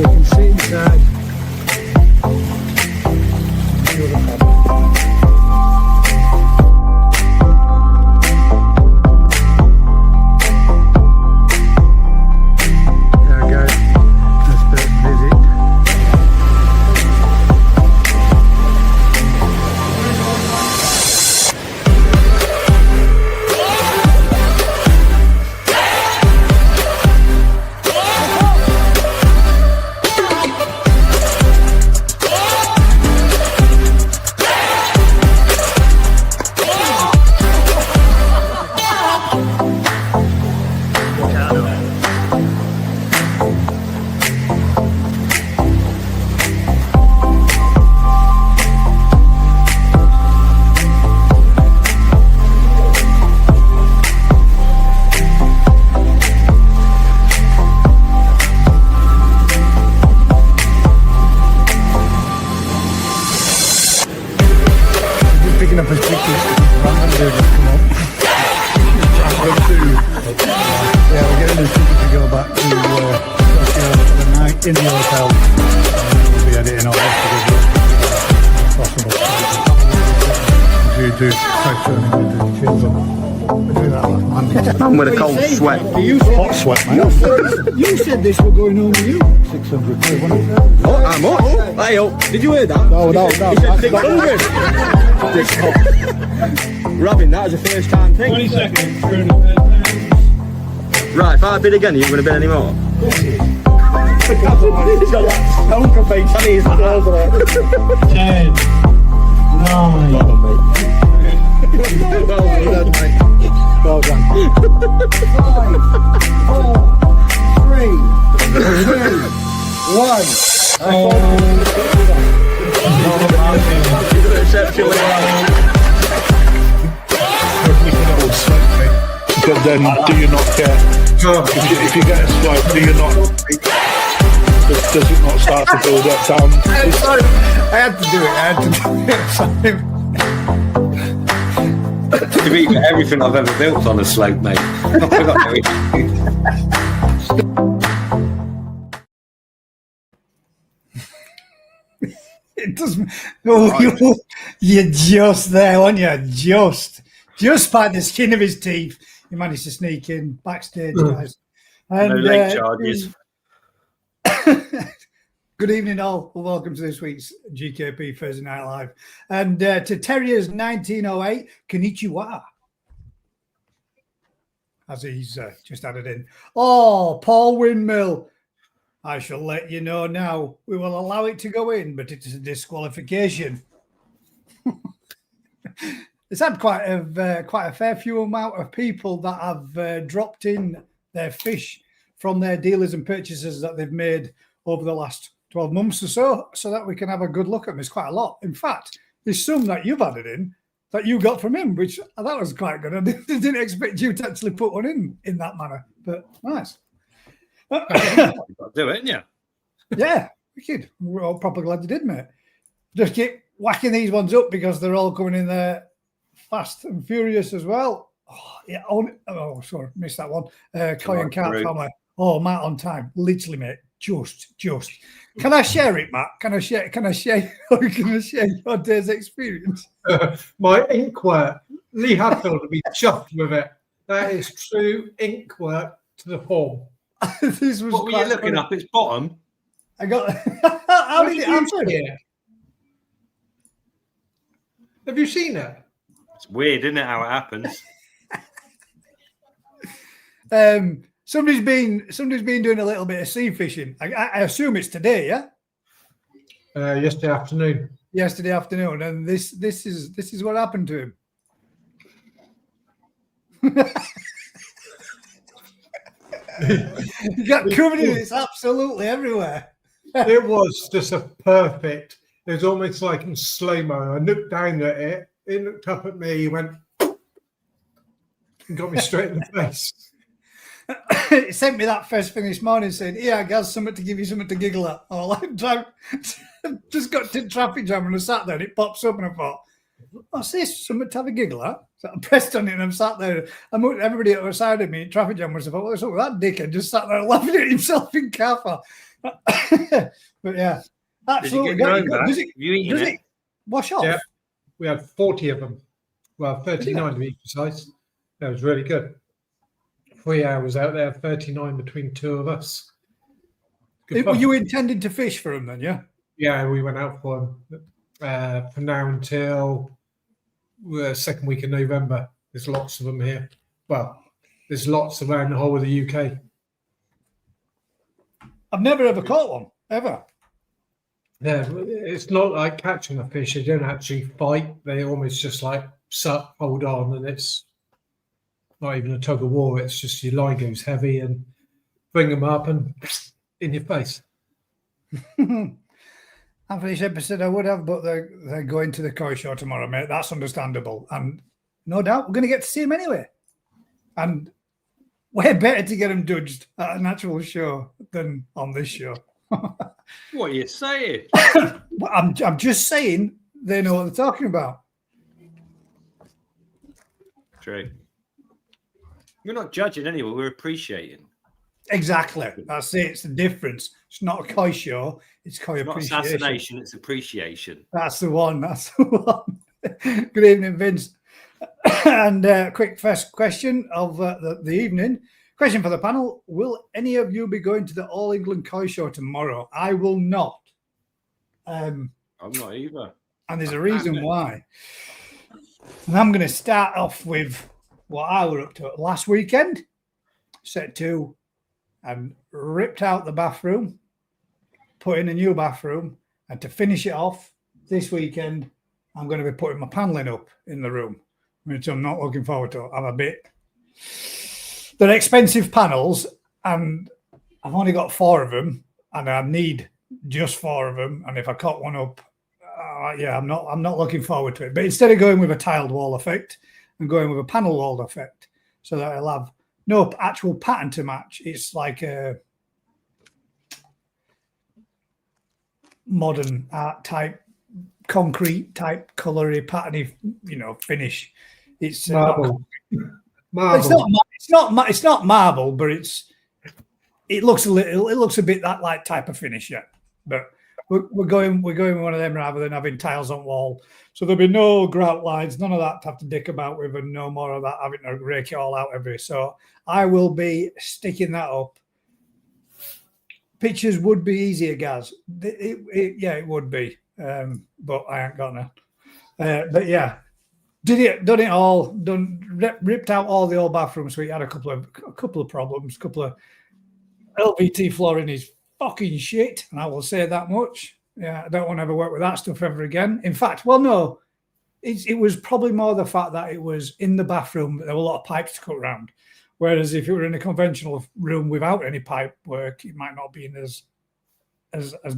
you can sit inside. Picking up his pictures, random dude just come up. Yeah, we're getting his ticket to go back to Tokyo for the night in the hotel. We'll be editing all this to give possible. Do try turning into the chins up. We're doing that last Monday. I'm with a cold sweat. Hot sweat, man. You said this were going home with you. 600 quid, wasn't it? Oh, I'm up. Hey, oh, did you hear that? No. He said 600. We're having that as a first time thing. 20 seconds. Right, if I bid again, are you going to bid any more? He's got that stonker face on his nose. 10, 9. Well done. 5, 4, 3, 2, 1. But then, do you not care? If you get a swipe, do you not? Does it not start to build up down? Sorry, I had to do it. To beat everything I've ever built on a slope, mate. I forgot everything. It doesn't. Oh, you're just there, aren't you? Just by the skin of his teeth. He managed to sneak in backstage, guys. And, no late charges. Good evening, all. Well, welcome to this week's GKP Thursday Night Live. And to Terrier's 1908, Konnichiwa. As he's just added in. Oh, Paul Windmill. I shall let you know now. We will allow it to go in, but it is a disqualification. It's had quite a fair few amount of people that have dropped in their fish from their dealers and purchases that they've made over the last 12 months or so that we can have a good look at them. It's quite a lot. In fact, there's some that you've added in that you got from him, which I thought was quite good. I didn't expect you to actually put one in that manner, but nice. You've got to do it, yeah. Yeah, wicked. We're all proper glad you did, mate. Just keep whacking these ones up because they're all coming in there fast and furious as well. Oh, yeah. Oh, sorry, missed that one. Coy and Cart family. Oh, Matt on time. Literally, mate. Just. Can I share it, Matt? Can I share your day's experience? My ink work. Lee Hadfield would be chuffed with it. That is true ink work to the form. This was what were you looking up? Its bottom? I got. How did it happen? Yeah. Have you seen it? It's weird, isn't it, how it happens? Somebody's been doing a little bit of sea fishing. I assume it's today, yeah. Yesterday afternoon. Yesterday afternoon, and this is what happened to him. You got covered in it. It's absolutely everywhere. It was just a perfect. It was almost like in slow-mo. I looked down at it. It looked up at me. He went and got me straight in the face. It sent me that first thing this morning saying, "Yeah, I got something to give you, something to giggle at." Oh, like, just got to traffic jam and I sat there and it pops up and I thought, "What's this? Something to have a giggle at?" So I pressed on it and I'm sat there. Everybody outside of me, traffic jam was about, what's up with that dickhead? Just sat there laughing at himself in Kaffa. But yeah, absolutely. Does it wash off? Yeah, we had 40 of them. Well, 39 to be precise. That was really good. 3 hours out there, 39 between two of us. Were you intending to fish for them then, yeah? Yeah, we went out for them from now until the second week of November. There's lots of them here. Well, there's lots around the whole of the UK. I've never ever caught one, ever. Yeah, it's not like catching a fish. They don't actually fight. They almost just like suck, hold on, and it's not even a tug of war. It's just your line goes heavy and bring them up and in your face. Anthony Shepard said I would have, but they're going to the koi show tomorrow, mate. That's understandable. And no doubt we're going to get to see him anyway. And way better to get them judged at an actual show than on this show. What are you saying? I'm just saying they know what they're talking about. True. We're not judging anyway. We're appreciating. Exactly. That's it. It's the difference. It's not a koi show. It's koi appreciation. Not assassination. It's appreciation. That's the one. That's the one. Good evening, Vince. And quick first question of the evening. Question for the panel. Will any of you be going to the All England Koi Show tomorrow? I will not. I'm not either. And there's a reason why. And I'm going to start off with what I were up to last weekend. Set 2 and ripped out the bathroom, put in a new bathroom, and to finish it off this weekend, I'm going to be putting my paneling up in the room, which I'm not looking forward to. I'm a bit... They're expensive panels, and I've only got 4 of them, and I need just 4 of them. And if I cut one up, I'm not looking forward to it. But instead of going with a tiled wall effect, I'm going with a panel wall effect, so that I'll have no actual pattern to match. It's like a modern art type, concrete type, colory, patterny, finish. It's marble. It's not marble, but it looks a bit that like type of finish, yeah. But we're going with one of them rather than having tiles on wall. So there'll be no grout lines, none of that to have to dick about with, and no more of that having to rake it all out every. So I will be sticking that up. Pictures would be easier, Gaz. It would be, but I ain't gonna. But yeah. Done it all. Ripped out all the old bathroom suite. Had a couple of problems. Couple of LVT flooring is fucking shit, and I will say that much. Yeah, I don't want to ever work with that stuff ever again. In fact, well, no, it was probably more the fact that it was in the bathroom. There were a lot of pipes to cut around. Whereas if you were in a conventional room without any pipe work, it might not be as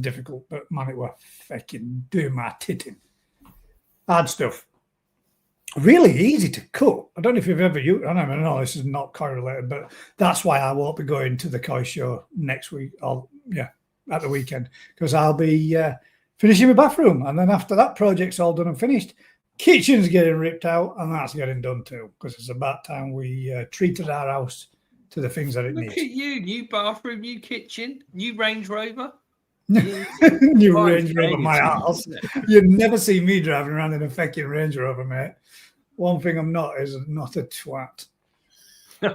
difficult. But man, it was fucking doing my titting. Hard stuff. Really easy to cut. I don't know if you've ever used. I don't know. This is not koi related, but that's why I won't be going to the koi show next week. At the weekend, because I'll be finishing my bathroom, and then after that project's all done and finished, kitchen's getting ripped out, and that's getting done too. Because it's about time we treated our house to the things that it needs. Look at you, new bathroom, new kitchen, new Range Rover. New Range Rover, my house. You'd never see me driving around in a fucking Range Rover, mate. One thing I'm not is not a twat.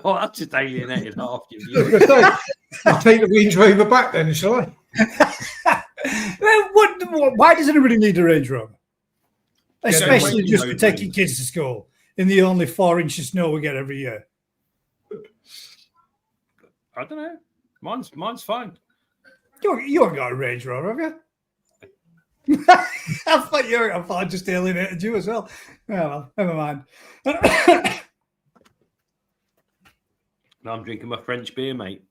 Oh, I've just alienated half you. I'll take the Range Rover back then, shall I? Why does anybody need a Range Rover? Especially just for taking kids to school in the only 4 inches of snow we get every year. I don't know. Mine's fine. You haven't got a Range Rover, have you? I thought I just alienated you as well. Oh, well, never mind. No, I'm drinking my French beer, mate.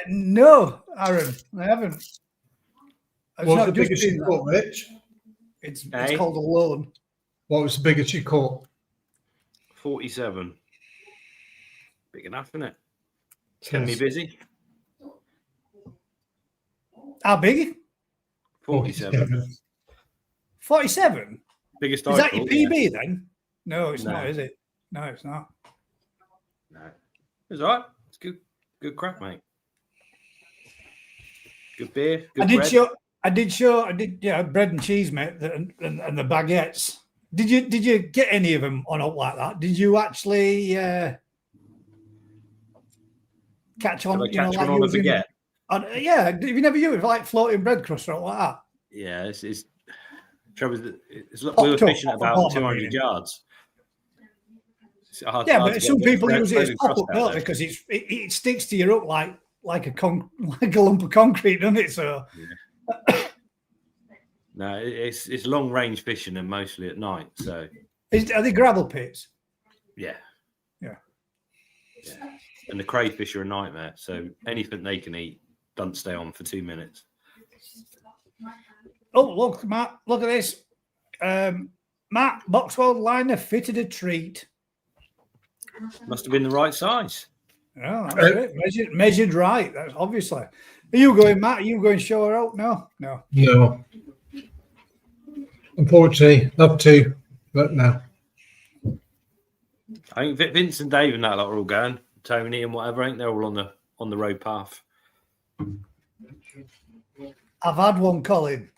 No, Aaron, I haven't. What's the biggest you caught, Rich? It's called a Lowland. What was the biggest you caught? 47. Big enough, isn't it? Kept me busy. How big? 47. 47? Biggest Is that your PB then? No, it's No. not, is it? No, it's not. No, it's all right. It's good crack, mate. Good beer. Good I did. Yeah, bread and cheese, mate, and the baguettes. Did you get any of them on up like that? Did you actually catch on? Did I catch like one on a using, baguette? yeah, have you never used like floating bread crust or like that? Yeah, it's trouble. We were fishing at about 200 yards. Yeah, but some people use it as pop up, don't they? Because it sticks to your hook like a lump of concrete, doesn't it? So. Yeah. No, it's long range fishing and mostly at night. So are they gravel pits? Yeah. Yeah. And the crayfish are a nightmare. So anything they can eat, don't stay on for 2 minutes. Oh, look, Matt, look at this. Matt, Boxwell liner fitted a treat. Must have been the right size. Yeah, that's it. Measured right. That's obviously. Are you going, Matt? Are you going show her out? No. No. Unfortunately, love to, but no. I think Vince and Dave and that lot are all going. Tony and whatever. I think they're all on the road path. I've had one, Colin.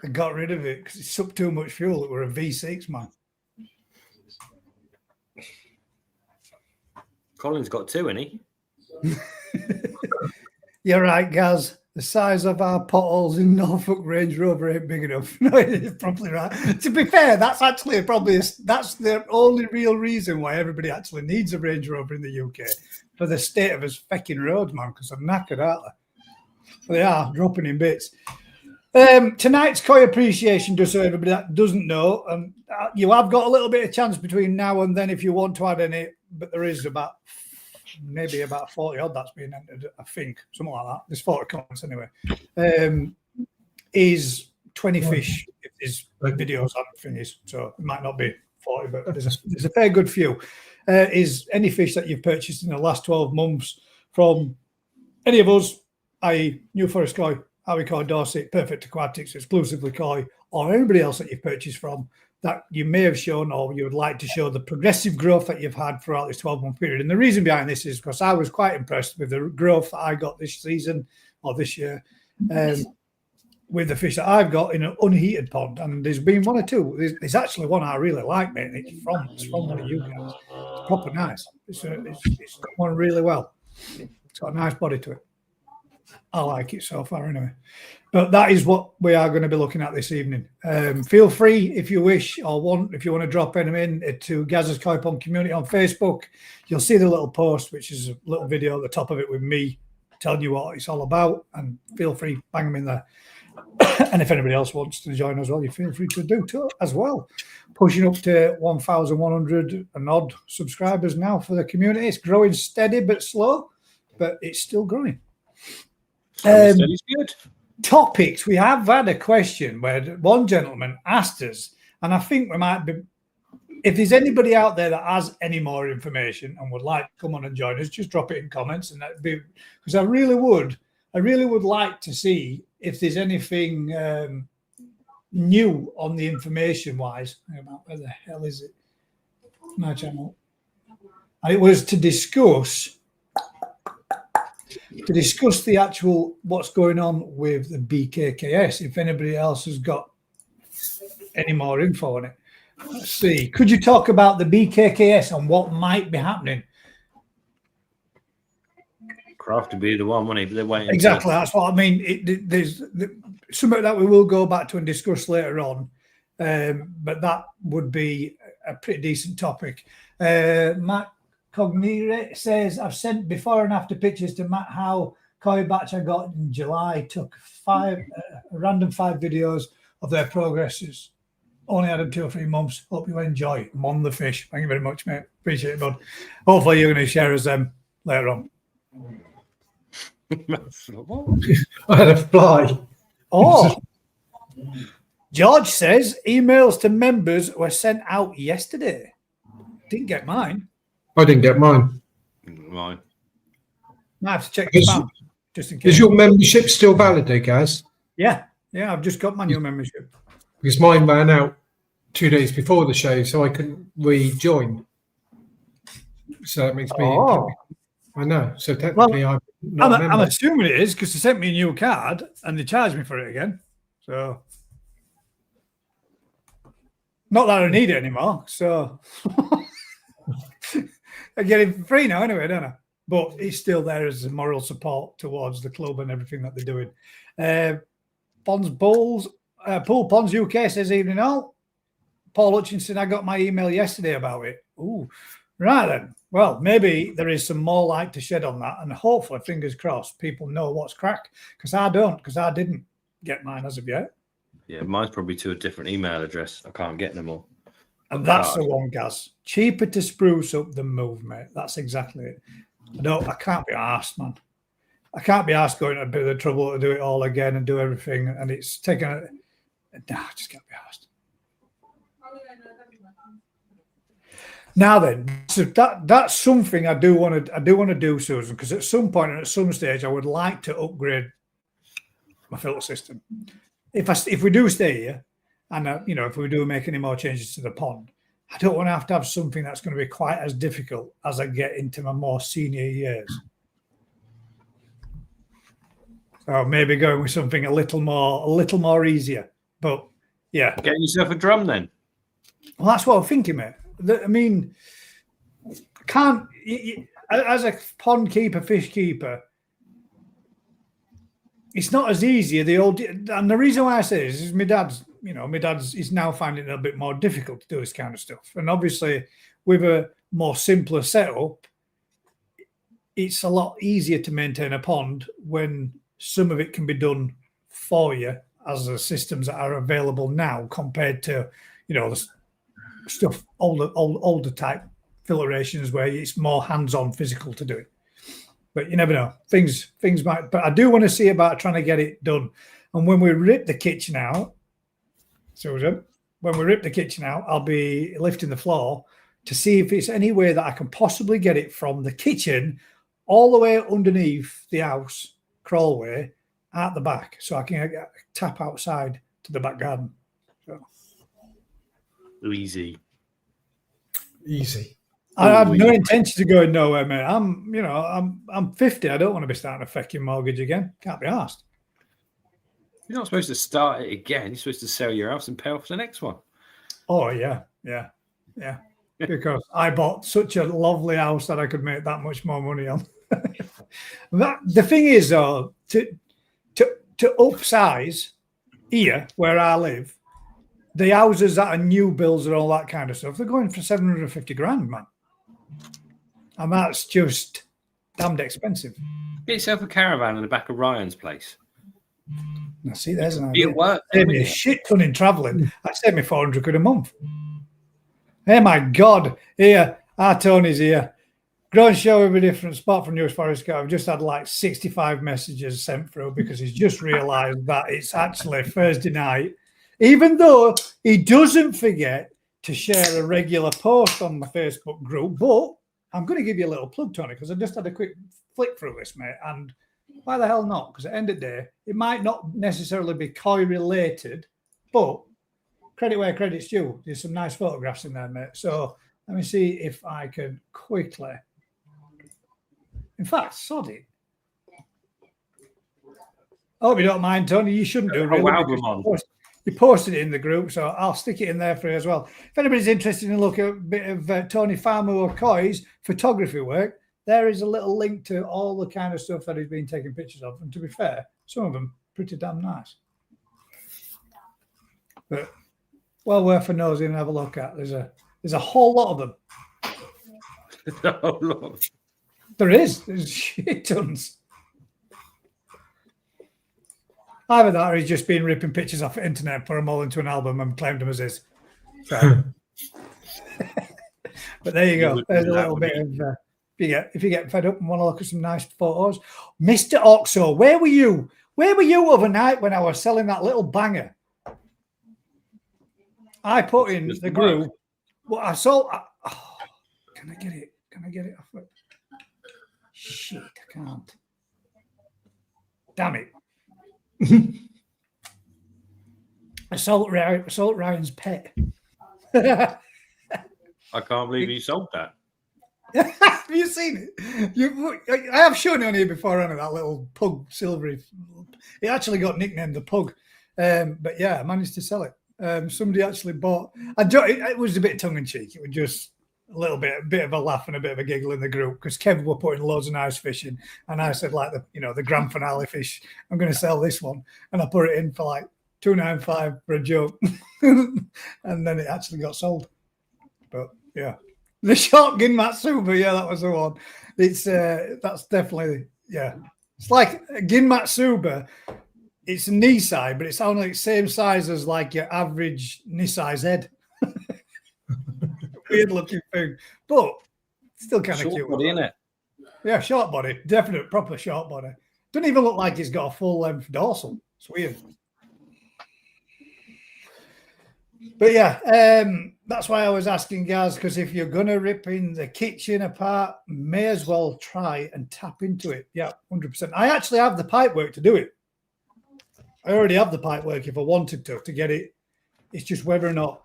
I got rid of it because it sucked too much fuel. It were a V6, man. Colin's got 2, isn't he? You're right, Gaz. The size of our potholes in Norfolk Range Rover ain't big enough. No, it's probably right. To be fair, that's actually that's the only real reason why everybody actually needs a Range Rover in the UK, for the state of us fecking roads, man, because they're knackered, aren't they? They are dropping in bits. Tonight's koi appreciation, just so everybody that doesn't know, you have got a little bit of chance between now and then if you want to add any, but there is maybe about 40 odd that's been entered, I think, something like that. There's 40 comments anyway. Is 20 fish if his videos aren't finished, so it might not be 40, but there's a fair good few. Is any fish that you've purchased in the last 12 months from any of us, i.e. New Forest Koi, Howie Koi Dorset, Perfect Aquatics, Exclusively Koi, or anybody else that you've purchased from, that you may have shown or you would like to show the progressive growth that you've had throughout this 12-month period. And the reason behind this is because I was quite impressed with the growth that I got this season or this year with the fish that I've got in an unheated pond. And there's been one or two. There's actually one I really like, mate. And it's from one of you guys. It's proper nice. It's got one really well. It's got a nice body to it. I like it so far anyway. But that is what we are going to be looking at this evening. Feel free if you wish if you want to drop them in to Gaz's Koi Pond Community on Facebook. You'll see the little post, which is a little video at the top of it with me telling you what it's all about. And feel free, bang them in there. And if anybody else wants to join as well, you feel free to do too as well. Pushing up to 1,100 and odd subscribers now for the community. It's growing steady but slow, but it's still growing. Steady's good. Topics. We have had a question where one gentleman asked us, and I think we might be, if there's anybody out there that has any more information and would like to come on and join us, just drop it in comments, and that'd be, because I really would like to see if there's anything new on the information wise. Where the hell is it? My channel. And it was to discuss the actual what's going on with the BKKS. If anybody else has got any more info on it, let's see. Could you talk about the BKKS and what might be happening? Craft to be the one, wouldn't he? They're waiting. Exactly, that's what I mean. There's something that we will go back to and discuss later on, but that would be a pretty decent topic. Matt Cognire says, I've sent before and after pictures to Matt how koi batch I got in July took a random 5 videos of their progresses. Only had them 2 or 3 months. Hope you enjoy. I'm on the fish. Thank you very much, mate. Appreciate it, bud. Hopefully you're going to share us them later on. I had a fly. Oh, George says emails to members were sent out yesterday. Didn't get mine. I didn't get mine. Right. I have to check this out just in case. Is your membership still valid, Gaz? Yeah, I've just got my new membership. Because mine ran out. 2 days before the show, so I couldn't rejoin. So that makes me. Oh. I know. So technically, I'm not a member. I'm assuming it is because they sent me a new card and they charged me for it again. So, not that I need it anymore. So, I get it for free now anyway, don't I? But it's still there as a moral support towards the club and everything that they're doing. Pool Ponds UK says evening all. Paul Hutchinson, I got my email yesterday about it. Ooh, right then. Well, maybe there is some more light to shed on that, and hopefully, fingers crossed, people know what's crack. Because I don't, because I didn't get mine as of yet. Yeah, mine's probably to a different email address. I can't get them all. And that's the one, Gaz. Cheaper to spruce up than move, mate. That's exactly it. I can't be asked, man. I can't be asked going to a bit of the trouble to do it all again and do everything, and it's taken. I just can't be asked. Now then, so that's something I do want to do, Susan, because at some point and at some stage I would like to upgrade my filter system. If we do stay here, and if we do make any more changes to the pond, I don't want to have something that's going to be quite as difficult as I get into my more senior years. So maybe going with something a little more easier. But yeah, get yourself a drum then. Well, that's what I'm thinking, mate. I mean, as a pond keeper, fish keeper, it's not as easy. And the reason why I say this is my dad's is now finding it a bit more difficult to do this kind of stuff. And obviously, with a more simpler setup, it's a lot easier to maintain a pond when some of it can be done for you as the systems that are available now compared to, the stuff, older type filtrations where it's more hands-on physical to do it. But you never know. Things might. But I do want to see about trying to get it done. And when we rip the kitchen out, Susan, I'll be lifting the floor to see if it's any way that I can possibly get it from the kitchen all the way underneath the house, crawlway, at the back, so I can tap outside to the back garden. So. Easy. I have no intention to go nowhere, mate. I'm 50. I don't want to be starting a fucking mortgage again. Can't be asked. You're not supposed to start it again. You're supposed to sell your house and pay off the next one. Oh yeah. Because I bought such a lovely house that I could make that much more money on. The thing is, though, to upsize here where I live, the houses that are new builds and all that kind of stuff, they're going for 750 grand, man. And that's just damned expensive. Get yourself a caravan in the back of Ryan's place. Now, see, there's an idea. It works. Save me a shit ton in travelling. That saved me 400 quid a month. Hey, my God. Here, our Tony's here. Go and show him a different spot from News Forest. I've just had like 65 messages sent through because he's just realised that it's actually Thursday night. Even though he doesn't forget to share a regular post on the Facebook group. But I'm going to give you a little plug, Tony, because I just had a quick flick through this, mate. And why the hell not? Because at the end of the day, it might not necessarily be koi related, but credit where credit's due. There's some nice photographs in there, mate. So let me see if I can quickly. In fact, sod it. I hope you don't mind, Tony. You shouldn't do. Really, you posted it in the group, so I'll stick it in there for you as well. If anybody's interested in looking at a bit of Tony Farmer or Coy's photography work, there is a little link to all the kind of stuff that he's been taking pictures of. And to be fair, some of them pretty damn nice. But well worth a nosy and have a look at. There's a whole lot of them. There's shit tons. Either that or he's just been ripping pictures off the internet, put them all into an album and claimed them as his. So. But there you go. There's a little bit of if you get fed up and want to look at some nice photos. Mr. Oxo, where were you? Where were you overnight when I was selling that little banger? I put in the group. Well, I saw. Can I get it? Can I get it off it? Shit, I can't. Damn it. Assault Ryan's pet. Have I can't believe you sold that. you seen it? I have shown it on here before, haven't I? That little pug, silvery. It actually got nicknamed the pug. But yeah, I managed to sell it. Somebody actually bought. It was a bit tongue in cheek. It was just a bit of a laugh and a bit of a giggle in the group because Kevin were putting loads of nice fish in, and I said like the grand finale fish. I'm going to sell this one, and I put it in for like $295 for a joke, and then it actually got sold. But yeah. The Shotgun Matsuba, yeah, that was the one. It's that's definitely, yeah. It's like a Gin Matsuba. It's a nisei, but it's only the same size as like your average nisei's head. Weird looking thing, but still kind of cute. Body, isn't it? Yeah, short body, definite proper short body. Doesn't even look like it's got a full length dorsal. It's weird. But yeah, that's why I was asking guys, because if you're going to rip in the kitchen apart, may as well try and tap into it. Yeah, 100%. I actually have the pipe work to do it. I already have the pipe work if I wanted to get it. It's just whether or not.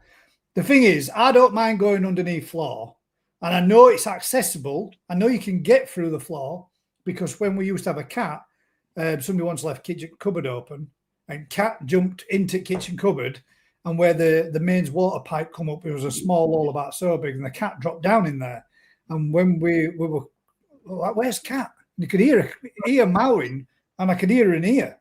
The thing is, I don't mind going underneath floor, and I know it's accessible. I know you can get through the floor because when we used to have a cat, somebody once left kitchen cupboard open, and cat jumped into kitchen cupboard. And where the mains water pipe come up, it was a small hole about so big, and the cat dropped down in there. And when we were like, "Where's cat?" And you could hear mowing, and I could hear her in here.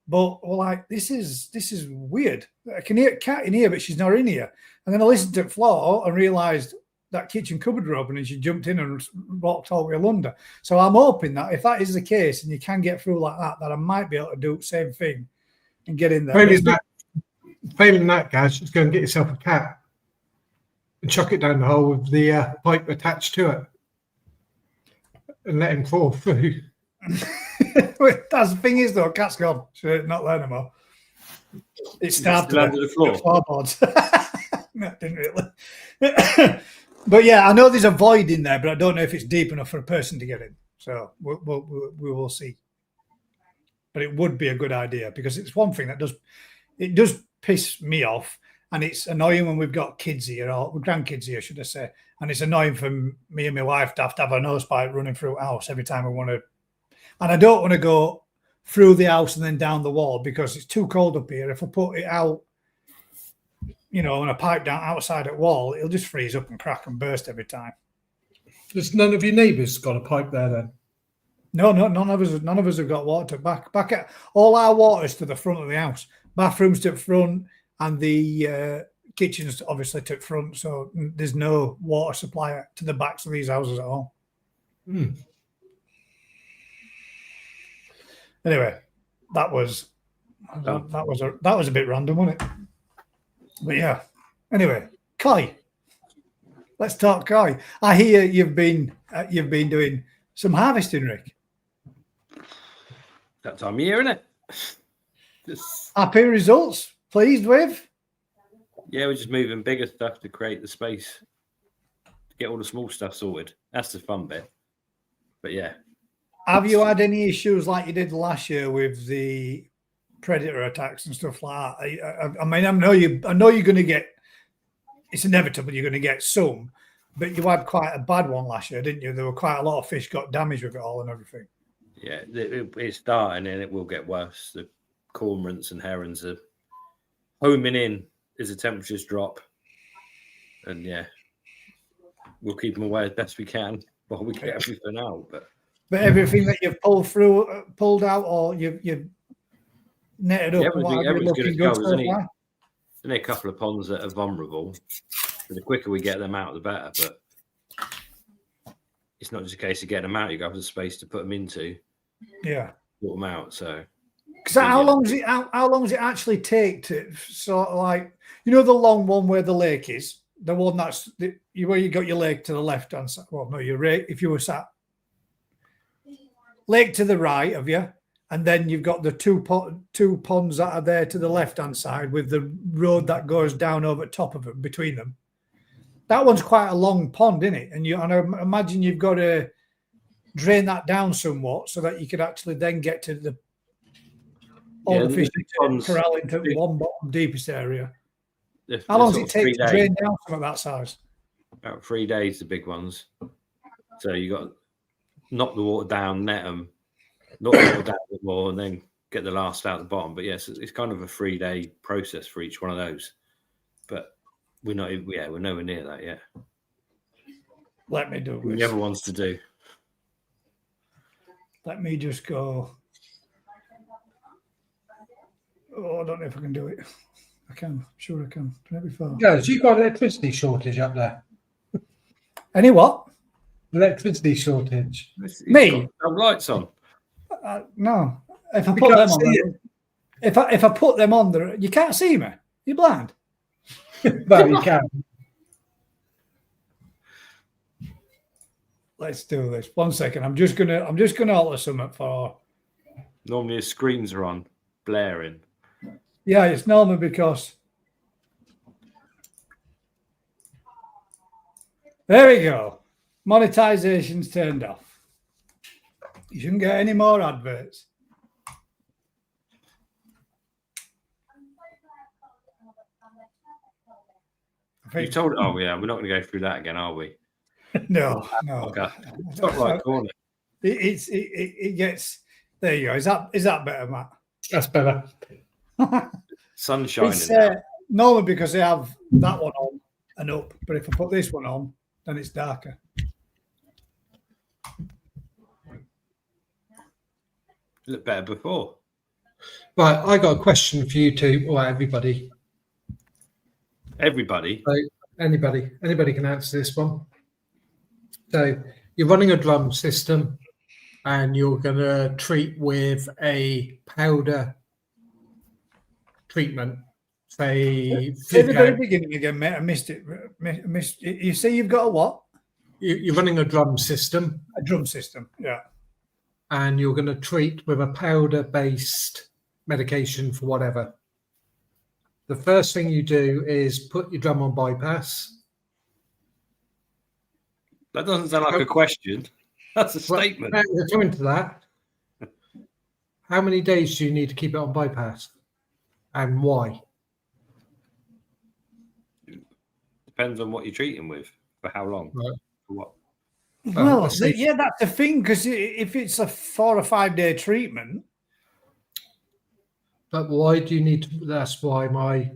But we're like, "This is weird. I can hear cat in here, but she's not in here." And then I listened to the floor and realised that kitchen cupboard were open, and she jumped in and walked all the way under. So I'm hoping that if that is the case, and you can get through like that, that I might be able to do the same thing and get in there. Failing that, guys, just go and get yourself a cat and chuck it down the hole with the pipe attached to it and let him crawl through. That's the thing is, though, cat's gone. So not there anymore. It started under the floorboards. No, it didn't really. But yeah, I know there's a void in there, but I don't know if it's deep enough for a person to get in. So we will see. But it would be a good idea because it's one thing that does piss me off, and it's annoying when we've got kids here, or grandkids here, should I say, and it's annoying for me and my wife to have a nose pipe running through the house every time we want to, and I don't want to go through the house and then down the wall because it's too cold up here. If I put it out, on a pipe down outside at wall, it'll just freeze up and crack and burst every time. There's none of your neighbours got a pipe there then? No, none of us have got water back at all our water's to the front of the house. Bathrooms to the front, and the kitchen's obviously to the front. So there's no water supply to the backs of these houses at all. Anyway, that was a bit random, wasn't it? But yeah. Anyway, koi. Let's talk koi. I hear you've been doing some harvesting, Rick. That time of year, isn't it? Happy results? Pleased with? Yeah, we're just moving bigger stuff to create the space to get all the small stuff sorted. That's the fun bit. But yeah. Have you had any issues like you did last year with the predator attacks and stuff like that? I mean, I know you're going to get. It's inevitable you're going to get some, but you had quite a bad one last year, didn't you? There were quite a lot of fish got damaged with it all and everything. Yeah, it's starting and it will get worse. The cormorants and herons are homing in as the temperatures drop, and yeah, we'll keep them away as best we can while we get everything out. But everything that you've pulled out, or you've netted up, everything's good to go. There's only a couple of ponds that are vulnerable. So the quicker we get them out, the better. But it's not just a case of getting them out. You have the space to put them into. Yeah, put them out. So. Because how long does it actually take to sort of like, the long one where the lake is, the one that's where you got your lake to the left hand side. Well, no, if you were sat lake to the right of you, and then you've got the two ponds that are there to the left hand side with the road that goes down over top of it between them. That one's quite a long pond, isn't it? And I imagine you've got to drain that down somewhat so that you could actually then get to the fish corral into one bottom deepest area. How long does sort it of take 3 to days. drain down something that size? About 3 days, the big ones. So you got to knock the water down, net them, knock the water down a bit more, and then get the last out the bottom. But yes, it's kind of a 3-day process for each one of those. But we're not, we're nowhere near that yet. Let me do this. The other ones to do. Let me just go. Oh, I don't know if I can do it. I can. Sure I can. Maybe far. Guys, you got electricity shortage up there? Any what? Electricity shortage. Me? Got lights on. No. If I We put them can't on, see it. if I put them on there, you can't see me. You're blind. Well, you can. Let's do this. 1 second. I'm just gonna alter something for. Normally the screens are on, blaring. Yeah, it's normal because. There we go. Monetization's turned off. You shouldn't get any more adverts. You told oh yeah, we're not going to go through that again, are we? No. Okay. Top right corner. It gets there. You go. Is that better, Matt? That's better. Sun shining. It's normally because they have that one on and up, but if I put this one on, then it's darker. Looked better before. Right, I got a question for you two, or everybody. Everybody. So anybody can answer this one. So you're running a drum system, and you're going to treat with a powder treatment. Say At the very beginning again, mate. I missed it. You say you've got a what? You're running a drum system. A drum system. Yeah. And you're going to treat with a powder-based medication for whatever. The first thing you do is put your drum on bypass. That doesn't sound like a question. That's a statement. We're coming to that. How many days do you need to keep it on bypass? And why? Depends on what you're treating with. For how long? Right. For what? Well, yeah, that's the thing, because if it's a 4 or 5 day treatment. But why do you need to? That's why my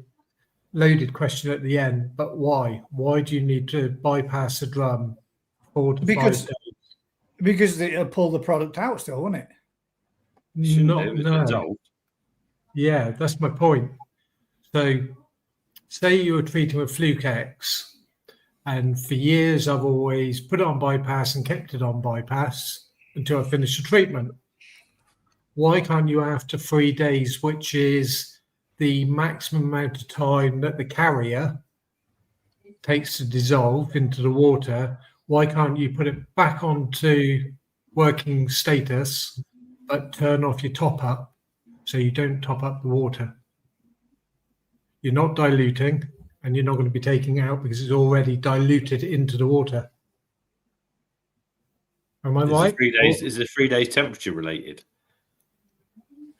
loaded question at the end. But why? Why do you need to bypass a drum 4 to 5 days? Because it'll pull the product out still, won't it? No. Yeah, that's my point. So, say you were treating with Fluke X, and for years I've always put it on bypass and kept it on bypass until I finish the treatment. Why can't you, after 3 days, which is the maximum amount of time that the carrier takes to dissolve into the water, why can't you put it back onto working status, but turn off your top up so you don't top up the water? You're not diluting, and you're not going to be taking it out because it's already diluted into the water. Am I right? Is the 3 days temperature related?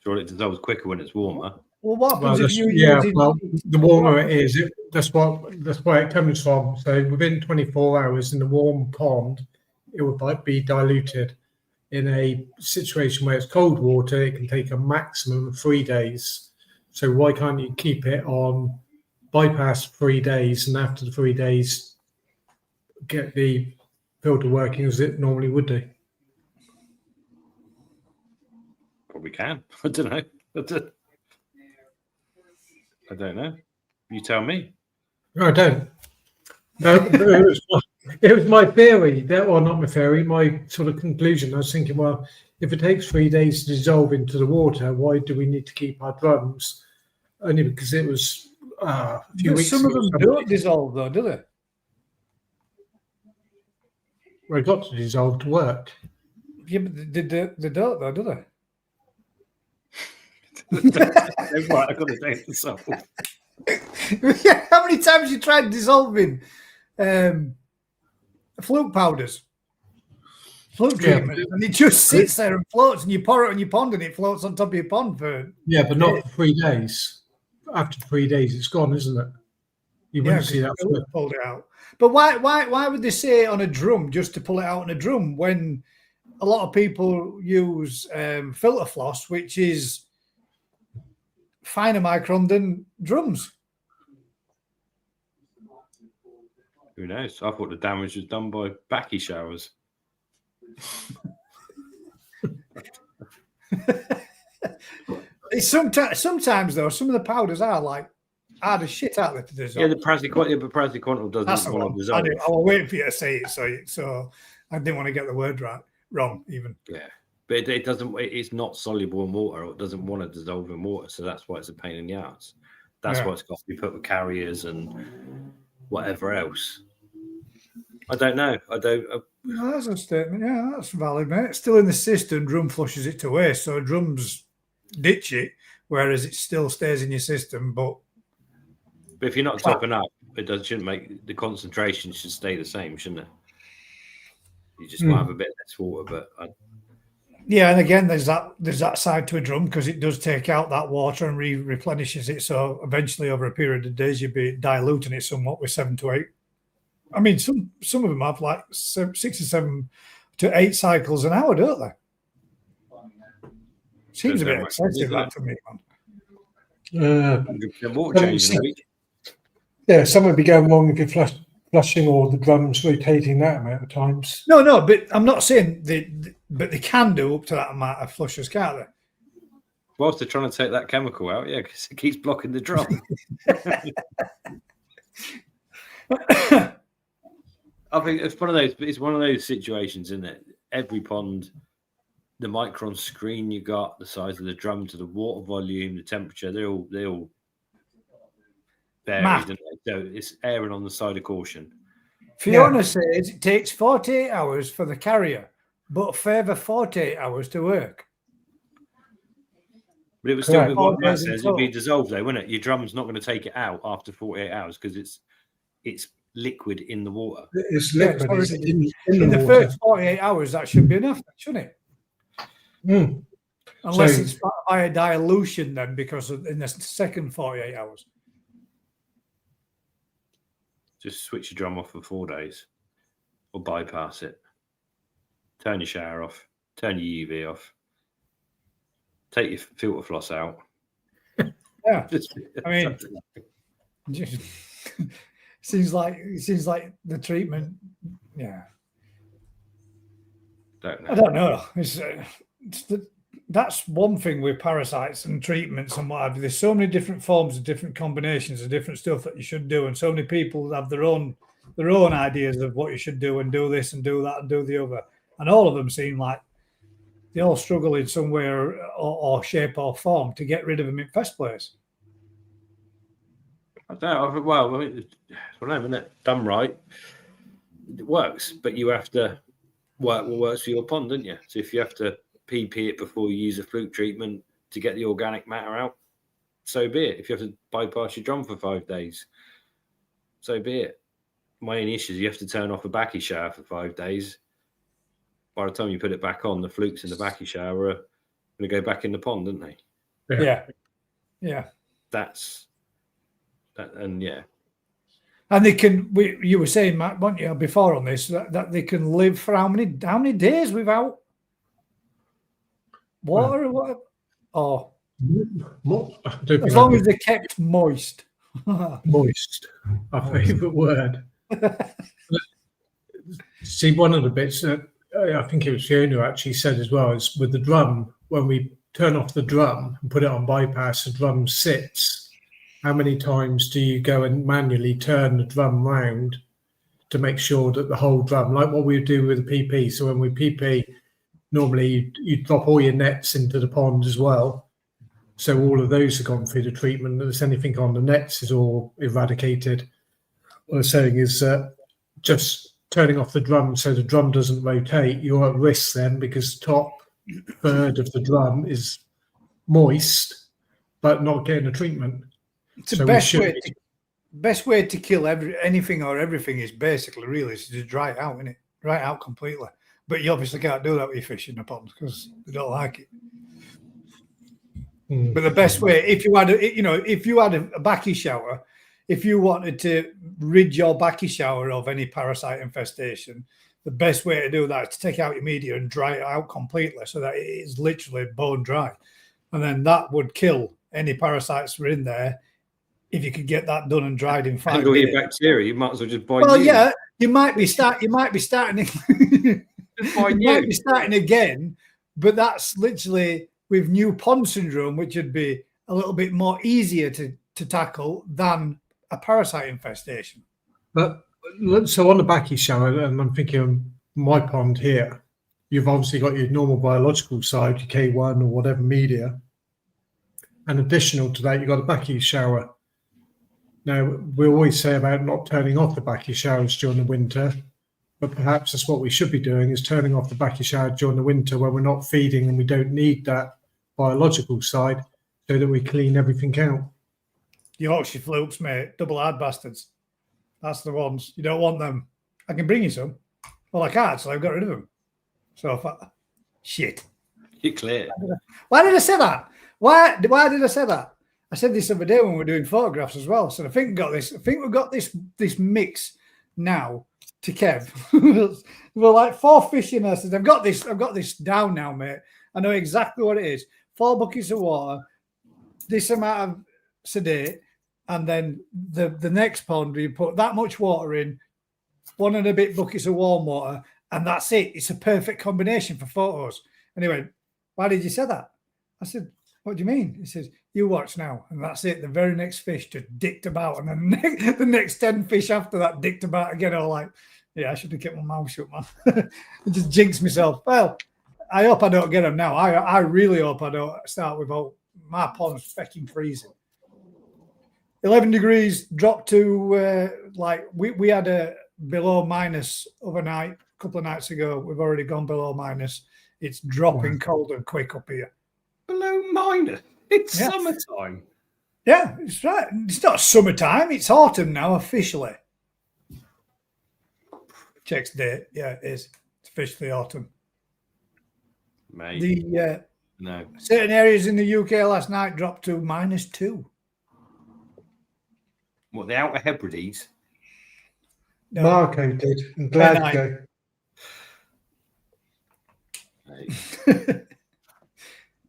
Sure, it dissolves quicker when it's warmer. Well, what happens if you the warmer it is, that's where it comes from. So within 24 hours in the warm pond, it would be diluted. In a situation where it's cold water, it can take a maximum of 3 days. So why can't you keep it on bypass 3 days, and after the 3 days, get the filter working as it normally would do? Probably can. I don't know. I don't know. You tell me. No, I don't. No, it was my theory. Not my theory, my sort of conclusion. I was thinking, well, if it takes 3 days to dissolve into the water, why do we need to keep our drums? Only because it was a few weeks some ago. of them don't dissolve, though, do they? Well, it got to dissolve to work. Yeah, but they don't, though, do they? Right, I've got to take this off. How many times you tried dissolving fluke powders? Fluke treatment, and it just sits there and floats, and you pour it on your pond, and it floats on top of your pond for. Yeah, but not for 3 days. After 3 days, it's gone, isn't it? You wouldn't see that. They would have pulled it out. But why would they say it on a drum just to pull it out on a drum when a lot of people use filter floss, which is finer micron than drums? Who knows? I thought the damage was done by backy showers. Sometimes though, some of the powders are like hard as shit out there to dissolve. Yeah, the praziquantal doesn't want to dissolve. I was waiting for you to say it, so I didn't want to get the word wrong even. Yeah, but it doesn't. It's not soluble in water, or it doesn't want to dissolve in water, so that's why it's a pain in the ass. That's why it's got to be put with carriers and whatever else. I don't know. No, that's a statement. Yeah, that's valid, mate. It's still in the system. Drum flushes it to waste, so drums ditch it, whereas it still stays in your system. But if you're not topping up, shouldn't make the concentration should stay the same, shouldn't it? You just might have a bit less water, but yeah, and again, there's that side to a drum because it does take out that water and replenishes it. So eventually, over a period of days, you'd be diluting it somewhat with 7 to 8. I mean, some of them have like 6 or 7 to 8 cycles an hour, don't they? Seems a bit excessive that to me, man. water change in a week. Yeah, something would be going wrong if you're flushing or the drum's rotating that amount of times. No, but I'm not saying but they can do up to that amount of flushes, can't they? Whilst they're trying to take that chemical out, yeah, because it keeps blocking the drum. I think it's one of those situations, isn't it? Every pond, the micron screen you got, the size of the drum to the water volume, the temperature, they all vary, don't they? So it's erring on the side of caution. Fiona says it takes 48 hours for the carrier, but further 48 hours to work. But it would still be what Matt says, it'd be dissolved though, wouldn't it? Your drum's not going to take it out after 48 hours because it's liquid in the water. It's liquid. In the first 48 hours, that should be enough, shouldn't it? Unless it's by a dilution then, because in the second 48 hours. Just switch your drum off for 4 days or bypass it. Turn your shower off. Turn your UV off. Take your filter floss out. Yeah. I mean, seems like the treatment. Yeah. I don't know. That's one thing with parasites and treatments and what have you. There's so many different forms of different combinations of different stuff that you should do, and so many people have their own ideas of what you should do and do this and do that and do the other, and all of them seem like they all struggle in some way or shape or form to get rid of them in the first place. I don't know. Well, I mean, isn't it? Done right, it works, but you have to work what works for your pond, don't you? So if you have to PP it before you use a fluke treatment to get the organic matter out, so be it. If you have to bypass your drum for 5 days, so be it. My only issue is you have to turn off a backy shower for 5 days. By the time you put it back on, the flukes in the backy shower are going to go back in the pond, aren't they? Yeah. That's that, and yeah. And they can. You were saying, Matt, weren't you, before on this that they can live for how many days without water or whatever? Oh, as long as they're kept moist. Moist, our favourite word. See, one of the bits that I think it was Fiona who actually said as well is with the drum, when we turn off the drum and put it on bypass, the drum sits. How many times do you go and manually turn the drum round to make sure that the whole drum, like what we do with the PP? So when we PP, normally you drop all your nets into the pond as well. So all of those have gone through the treatment. If there's anything on the nets is all eradicated. What I'm saying is just turning off the drum so the drum doesn't rotate, you're at risk then because the top third of the drum is moist but not getting a treatment. It's the best way to kill anything or everything is basically really is to dry it out, isn't it? Dry it out completely. But you obviously can't do that with your fish in the ponds because they don't like it. But the best way, if you had a backy shower, if you wanted to rid your backy shower of any parasite infestation, the best way to do that is to take out your media and dry it out completely so that it is literally bone dry. And then that would kill any parasites that were in there. If you could get that done and dried in 5 Handle minutes. your bacteria, you might as well just buy Well, new. yeah, you might be starting. You might be starting again, but that's literally with new pond syndrome, which would be a little bit more easier to tackle than a parasite infestation. But so on the backy shower, and I'm thinking of my pond here, you've obviously got your normal biological side, your K1 or whatever media. And additional to that, you've got a backy shower. Now, we always say about not turning off the backy showers during the winter, but perhaps that's what we should be doing, is turning off the backy shower during the winter when we're not feeding and we don't need that biological side, so that we clean everything out. Yorkshire flukes, mate, double hard bastards. That's the ones. You don't want them. I can bring you some. Well, I can't, so I've got rid of them. So, shit. You're clear. Why did I say that? Why did I say that? I said this other day when we were doing photographs as well. So I think we've got this mix now to Kev. We're like 4 fish in us. I've got this down now, mate. I know exactly what it is. 4 buckets of water, this amount of sedate, and then the next pond you put that much water in, 1 and a bit buckets of warm water, and that's it. It's a perfect combination for photos. And he went, "Why did you say that?" I said, "What do you mean?" He says, "You watch now." And that's it. The very next fish just dicked about. And then the next 10 fish after that dicked about again. I was like, yeah, I should have kept my mouth shut, man. I just jinxed myself. Well, I hope I don't get them now. I really hope I don't start with my pond's fucking freezing. 11 degrees, dropped to we had a below minus overnight, a couple of nights ago. We've already gone below minus. It's dropping cold and quick up here. Below minus. It's summertime. Yeah, it's right. It's not summertime. It's autumn now, officially. Checks date. Yeah, it is. It's officially autumn. Mate. No. Certain areas in the UK last night dropped to -2. What, the Outer Hebrides? No. Marco did. And Glasgow.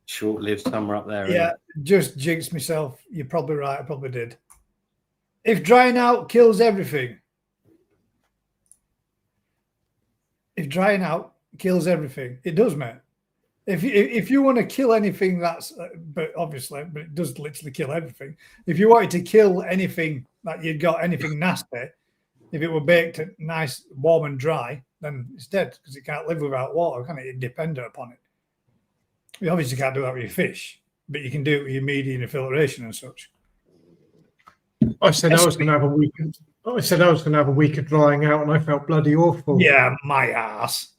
Short-lived summer up there. Yeah, just jinxed myself. You're probably right. I probably did. If drying out kills everything. If drying out kills everything, it does, mate. If you want to kill anything, but it does literally kill everything. If you wanted to kill anything that you'd got anything nasty, if it were baked nice, warm and dry, then it's dead because it can't live without water, can it? It's dependent upon it. You obviously can't do that with your fish, but you can do it with your media and your filtration and such. I said I was going to have a week. I said I was going to have a week of drying out, and I felt bloody awful. Yeah, my ass.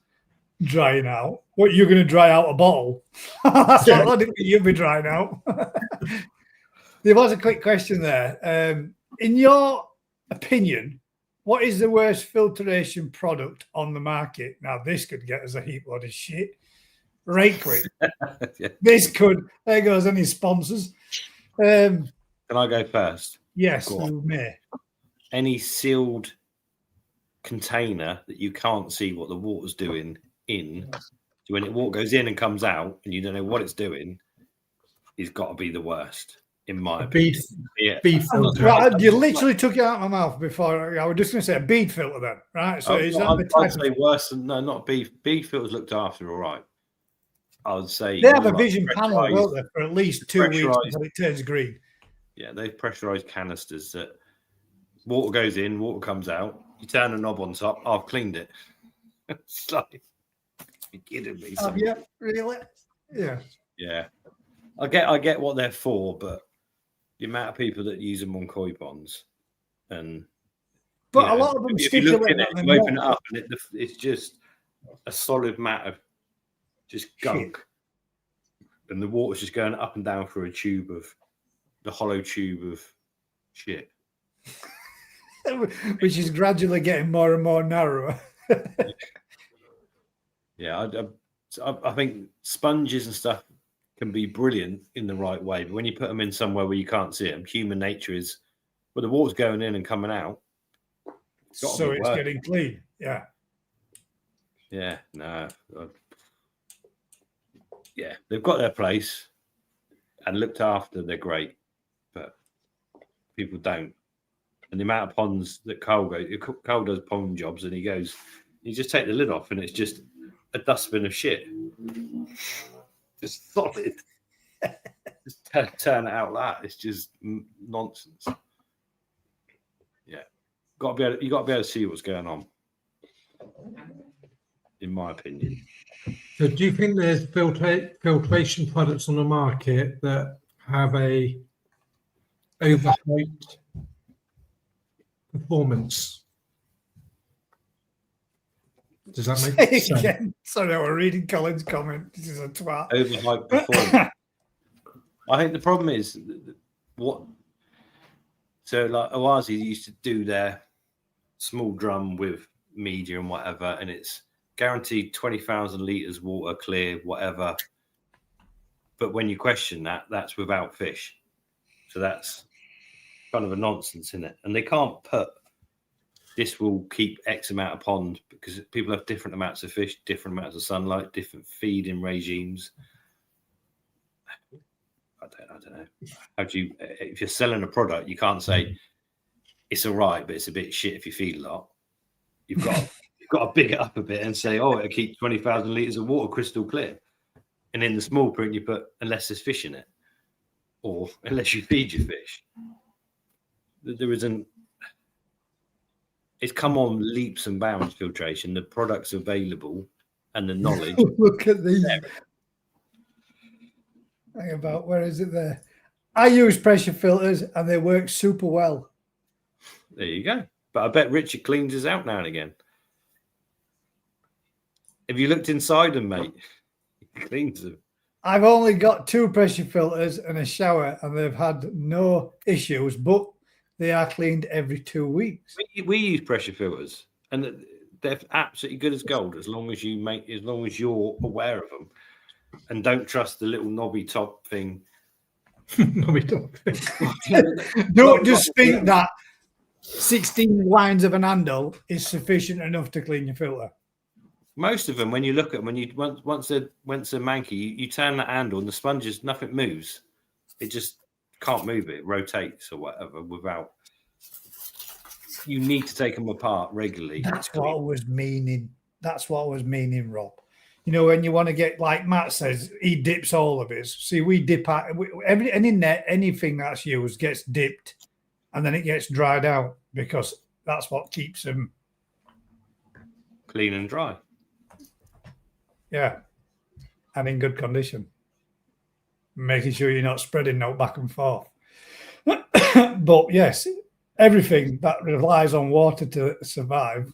Drying out. What, you're going to dry out a bottle? That's what I think you'll be drying out. There was a quick question there. In your opinion, what is the worst filtration product on the market? Now, this could get us a heap load of shit. Right quick. Yeah. This could. There goes any sponsors. Can I go first? Yes, you may. Any sealed container that you can't see what the water's doing in, so when water goes in and comes out and you don't know what it's doing, it's got to be the worst, in my opinion. Bead filter. Right, you literally took it out of my mouth before. I was just going to say a bead filter then, right? So is that the type I'd say worse than, no, not bead. Bead filters looked after all right. I would say they have a vision panel, don't they, for at least 2 weeks until it turns green. Yeah, they've pressurized canisters that water goes in, water comes out. You turn a knob on top. I've cleaned it. It's like, you're kidding me. Yeah, really? Yeah. Yeah. I get what they're for, but the amount of people that use them on koi ponds, and a lot of them if you look in it, you open it up, and it's just a solid mat of just gunk, and the water's just going up and down through the hollow tube of shit, which is gradually getting more and more narrower. Yeah, I think sponges and stuff can be brilliant in the right way, but when you put them in somewhere where you can't see them, human nature is But the water's going in and coming out. So it's getting clean. Yeah. Yeah, no. Yeah, they've got their place and looked after. They're great, but people don't. And the amount of ponds that Carl does pond jobs, and you just take the lid off, and it's just a dustbin of shit. Just solid. Just turn it out like that. It's just nonsense. Yeah, you got to be able to see what's going on. In my opinion. So do you think there's filtration products on the market that have a overhyped performance? Does that make sense? Again, sorry, we're reading Colin's comment. This is a twat. Overhyped performance. I think the problem is what. So like Oasis used to do their small drum with media and whatever, and it's guaranteed 20,000 litres water, clear, whatever. But when you question that, that's without fish. So that's kind of a nonsense, isn't it? And they can't put, this will keep X amount of pond, because people have different amounts of fish, different amounts of sunlight, different feeding regimes. I don't know. How do you, if you're selling a product, you can't say it's all right, but it's a bit shit if you feed a lot. You've got to big it up a bit and say, oh, it'll keep 20,000 litres of water crystal clear. And in the small print, you put, unless there's fish in it, or unless you feed your fish. There isn't, it's come on leaps and bounds, filtration. The product's available and the knowledge. Look at these. Hang about, where is it there? I use pressure filters and they work super well. There you go. But I bet Richard cleans his out now and again. Have you looked inside them, mate? He cleans them. I've only got 2 pressure filters and a shower, and they've had no issues, but they are cleaned every 2 weeks. We use pressure filters, and they're absolutely good as gold as long as you're aware of them, and don't trust the little knobby top thing. Knobby top thing. Don't just think that 16 lines of an handle is sufficient enough to clean your filter. Most of them, when you look at them, once they're manky, you turn that handle and the sponges, nothing moves. It just can't move it. It rotates or whatever without. You need to take them apart regularly. That's what I was meaning. That's what I was meaning, Rob. You know, when you want to get, like Matt says, he dips all of his. See, we dip out anything that's used gets dipped, and then it gets dried out, because that's what keeps them clean and dry. Yeah, and in good condition. Making sure you're not spreading out back and forth. But yes, everything that relies on water to survive,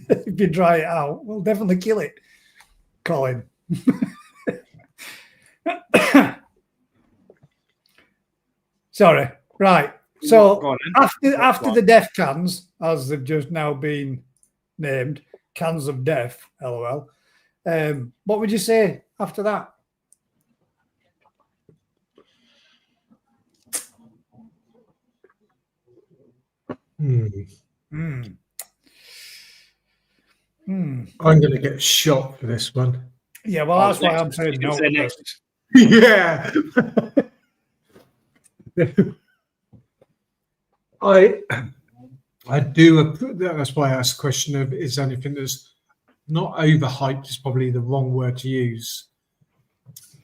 if you dry it out, will definitely kill it, Colin. Sorry. Right. So after the death cans, as they've just now been named, cans of death, LOL. What would you say after that? I'm going to get shot for this one. Yeah, well, that's why I'm saying no. Yeah. I do. That's why I asked the question of, is there anything that's not overhyped is probably the wrong word to use,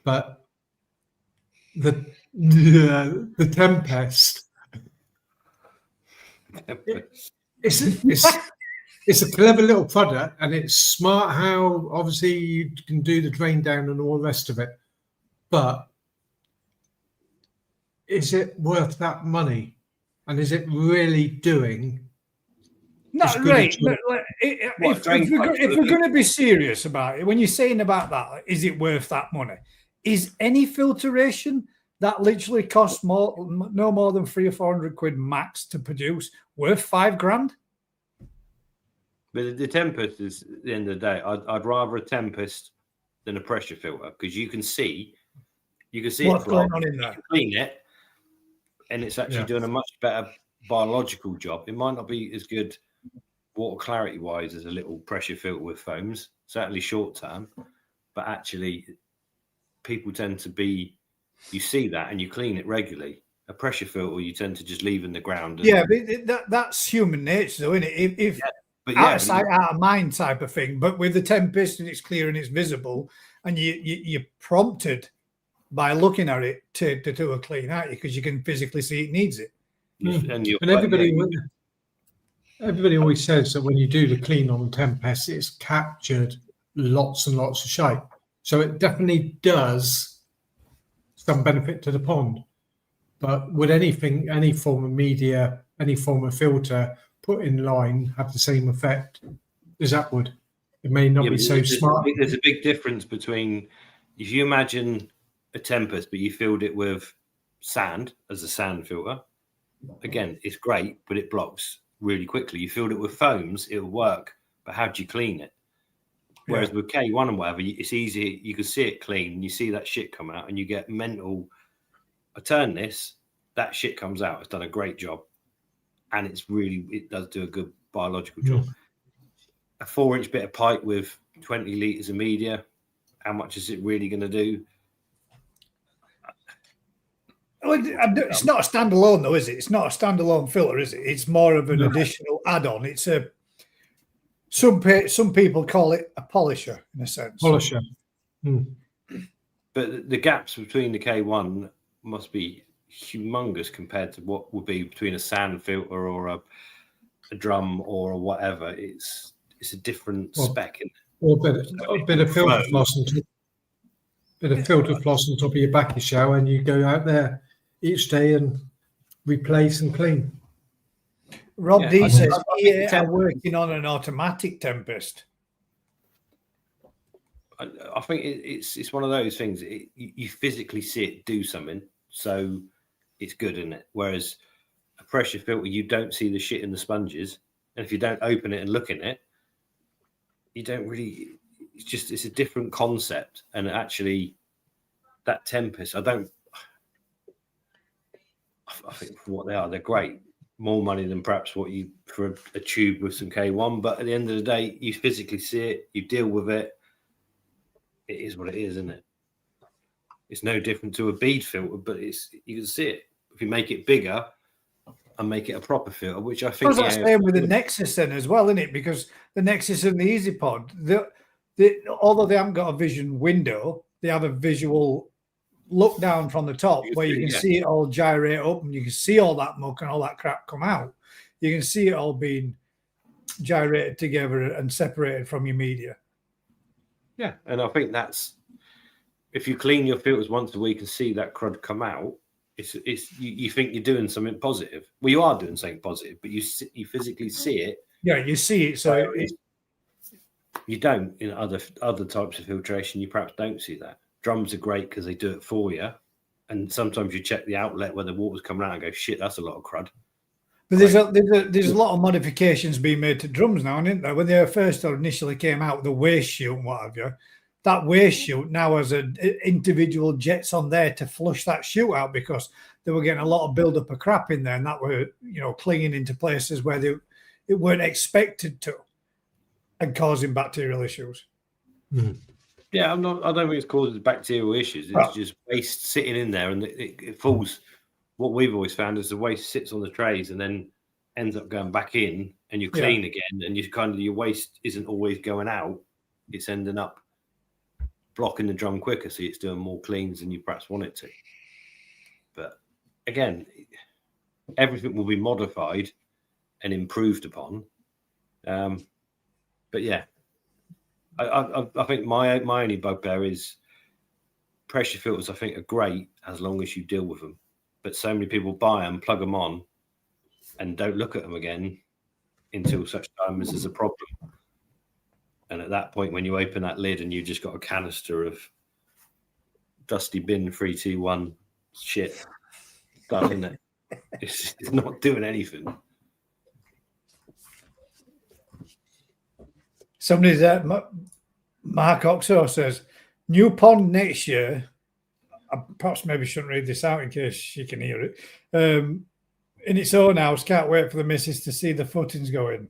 but the Tempest. It's a clever little product, and it's smart how obviously you can do the drain down and all the rest of it. But is it worth that money? And is it really doing? Not right. If we're going to be serious about it, when you're saying about that, is it worth that money? Is any filtration that literally costs no more than 300 or 400 quid max to produce worth $5,000? But the Tempest is, at the end of the day, I'd rather a Tempest than a pressure filter, because you can see what's going on in there. You can clean it, and it's actually doing a much better biological job. It might not be as good water clarity wise as a little pressure filter with foams, certainly short term, but actually people tend to be, you see that and you clean it regularly. A pressure filter you tend to just leave in the ground. And, yeah, but that's human nature, though, isn't it? If out of sight, out of mind type of thing. But with the Tempest, and it's clear and it's visible, and you're prompted by looking at it to do a clean, aren't you? Because you can physically see it needs it. and everybody always says that when you do the clean on Tempest, it's captured lots and lots of shape. So it definitely does some benefit to the pond. But would anything, any form of media, any form of filter put in line have the same effect as that would? It may not be so smart. There's a big difference between, if you imagine a Tempest, but you filled it with sand as a sand filter. Again, it's great, but it blocks really quickly. You filled it with foams, it'll work, but how do you clean it? Whereas with K1 and whatever, it's easy. You can see it clean. You see that shit come out, and you get mental. I turn this, that shit comes out. It's done a great job, and it does do a good biological job. A 4-inch bit of pipe with 20 litres of media, how much is it really going to do? Well, it's not a standalone, though, is it? It's not a standalone filter, is it? It's more of an additional add-on. It's a some people call it a polisher, in a sense. Polisher. But the gaps between the K1 must be humongous compared to what would be between a sand filter or a drum or whatever. It's a different spec. Or a bit of filter floss on top. Bit of filter floss on top of your backy shower, and you go out there each day and replace and clean. Rob D says, I'm working on an automatic Tempest. I think it's one of those things. You physically see it do something, so it's good, isn't it? Whereas a pressure filter, you don't see the shit in the sponges, and if you don't open it and look in it, you don't really. It's a different concept, and actually, that Tempest, I think for what they are, they're great. More money than perhaps what you for a tube with some K1, but at the end of the day, you physically see it, you deal with it. It is what it is, isn't it? It's no different to a bead filter, but you can see it. If you make it bigger and make it a proper filter, which I think that's the same with the Nexus then as well, isn't it? Because the Nexus and the EasyPod, although they haven't got a vision window, they have a visual look down from the top where you can see it all gyrate up, and you can see all that muck and all that crap come out. You can see it all being gyrated together and separated from your media. Yeah, and I think that's, if you clean your filters once a week and see that crud come out, you think you're doing something positive. Well, you are doing something positive, but you physically see it. Yeah, you see it. So you don't in other types of filtration. You perhaps don't see that. Drums are great because they do it for you, and sometimes you check the outlet where the water's coming out and go, shit, that's a lot of crud. But there's a lot of modifications being made to drums now, isn't there? When they first initially came out, the waste chute and what have you, that waste chute now has individual jets on there to flush that chute out, because they were getting a lot of build-up of crap in there, and that were clinging into places where it weren't expected to, and causing bacterial issues. Yeah, I don't think it's causing bacterial issues. It's just waste sitting in there, and it falls. What we've always found is the waste sits on the trays and then ends up going back in, and you clean again, and your waste isn't always going out. It's ending up blocking the drum quicker, so it's doing more cleans than you perhaps want it to. But again, everything will be modified and improved upon. But yeah. I think my only bugbear is pressure filters. I think are great as long as you deal with them, but so many people buy them, plug them on, and don't look at them again until such time as there's a problem. And at that point, when you open that lid and you've just got a canister of dusty bin 321 shit stuff in it, it's not doing anything. Somebody's Mark Oxo says, new pond next year. I perhaps maybe shouldn't read this out in case she can hear it. in its own house. Can't wait for the missus to see the footings going.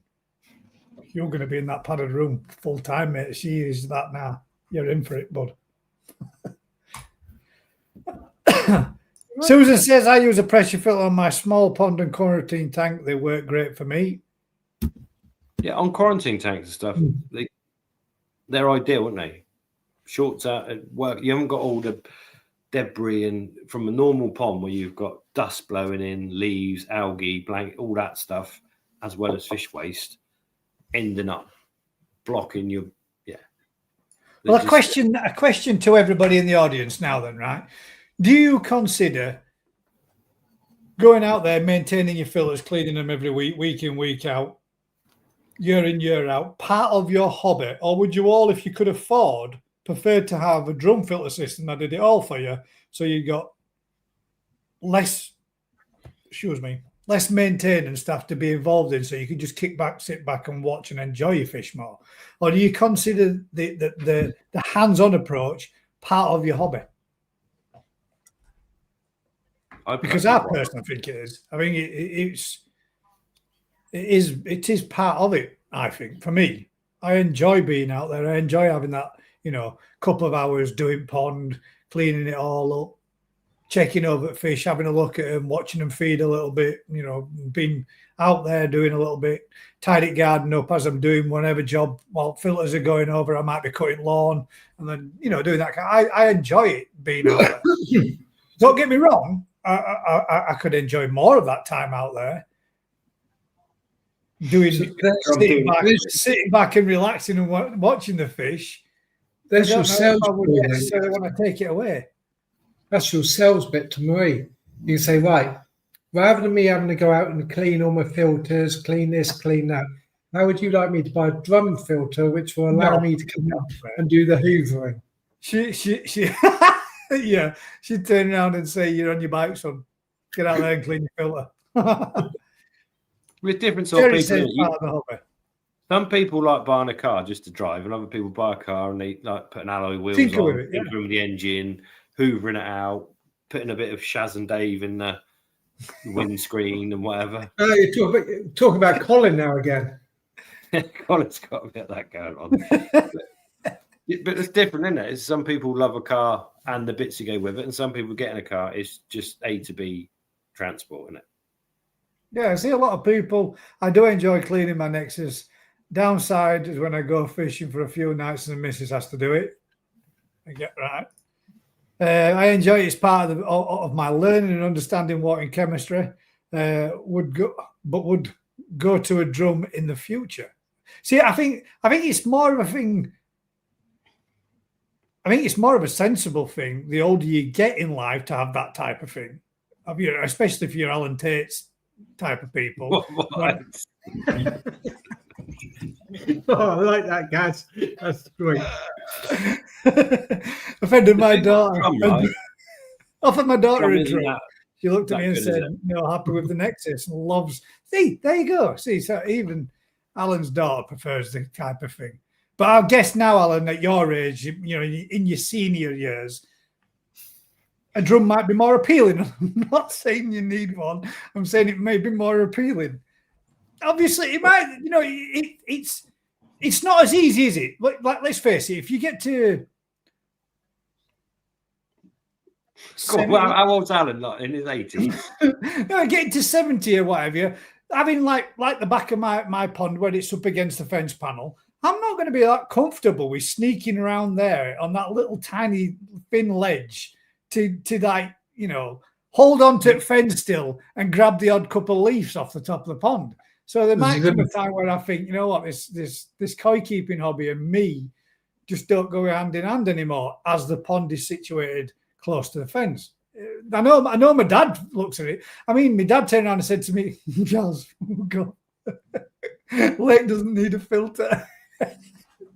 You're going to be in that padded room full time, mate. She is that now. You're in for it, bud. Susan says, I use a pressure filter on my small pond and quarantine tank. They work great for me. Yeah, on quarantine tanks and stuff, they're ideal, aren't they? Shorts out and work. You haven't got all the debris and from a normal pond where you've got dust blowing in, leaves, algae, blanket, all that stuff, as well as fish waste, ending up blocking your Well, a question to everybody in the audience now then, right? Do you consider going out there, maintaining your filters, cleaning them every week in, week out, year in, year out, part of your hobby? Or would you all, if you could afford, prefer to have a drum filter system that did it all for you, so you got less maintenance stuff to be involved in, so you could just sit back and watch and enjoy your fish more? Or do you consider the hands-on approach part of your hobby? Because I personally think it is. I think it is part of it. I think for me, I enjoy being out there. I enjoy having that, couple of hours doing pond, cleaning it all up, checking over fish, having a look at them, watching them feed a little bit, being out there doing a little bit, tidy garden up as I'm doing whatever job while filters are going over. I might be cutting lawn and then, doing that. I enjoy it being out there. Don't get me wrong. I could enjoy more of that time out there, sitting back and relaxing and watching the fish. That's your sales I would necessarily want to take it away. That's your sales bit to Marie. You can say, right, rather than me having to go out and clean all my filters, clean this, clean that, how would you like me to buy a drum filter which will allow me to come up and do the hoovering? She yeah, she'd turn around and say, "You're on your bike, son. Get out there and clean your filter." With different sort of people. Some people like buying a car just to drive, and other people buy a car and they like putting alloy wheels on, tinkering with the engine, hoovering it out, putting a bit of Shaz and Dave in the windscreen and whatever. You're talking about Colin now again. Colin's got a bit of that going on. But it's different, isn't it? Some people love a car and the bits you go with it, and some people get in a car, it's just A to B transport, isn't it? Yeah, I see a lot of people. I do enjoy cleaning my Nexus. Downside is when I go fishing for a few nights and the missus has to do it. I get right. I enjoy it as part of my learning and understanding water and chemistry. Would go to a drum in the future. See, I think it's more of a thing. I think it's more of a sensible thing the older you get in life to have that type of thing. Especially if you're Alan Tate's type of people. Oh, I like that, Gaz. That's great. Offended my daughter. Offered my daughter a drum. She looked at me and said, happy with the Nexus and loves. See, there you go. See, so even Alan's daughter prefers the type of thing. But I guess now, Alan, at your age, in your senior years, a drum might be more appealing. I'm not saying you need one. I'm saying it may be more appealing. Obviously, it might. It's not as easy, is it? Like, let's face it. If you get to, how old's Alan? Like in his 80s? Getting to 70 or whatever, having like the back of my pond when it's up against the fence panel. I'm not going to be that comfortable with sneaking around there on that little tiny thin ledge to hold on to the fence still and grab the odd couple of leaves off the top of the pond. So there might come a time where I think, this koi keeping hobby and me just don't go hand in hand anymore as the pond is situated close to the fence. I know my dad looks at it. I mean, my dad turned around and said to me, Charles, go. Lake doesn't need a filter.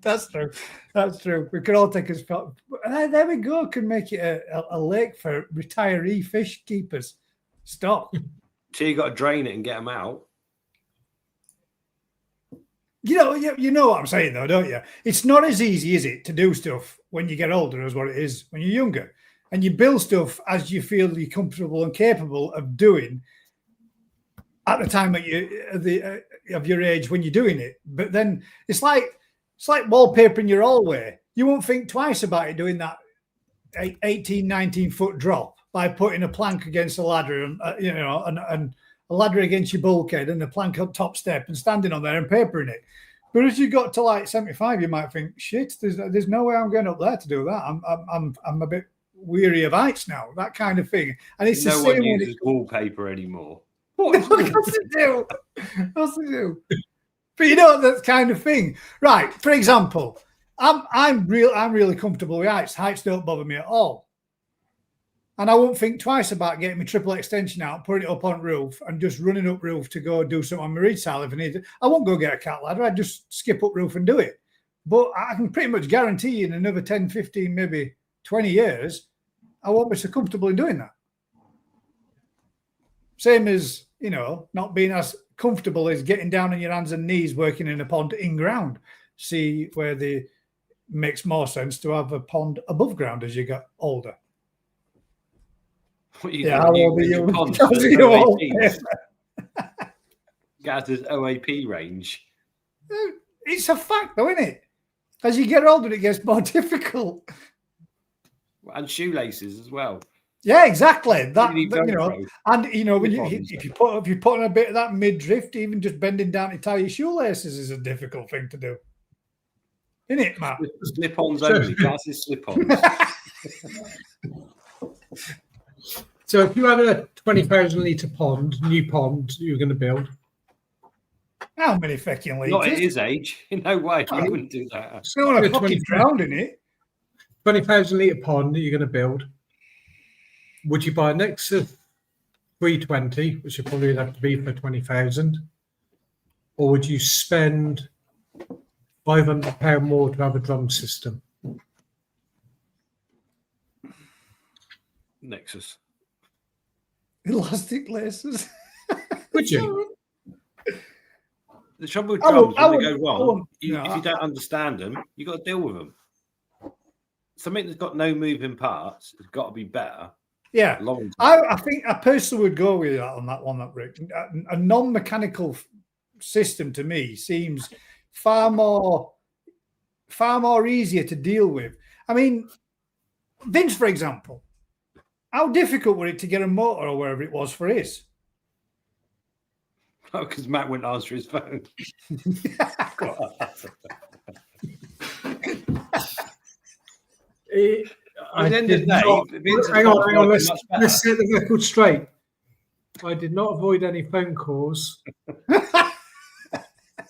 That's true. That's true. We could all take a spot. There we go. Can make it a lake for retiree fish keepers. Stop. So you got to drain it and get them out. You know what I'm saying, though, don't you? It's not as easy, is it, to do stuff when you get older as what it is when you're younger. And you build stuff as you feel you're comfortable and capable of doing at the time of your age when you're doing it. But then it's like wallpapering your hallway. You won't think twice about it doing that 18, 19 foot drop by putting a plank against a ladder and and a ladder against your bulkhead and a plank on top step and standing on there and papering it. But as you got to like 75, you might think, shit, there's no way I'm going up there to do that. I'm a bit weary of heights now, that kind of thing. And it's the same one uses wallpaper anymore. What? Of course they do. Of course they do. But you know that kind of thing, right? For example, I'm really comfortable with heights. Heights don't bother me at all. And I won't think twice about getting my triple extension out, putting it up on roof, and just running up roof to go do something on my reed tile if I need it. I won't go get a cat ladder. I'd just skip up roof and do it. But I can pretty much guarantee you in another 10, 15, maybe 20 years, I won't be so comfortable in doing that. Same as, not being as comfortable as getting down on your hands and knees working in a pond in ground. See where makes more sense to have a pond above ground as you get older. What you how old are you? Gaz's OAP range. It's a fact, though, isn't it? As you get older, it gets more difficult. And shoelaces as well. Yeah, exactly. That and when if you put on a bit of that mid-drift, even just bending down to tie your shoelaces is a difficult thing to do. Isn't it, Matt? Slip-ons only. Gaz's slip-ons. So if you had a 20,000 litre new pond you were going to build. How many fucking litres? Not at his age. No way. I wouldn't do that. It's not a fucking drowned in it. 20,000 litre pond that you're going to build. Would you buy a Nexus 320, which would probably have to be for 20,000? Or would you spend £500 more to have a drum system? Nexus. Elastic laces. Would you? The trouble with drums, when they go wrong, if you don't understand them, you've got to deal with them. Something that's got no moving parts has got to be better. Yeah. I think I personally would go with that on that one, that Rick. A non-mechanical system to me seems far more easier to deal with. I mean, Vince, for example, how difficult was it to get a motor or wherever it was for his? Oh, because Matt wouldn't answer his phone. At the end of the day, hang on. Let's set the record straight. I did not avoid any phone calls.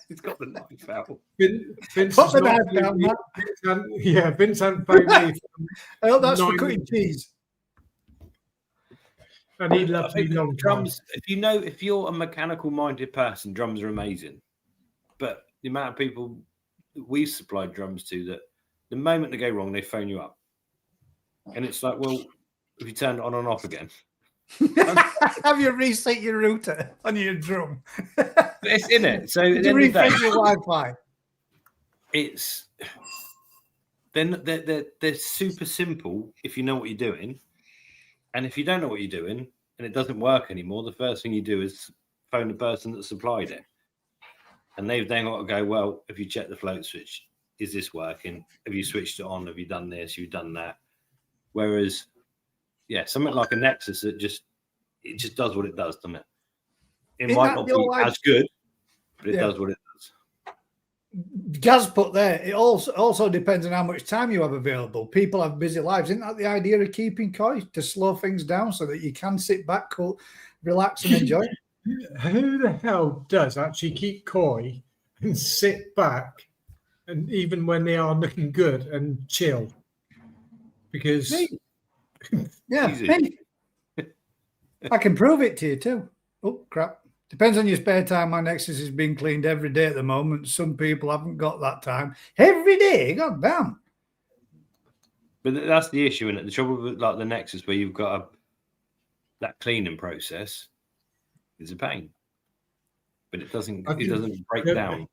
He's got the knife out. Vince hadn't phoned me. I hope that's for cutting cheese. And he loves me long drums. If you're a mechanical minded person, drums are amazing. But the amount of people we've supplied drums to, that the moment they go wrong, they phone you up. And it's like, well, if you turn it on and off again. Have you reset your router on your drum? It's in it. So you refresh your Wi-Fi? It's then they're super simple if you know what you're doing. And if you don't know what you're doing and it doesn't work anymore, the first thing you do is phone the person that supplied it. And they've then got to go, well, if you check the float switch, is this working? Have you switched it on? Have you done this? Have you done that? Whereas, something like a Nexus that just does what it does, doesn't it? It might not be as good, but it does what it does. Gaz put there, it also depends on how much time you have available. People have busy lives. Isn't that the idea of keeping koi? To slow things down so that you can sit back, cool, relax and enjoy? Who the hell does actually keep koi and sit back, and even when they are looking good, and chill? Because me. I can prove it to you too. Oh crap. Depends on your spare time. My Nexus is being cleaned every day at the moment. Some people haven't got that time. Every day, god damn. But that's the issue, isn't it? The trouble with like the Nexus, where you've got that cleaning process, is a pain. But it doesn't break down.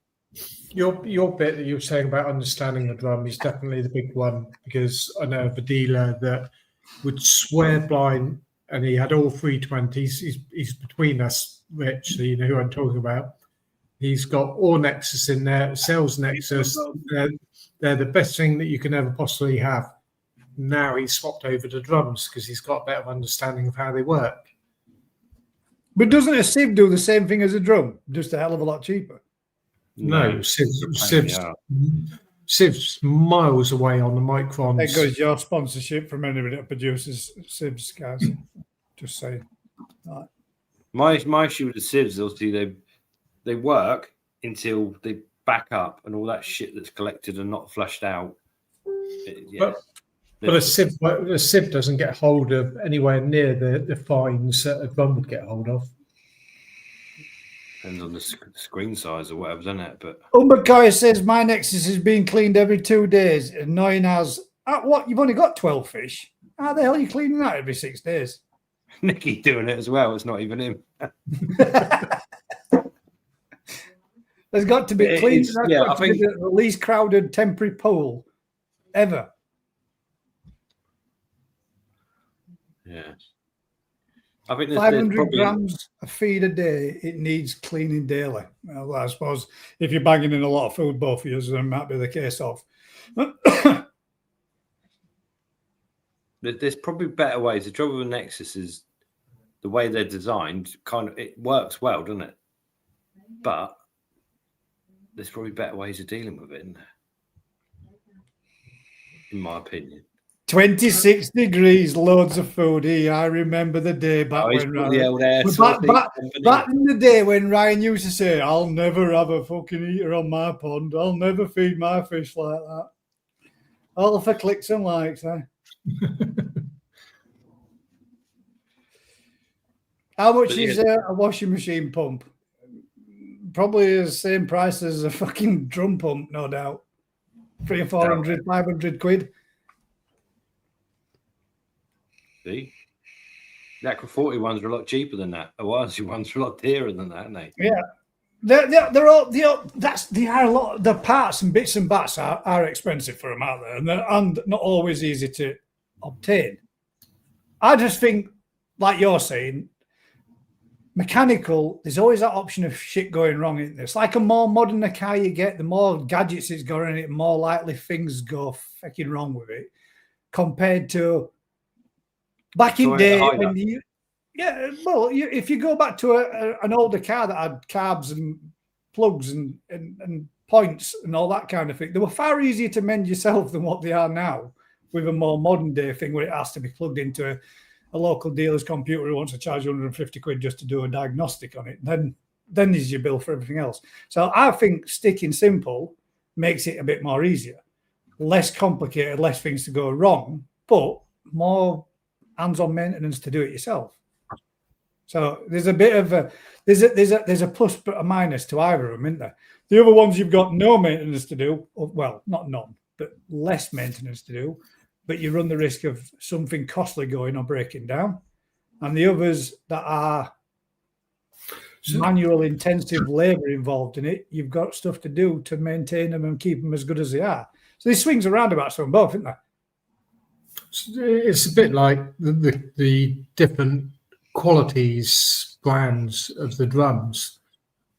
Your bit that you were saying about understanding the drum is definitely the big one, because I know of a dealer that would swear blind and he had all 320s. He's between us, Rich, so you know who I'm talking about. He's got all Nexus in there, sales Nexus. They're the best thing that you can ever possibly have. Now he's swapped over to drums because he's got a better understanding of how they work. But doesn't a sieve do the same thing as a drum? Just a hell of a lot cheaper. No, Siv's miles away on the microns. There goes your sponsorship from anybody that produces sieves, guys. Just saying. Right. My issue with the sieves, obviously, they work until they back up and all that shit that's collected and not flushed out. But a sieve doesn't get hold of anywhere near the fines that a drum would get hold of. Depends on the screen size or whatever, doesn't it? But BKKS says my Nexus is being cleaned every 2 days. Annoying as what? You've only got 12 fish. How the hell are you cleaning that every 6 days? Nicky doing it as well. It's not even him. There's got to be clean. I think the least crowded temporary pool ever. Yeah. I think 500 grams of feed a day. It needs cleaning daily. Well, I suppose if you're banging in a lot of food, both of you, then might be the case of. There's probably better ways. The trouble with Nexus is the way they're designed. It works well, doesn't it? But there's probably better ways of dealing with it, isn't there? In my opinion. 26 degrees, loads of food here. I remember the day back when back in the day when Ryan used to say, "I'll never have a fucking eater on my pond. I'll never feed my fish like that." All for clicks and likes, eh? How much is a washing machine pump? Probably the same price as a fucking drum pump, no doubt. 300, 400, 500 quid. See? The Aqua 40 ones are a lot cheaper than that. The Oasis ones are a lot dearer than that, aren't they? Yeah. They're all they are a lot. The parts and bits and bats are expensive for them out there, and not always easy to obtain. I just think, like you're saying, mechanical. There's always that option of shit going wrong in this. Like a more modern a car you get, the more gadgets it's got in it, more likely things go fucking wrong with it, compared to back in day when if you go back to an older car that had carbs and plugs and points and all that kind of thing, they were far easier to mend yourself than what they are now with a more modern day thing where it has to be plugged into a local dealer's computer who wants to charge 150 quid just to do a diagnostic on it. Then there's your bill for everything else. So I think sticking simple makes it a bit more easier, less complicated, less things to go wrong, but more hands-on maintenance to do it yourself. So there's a bit of there's a plus but a minus to either of them, isn't there? The other ones you've got no maintenance to do, well, not none, but less maintenance to do, but you run the risk of something costly going or breaking down. And the others that are manual intensive labour involved in it, you've got stuff to do to maintain them and keep them as good as they are. So these swings and roundabouts from both, isn't there? It's a bit like the different qualities, brands of the drums.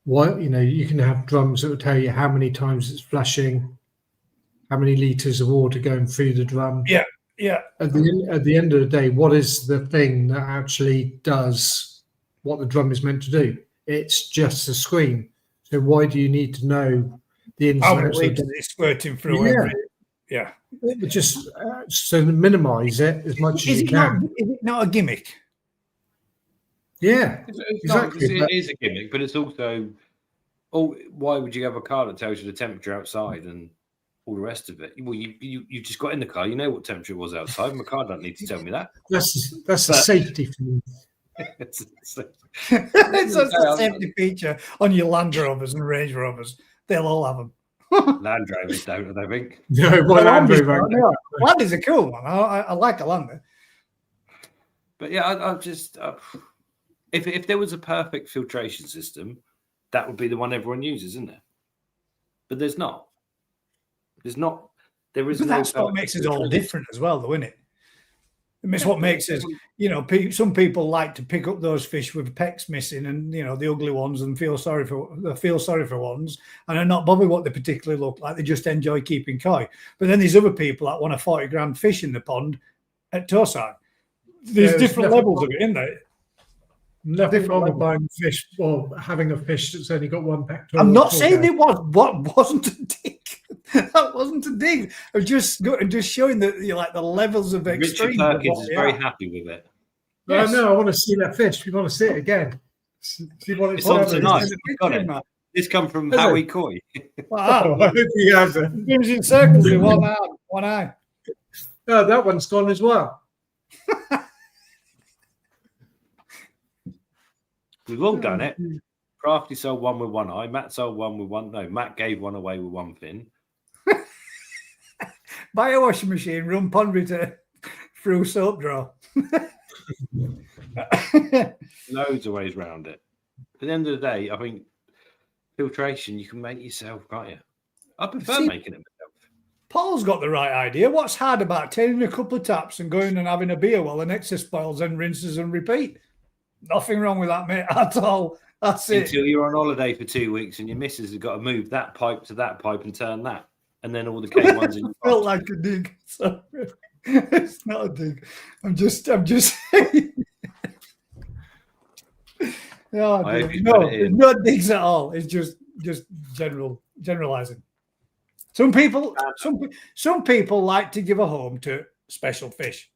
You can have drums that will tell you how many times it's flushing, how many litres of water going through the drum. Yeah. At the end of the day, what is the thing that actually does what the drum is meant to do? It's just a screen. So why do you need to know the ins and outs? It's squirting through. Yeah. Just so minimise it as much as you can. Is it not a gimmick? Yeah, exactly. It is a gimmick, but it's also, why would you have a car that tells you the temperature outside and all the rest of it? Well, you just got in the car, you know what temperature it was outside. My car don't need to tell me that. That's a safety thing. It's a safety feature on your Land Rovers and Range Rovers. They'll all have them. Land Rovers don't, I think. No, Land Rover. Land is a cool one. I like a Lander. But yeah, I just if there was a perfect filtration system, that would be the one everyone uses, isn't there? But there's not. There is. But that's what makes it all different as well, though, isn't it? It's what makes us, some people like to pick up those fish with pecks missing and, the ugly ones and feel sorry for ones and are not bothered what they particularly look like. They just enjoy keeping koi. But then there's other people that want a 40 grand fish in the pond at tosai. There's different levels of it, isn't there? Nothing wrong with buying fish or having a fish that's only got one pectoral. I'm not saying it wasn't a dig. That wasn't a dig. I'm just showing that the levels of extreme. Richard Perkins is very happy with it. Yes. No, I want to see that fish. We want to see it again. See what it's on tonight. This come from Howie Coy. Wow. I hope he has it. Moves in circles with one eye. No, that one's gone as well. We've all done it. Crafty sold one with one eye. Matt sold one with one. No, Matt gave one away with one fin. Buy a washing machine, run pond return through soap drawer. Loads of ways around it. At the end of the day, I think filtration you can make yourself, can't you? I prefer making it myself. Paul's got the right idea. What's hard about taking a couple of taps and going and having a beer while the next spoils and rinses and repeat? Nothing wrong with that, mate, at all. That's it. Until you're on holiday for 2 weeks and your missus has got to move that pipe to that pipe and turn that. And then all the K1s in your felt like a dig. Sorry. It's not a dig. I'm just saying. No, no digs at all. It's just generalizing. Some people like to give a home to special fish.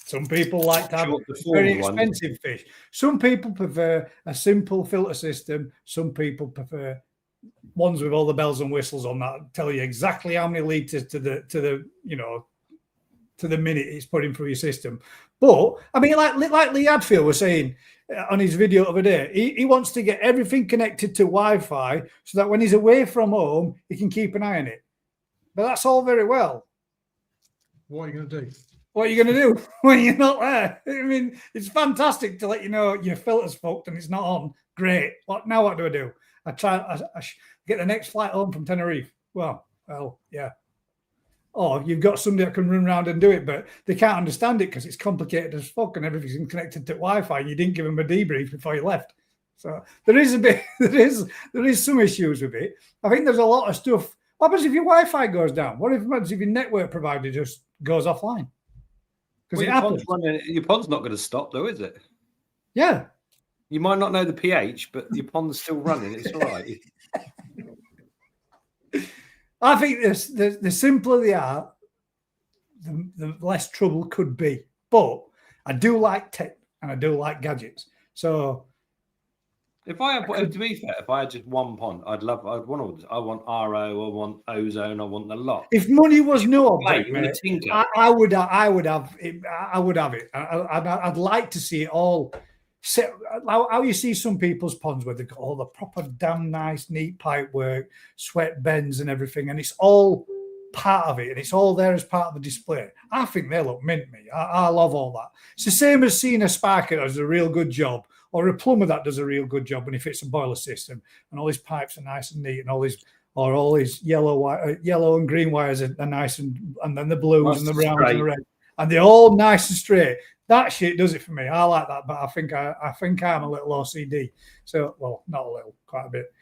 Some people like to have very expensive fish. Some people prefer a simple filter system. Some people prefer ones with all the bells and whistles on that tell you exactly how many litres to the minute it's putting through your system. But I mean, like Lee Hadfield was saying on his video the other day, he wants to get everything connected to Wi-Fi so that when he's away from home, he can keep an eye on it. But that's all very well. What are you going to do? What are you going to do when you're not there? I mean, it's fantastic to let you know your filter's fucked and it's not on. Great. What do I do? I get the next flight home from Tenerife. Well, yeah. Or you've got somebody that can run around and do it, but they can't understand it because it's complicated as fuck and everything's connected to Wi-Fi and you didn't give them a debrief before you left. So there is some issues with it. I think there's a lot of stuff. What happens if your Wi-Fi goes down? What happens if your network provider just goes offline? Because your pond's not going to stop, though, is it? Yeah. You might not know the pH, but your pond's still running. It's all right. I think the simpler they are, the less trouble could be. But I do like tech and I do like gadgets. So if I had just one pond, I want all this. I want RO, I want ozone, I want the lot. If money was no object, I would have it. I'd like to see it all. How you see some people's ponds where they've got all the proper damn nice, neat pipe work, sweat bends and everything, and it's all part of it, and it's all there as part of the display. I think they look mint, me. I love all that. It's the same as seeing a sparker that does a real good job, or a plumber that does a real good job when he fits a boiler system, and all his pipes are nice and neat, and all these yellow and green wires are nice, and then the blues and the browns and the red, and they're all nice and straight. That shit does it for me. I like that, but I think I'm a little OCD. So, well, not a little, quite a bit.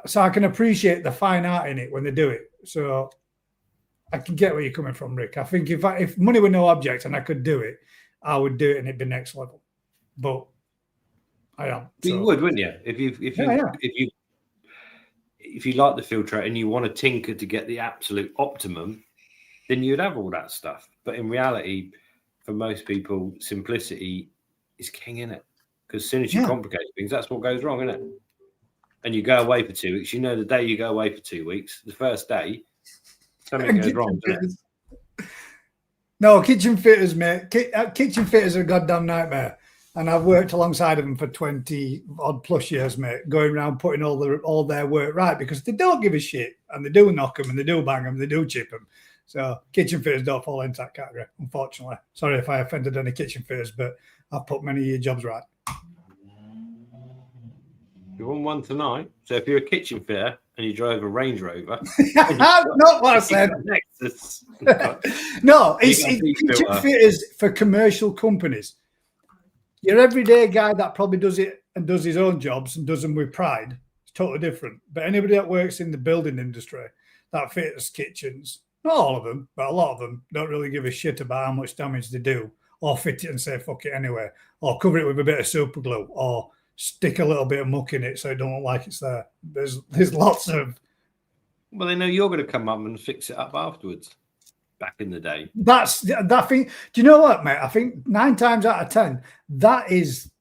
So I can appreciate the fine art in it when they do it. So I can get where you're coming from, Rick. I think if money were no object and I could do it, I would do it and it'd be next level. But I am. You would, wouldn't you? If you like the filter and you want to tinker to get the absolute optimum, then you'd have all that stuff. But in reality, for most people, simplicity is king, isn't it? Because as soon as you complicate things, that's what goes wrong, isn't it? And you go away for 2 weeks. You know, the day you go away for 2 weeks, the first day, something goes wrong, doesn't it? No, kitchen fitters, mate. Kitchen fitters are a goddamn nightmare. And I've worked alongside of them for 20 odd plus years, mate, going around putting all their work right because they don't give a shit and they do knock them and they do bang them, they do chip them. So kitchen fitters don't fall into that category, unfortunately. Sorry if I offended any kitchen fitters, but I've put many of your jobs right. You're on one tonight. So if you're a kitchen fitter and you drove a Range Rover, not what I said. Nexus. No, You it's got a beef kitchen filter. fitters for commercial companies. Your everyday guy that probably does it and does his own jobs and does them with pride, it's totally different. But anybody that works in the building industry that fits kitchens, not all of them, but a lot of them don't really give a shit about how much damage they do, or fit it and say fuck it anyway, or cover it with a bit of super glue, or stick a little bit of muck in it so it don't look like it's there. There's lots of. Well, they know you're going to come up and fix it up afterwards. Back in the day, That's that thing. Do you know what, mate? I think 9 times out of 10, that is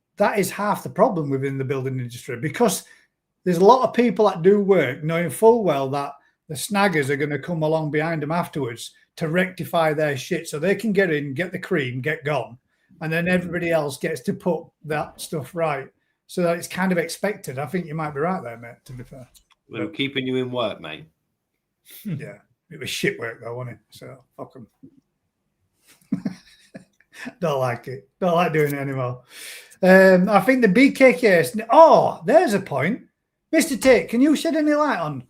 half the problem within the building industry, because there's a lot of people that do work knowing full well that the snaggers are going to come along behind them afterwards to rectify their shit, so they can get in, get the cream, get gone, and then everybody else gets to put that stuff right. So that it's kind of expected. I think you might be right there, mate. To be fair, they were keeping you in work, mate. Yeah. It was shit work though, wasn't it? So fuck them. Don't like it. Don't like doing it anymore. I think the BKKS. Oh, there's a point, Mr. Tate. Can you shed any light on?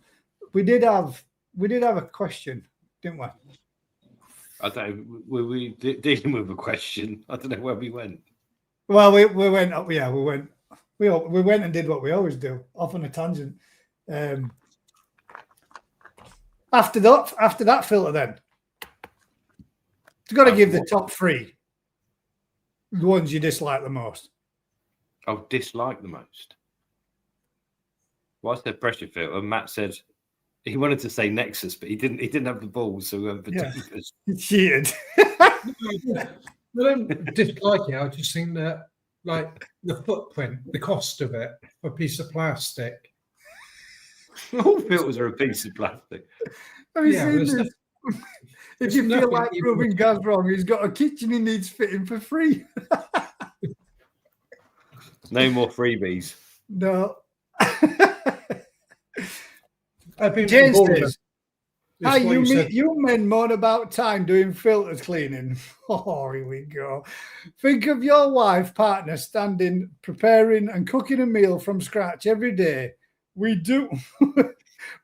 We did have a question, didn't we? I don't know. Were we dealing with a question? I don't know where we went. Well, we went. Yeah, we went. We went and did what we always do, off on a tangent. After that filter, then you've got to give the top 3 the ones you dislike the most. Oh, dislike the most. Well, I said pressure filter. Matt said he wanted to say Nexus, but he didn't have the balls, so we went for Divas. He cheated. I don't dislike it. I just think that, like, the footprint, the cost of it, for a piece of plastic. All filters are a piece of plastic. Have you seen this? If you feel like proving Gaz wrong, he's got a kitchen he needs fitting for free. No more freebies. No. I think James says, hi, you men moan about time doing filters cleaning. Oh, here we go. Think of your wife, partner, standing, preparing and cooking a meal from scratch every day. We do.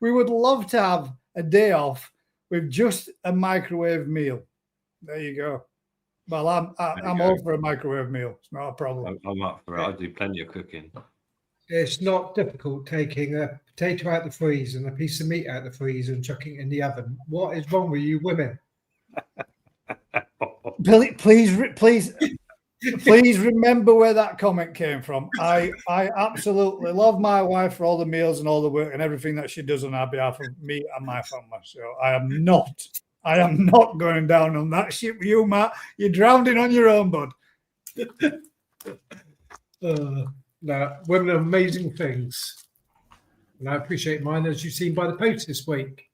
We would love to have a day off with just a microwave meal. There you go. Well, I'm all for a microwave meal. It's not a problem. I'm up for it. I do plenty of cooking. It's not difficult taking a potato out the freezer and a piece of meat out the freezer and chucking it in the oven. What is wrong with you women? Billy, please remember where that comment came from. I absolutely love my wife for all the meals and all the work and everything that she does on our behalf of me and my family. So I am not going down on that shit with you, Matt. You're drowning on your own, bud. No, women are amazing things. And I appreciate mine, as you've seen by the post this week.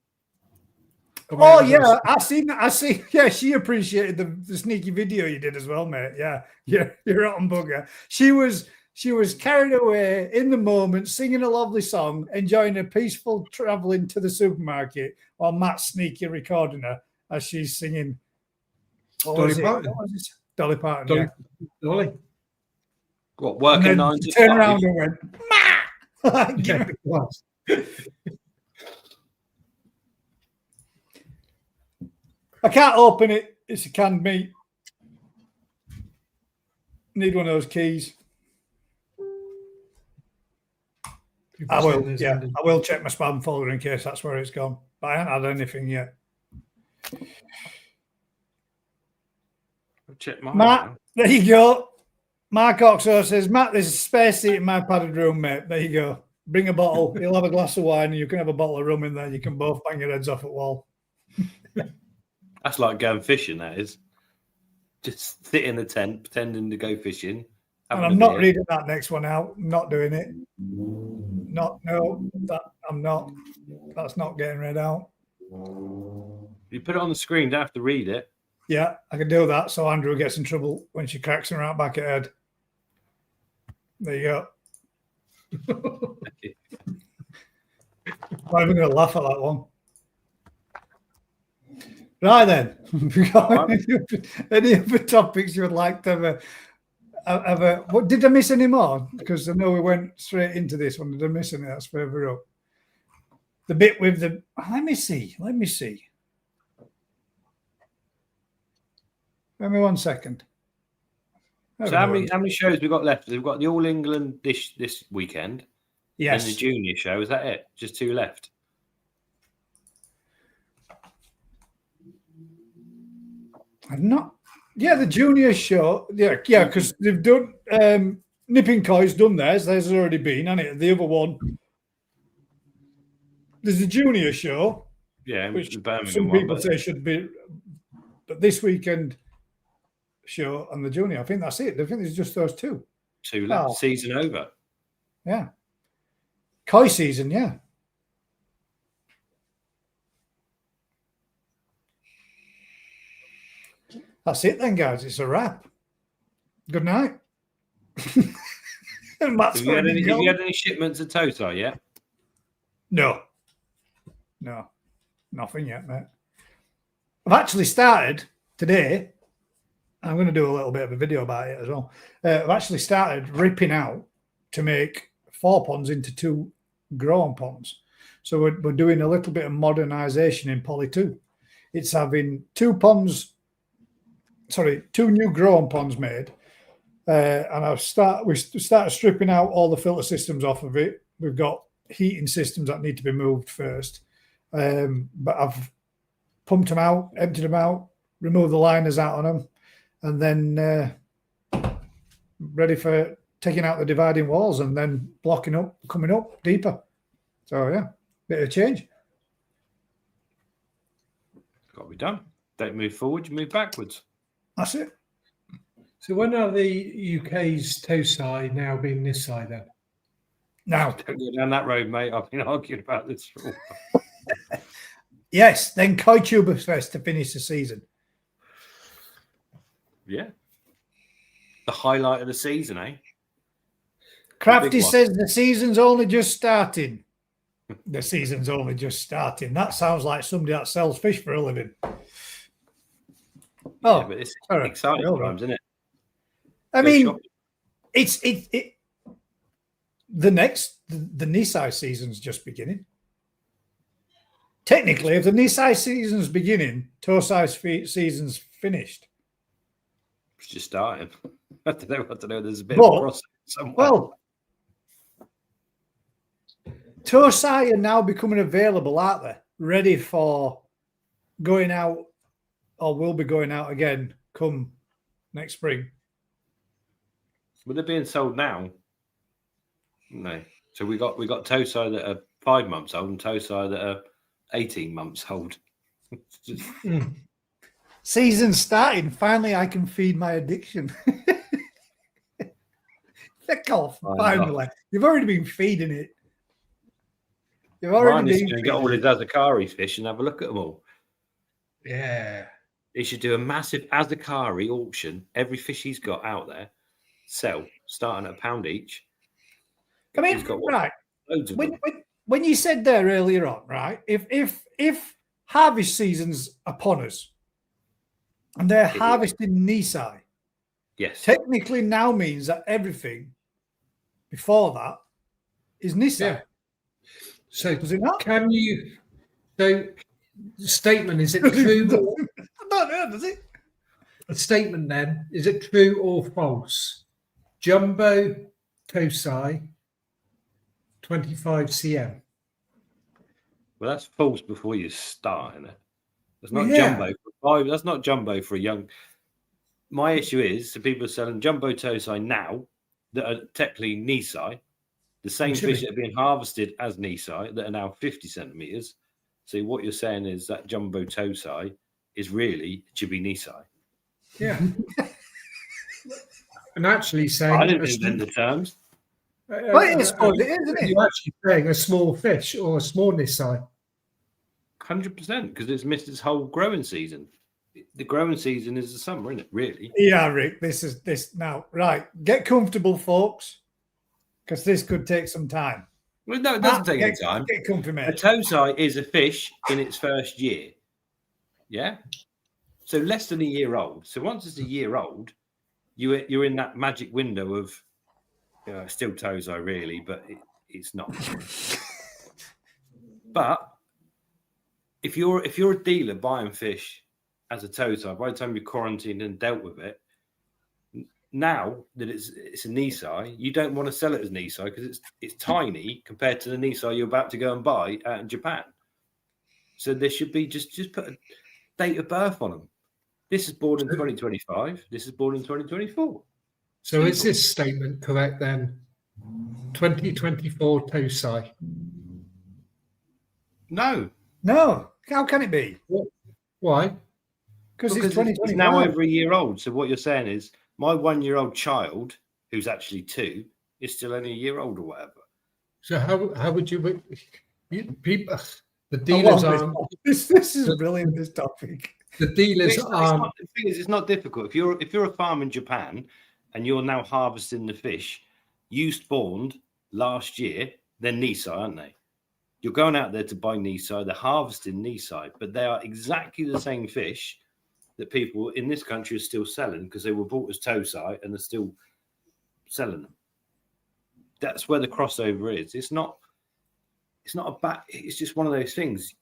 Oh yeah, I see. Yeah, she appreciated the sneaky video you did as well, mate. Yeah, you're rotten bugger. She was carried away in the moment, singing a lovely song, enjoying a peaceful travelling to the supermarket, while Matt's sneaky recording her as she's singing. Dolly Parton. Dolly Parton. Dolly. What, working 9 to 5? Turn around and went, Ma! Yeah, it was. I can't open it. It's a canned meat. Need one of those keys. I will. Yeah, I will check my spam folder in case that's where it's gone. But I haven't had anything yet. I'll check mine. Matt, there you go. Mark Oxo says, Matt, there's a spare seat in my padded room, mate. There you go. Bring a bottle. You'll have a glass of wine and you can have a bottle of rum in there. You can both bang your heads off at wall. That's like going fishing, that is. Just sit in the tent, pretending to go fishing. And I'm not reading that next one out. I'm not doing it. I'm not. That's not getting read out. You put it on the screen, don't have to read it. Yeah, I can do that. So Andrew gets in trouble when she cracks him right back at head. There you go. I'm not even going to laugh at that one. Right then, any other topics you would like to What did I miss any more? Because I know we went straight into this one. Did I miss any? That's further up. The bit with the. Let me see. Let me 1 second. So how many shows we got left? We've got the All England this weekend. Yes. And the junior show. Is that it? Just 2 left. I'm not. Yeah, the junior show. Yeah, because they've done. Nipping Coy's done theirs. Theirs has already been, hasn't it? The other one. There's the junior show. Yeah, which the Birmingham some one, people say should be. But this weekend show and the junior, I think that's it. I think there's just those 2. 2 left. Oh. Season over. Yeah. Koi season, yeah. That's it then, guys. It's a wrap. Good night. And Matt's Have you had any shipments of tosai yet? No, nothing yet, mate. I've actually started today. I'm going to do a little bit of a video about it as well. I've actually started ripping out to make 4 ponds into 2 grown ponds. So we're doing a little bit of modernization in Poly 2. It's having 2 new grown ponds made. And we started stripping out all the filter systems off of it. We've got heating systems that need to be moved first. But I've pumped them out, emptied them out, removed the liners out on them, and then ready for taking out the dividing walls and then blocking up, coming up deeper. So, yeah, bit of change. Got to be done. Don't move forward, you move backwards. That's it. So when are the UK's tosai now being nisei then? Now, Don't go down that road, mate. I've been arguing about this for all. yes, then Koi Tubers Fest to finish the season. Yeah. The highlight of the season, eh? Crafty one. says the season's only just starting. The season's only just starting. That sounds like somebody that sells fish for a living. Oh, Yeah, but it's sorry. exciting Hold on. times, isn't it? I Go mean, shopping. the nisei season's just beginning. Technically, if the nisei season's beginning, tosai's season's finished. It's just starting. I don't know. There's a bit But, of a process somewhere. Well, tosai are now becoming available, aren't they? Ready for going out, or will be going out again come next spring. But they're being sold now. No. So we got tosai that are 5 months old and tosai that are 18 months old. Season's starting. Finally, I can feed my addiction. Fuck off. Finally. You've already been feeding it. You've already Ryan is been going to get all his Azakari fish and have a look at them all. Yeah. He should do a massive Azakari auction. Every fish he's got out there, sell, starting at £1 each. I mean, He's got right. loads of them. When you said there earlier on, right? If harvest season's upon us and they're is. harvesting nisei, Yes. technically now means that everything before that is nisei. Yeah. So Does it not? can you? So the statement, is it true? I don't know, does it? A statement then, is it true or false? Jumbo tosai 25 cm. Well, that's false before you start, isn't it? That's not Yeah. jumbo. That's not jumbo for a young. My issue is the people are selling jumbo tosai now that are technically nisei, the same Chili. fish that are being harvested as nisei that are now 50 centimeters. So what you're saying is that jumbo tosai is really chibi nisei. Yeah. And actually saying I didn't invent the terms. Well, it is, isn't it? You're actually saying a small fish or a small nisei. 100% because it's missed its whole growing season. The growing season is the summer, isn't it? Really? Yeah, Rick, this is this now. Right. Get comfortable, folks, because this could take some time. Well, no, it doesn't take any time. Get comfy, A mate. tosai is a fish in its first year. Yeah. So less than a year old. So once it's a year old, you're in that magic window of still tosai really, but it's not. But if you're a dealer buying fish as a tosai, by the time you're quarantined and dealt with it, now that it's a nisei, you don't want to sell it as nisei because it's tiny compared to the nisei you're about to go and buy out in Japan. So there should be just put a date of birth on them. This is born in 2025. This is born in 2024. So is this statement correct then? 2024 tosai. No. How can it be? Why? Because it's 2025. It's now over a year old. So what you're saying is my 1-year-old child, who's actually 2, is still only a year old or whatever. So how would you people? The dealers aren't. This is brilliant. This topic. The dealers aren't. The thing is, it's not difficult. If you're a farm in Japan and you're now harvesting the fish you spawned last year, they're nisei, aren't they? You're going out there to buy nisei. They're harvesting nisei, but they are exactly the same fish that people in this country are still selling because they were bought as tosai and they're still selling them. That's where the crossover is. It's not a bad. It's just one of those things.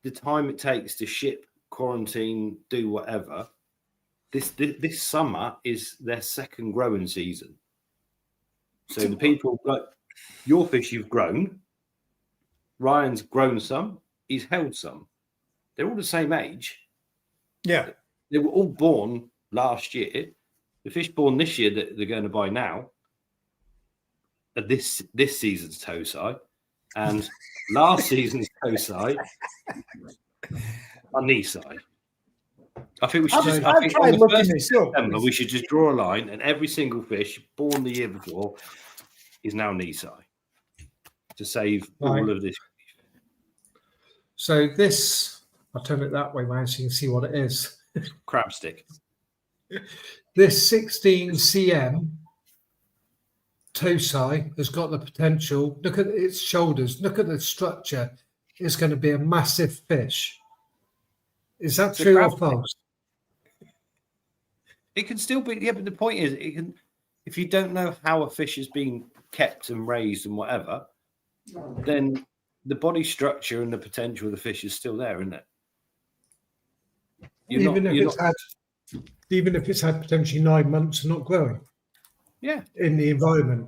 The time it takes to ship, quarantine, do whatever. This summer is their second growing season. So the people like your fish you've grown. Ryan's grown some. He's held some. They're all the same age. Yeah. They were all born last year. The fish born this year that they're going to buy now are this season's tosai, and last season's tosai are nisei. I think we should just. I think on the 1st of September we should just draw a line, and every single fish born the year before is now nisei to save all of this. So this, I'll turn it that way, man, so you can see what it is. Crab stick. This 16 cm tosai has got the potential. Look at its shoulders. Look at the structure. It's going to be a massive fish. Is that true or false? It can still be. Yeah, but the point is, it can. If you don't know how a fish is being kept and raised and whatever, then the body structure and the potential of the fish is still there, isn't it? Even if it's had potentially 9 months of not growing. Yeah. In the environment.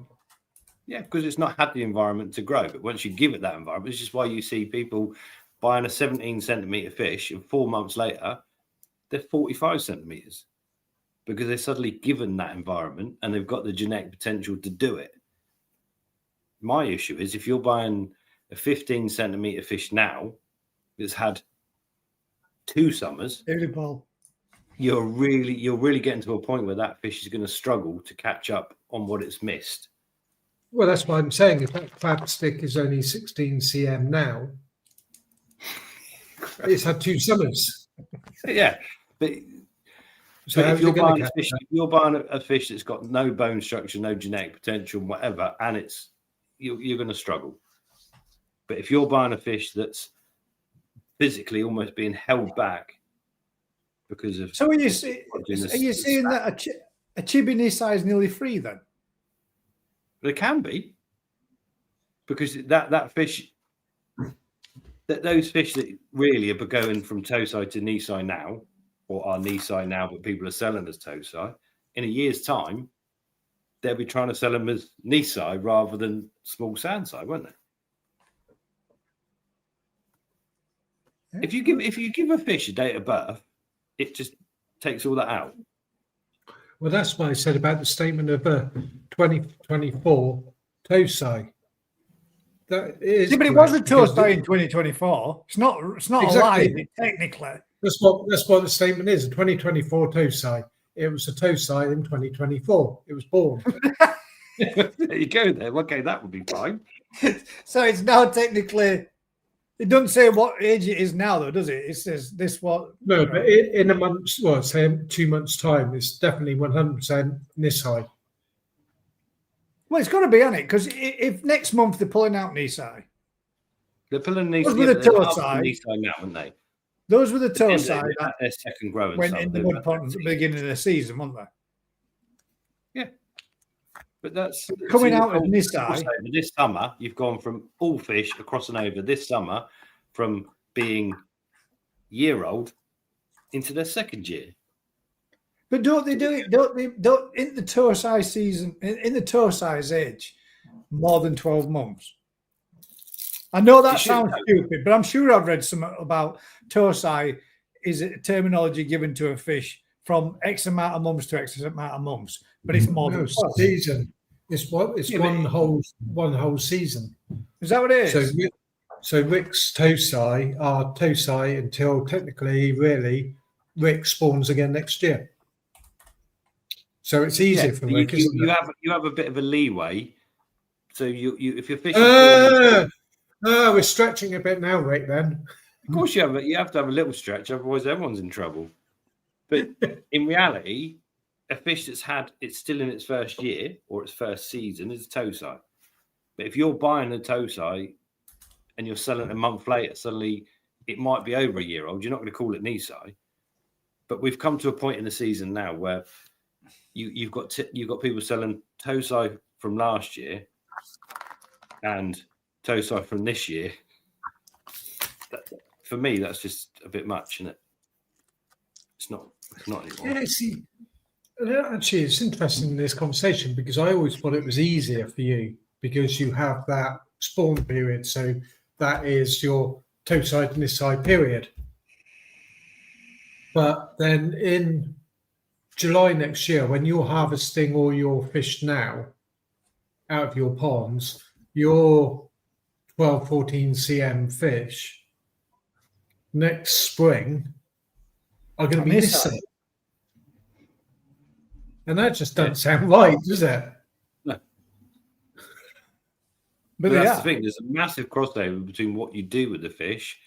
Yeah, because it's not had the environment to grow. But once you give it that environment, this is why you see people buying a 17 centimetre fish and 4 months later, they're 45 centimetres because they're suddenly given that environment and they've got the genetic potential to do it. My issue is if you're buying a 15 centimetre fish now that's had 2 summers, you're really getting to a point where that fish is going to struggle to catch up on what it's missed. Well, that's what I'm saying. If that crab stick is only 16 cm now, it's had 2 summers. Yeah, but if you're buying a fish that's got no bone structure, no genetic potential, whatever, and you're going to struggle. But if you're buying a fish that's physically almost being held back because of... So are you saying that a chibi nisei is nearly free then? It can be. Because that fish... Those fish that really are going from tosai to nisei now, or are nisei now, but people are selling as tosai, in a year's time, they'll be trying to sell them as nisei rather than small sansai, won't they? If you give a fish a date of birth, it just takes all that out. Well, that's what I said about the statement of 2024 tosai. That is but it was a tosai in 2024. It's not exactly. Alive technically. That's what the statement is. A 2024 tosai. It was a tosai in 2024. It was born. There you go. Then okay, that would be fine. So it's now technically. It doesn't say what age it is now, though, does it? It says this what. No, but in a month, say 2 months' time, it's definitely 100% nisei. Well, it's got to be on it because if next month they're pulling out nisei, they're pulling nisei. Nisei now, aren't they? Those were the tosai At that their second growing went summer, in the they were mud ponds at the beginning of the season, weren't they? But that's Coming see, the out of whole nisei. crossover this summer. You've gone from all fish crossing over this summer from being year-old into their second year. But don't they do it? Don't in the tosai season, in the tosai's age, more than 12 months? I know that sounds stupid, but I'm sure I've read something about tosai is a terminology given to a fish from X amount of months to X amount of months, but it's more than 12. Season. It's one whole season. Is that what it is? So Rick's tosai are tosai until technically, really, Rick spawns again next year. So it's easier for Rick. You have a bit of a leeway. So you if you're fishing, we're stretching a bit now, Rick. Then of course you have to have a little stretch, otherwise everyone's in trouble. But in reality, a fish it's still in its first year or its first season is a tosai. But if you're buying a tosai and you're selling it a month later, suddenly it might be over a year old. You're not going to call it nisei. But we've come to a point in the season now where you've got people selling tosai from last year and tosai from this year. For me, that's just a bit much, isn't it? It's not anymore. Yeah, see, actually, it's interesting in this conversation because I always thought it was easier for you because you have that spawn period. So that is your tosai to nisei period. But then in July next year, when you're harvesting all your fish now out of your ponds, your 12, 14 cm fish next spring are going to be nisei. And that just doesn't sound right, does it? No. But that's the thing. There's a massive crossover between what you do with the fish.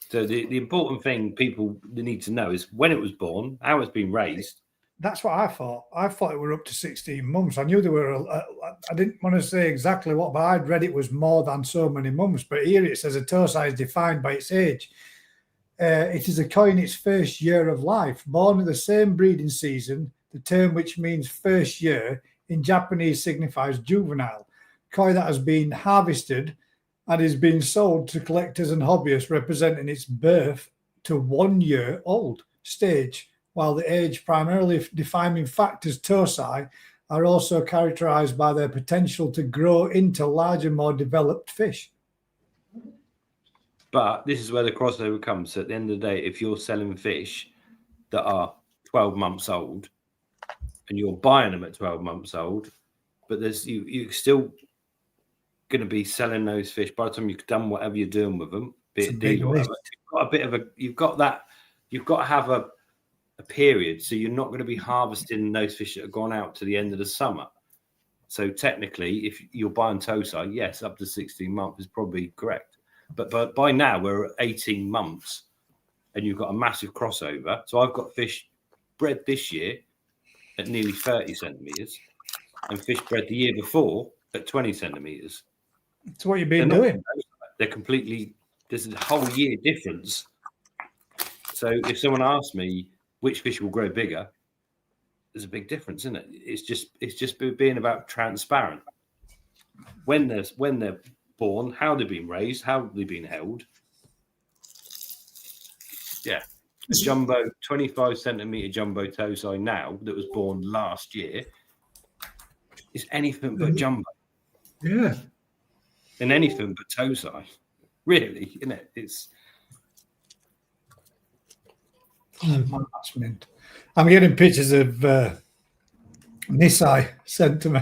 So the important thing people need to know is when it was born, how it's been raised. That's what I thought. I thought it were up to 16 months. I knew there were. I didn't want to say exactly what, but I'd read it was more than so many months. But here it says a tosai is defined by its age. It is a koi in its first year of life, born in the same breeding season. The term, which means first year, in Japanese signifies juvenile. Koi that has been harvested and is being sold to collectors and hobbyists, representing its birth to 1 year old stage, while the age primarily defining factors tosai are also characterized by their potential to grow into larger, more developed fish. But this is where the crossover comes. So at the end of the day, if you're selling fish that are 12 months old and you're buying them at 12 months old, but there's you're still going to be selling those fish by the time you've done whatever you're doing with them, be it deal or whatever. You've got to have a period. So you're not going to be harvesting those fish that have gone out to the end of the summer. So technically, if you're buying tosai, yes, up to 16 months is probably correct. But by now we're at 18 months and you've got a massive crossover. So I've got fish bred this year at nearly 30 centimeters and fish bred the year before at 20 centimeters. That's what you've been doing. They're completely, there's a whole year difference. So if someone asks me which fish will grow bigger, there's a big difference, isn't it? It's just being about transparent. When they're born, how they've been raised, how they've been held. Yeah. The jumbo 25 centimeter jumbo tosai now that was born last year is anything but jumbo. Yeah. And anything but tosai. Really, isn't it? It's That's mint. I'm getting pictures of nisei sent to me.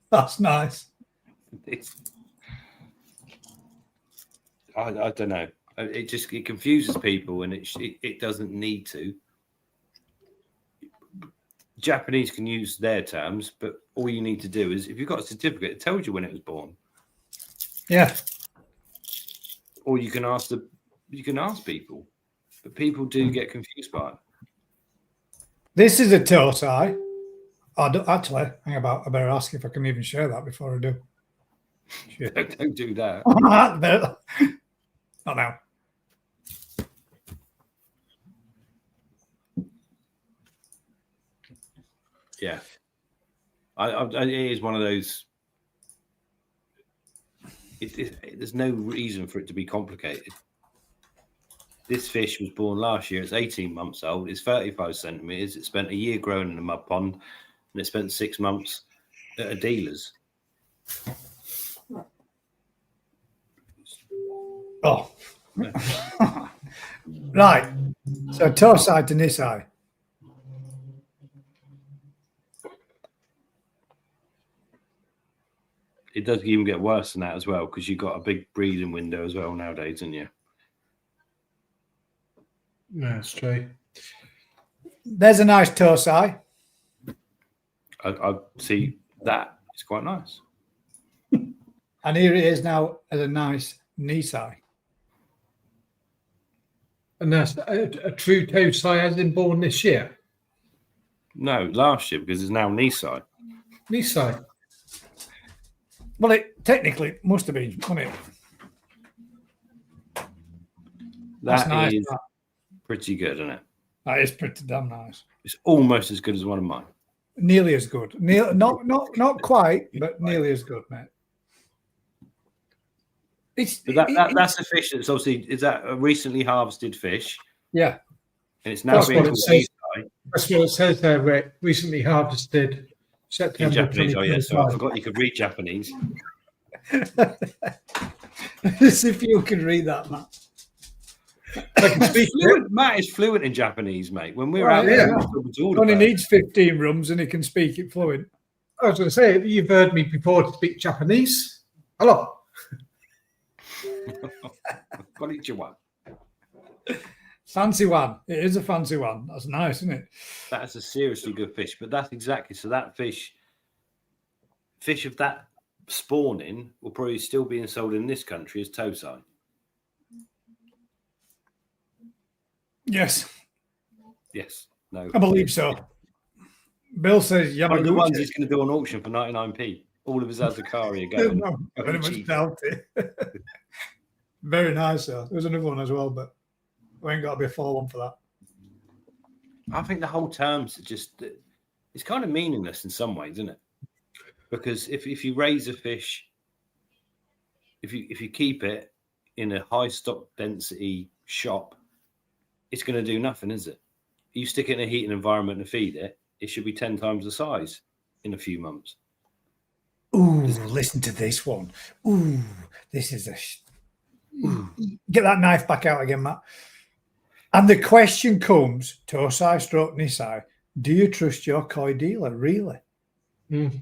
That's nice. I don't know. It confuses people, and it doesn't need to. Japanese can use their terms, but all you need to do is if you've got a certificate, it tells you when it was born. Yeah. Or you can ask people, but people do get confused by it. This is a tosai. Actually, hang about. I better ask if I can even share that before I do. Don't do that. Not now. Yeah. It is one of those. There's no reason for it to be complicated. This fish was born last year. It's 18 months old. It's 35 centimeters. It spent a year growing in a mud pond, and it spent 6 months at a dealer's. Oh, right. So tosai to nisei. It does even get worse than that as well, because you've got a big breeding window as well nowadays, haven't you? No, that's true. There's a nice tosai. I see that. It's quite nice. And here it is now as a nice nisei. And that's a true tosai has been born this year. No, last year, because it's now nisei. Nisei. Well, it technically must have been, wasn't it? That's nice. Is pretty good, isn't it? That is pretty damn nice. It's almost as good as one of mine. Nearly as good. Not quite, but nearly as good, mate. That's a fish that's obviously a recently harvested fish. Yeah. And it's now being called nisei. That's what it says there, Rick. Recently harvested September. In Japanese, oh yeah, so I forgot you could read Japanese. As if you can read that, Matt. I can speak fluent. Matt is fluent in Japanese, mate. When we were out there, he only needs 15 rums and he can speak it fluent. I was going to say, you've heard me before to speak Japanese. Hello. Konnichiwa. Fancy one. It is a fancy one. That's nice, isn't it? That's a seriously good fish. But that's exactly so. That fish of that spawning will probably still being sold in this country as tosai. Yes. Yes. No. I believe so. Bill says Yamaguchi. One of the ones he's going to do on auction for 99p. All of his Azakari are going. No, I very much doubt it. Very nice, though. There's another one as well, but we ain't got to be a full one for that. I think the whole terms are just, it's kind of meaningless in some ways, isn't it? Because if you raise a fish, if you keep it in a high stock density shop, it's going to do nothing, is it? You stick it in a heating environment and feed it, it should be 10 times the size in a few months. Ooh, listen to this one. Ooh, this is get that knife back out again, Matt. And the question comes, tosai stroke nisei, do you trust your koi dealer, really? Mm.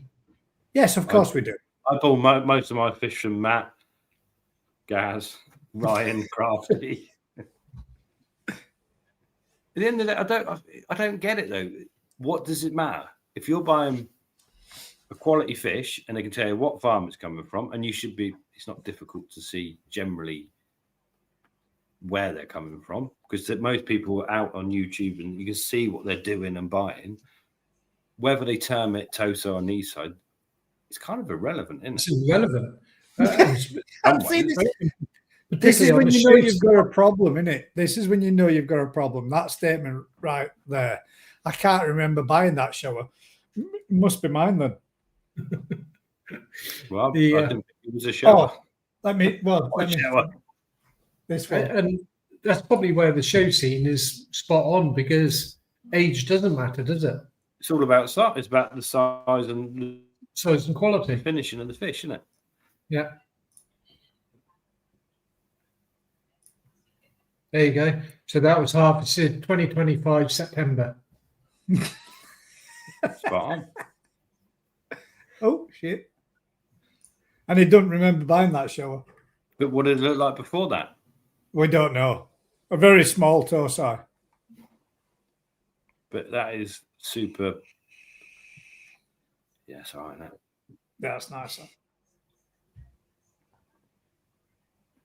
Yes, of course we do. I bought most of my fish from Matt, Gaz, Ryan, Crafty. At the end of the day, I don't get it, though. What does it matter? If you're buying a quality fish and they can tell you what farm it's coming from, and it's not difficult to see generally where they're coming from, because most people are out on YouTube and you can see what they're doing and buying. Whether they term it tosai or nisei, it's kind of irrelevant, isn't it? It's irrelevant. This is when you know you've got a problem, isn't it? This is when you know you've got a problem. That statement right there. I can't remember buying that shower. It must be mine then. Well, I didn't think it was a shower. Oh, let me. This one. And that's probably where the show scene is spot on, because age doesn't matter, does it? It's all about size. It's about the size and size and quality, finishing of the fish, isn't it? Yeah. There you go. So that was harvested 2025 September. Spot on. Oh shit! And he doesn't remember buying that shower. But what did it look like before that? We don't know. A very small tosai. But that is super. Yes, all right. That's nice.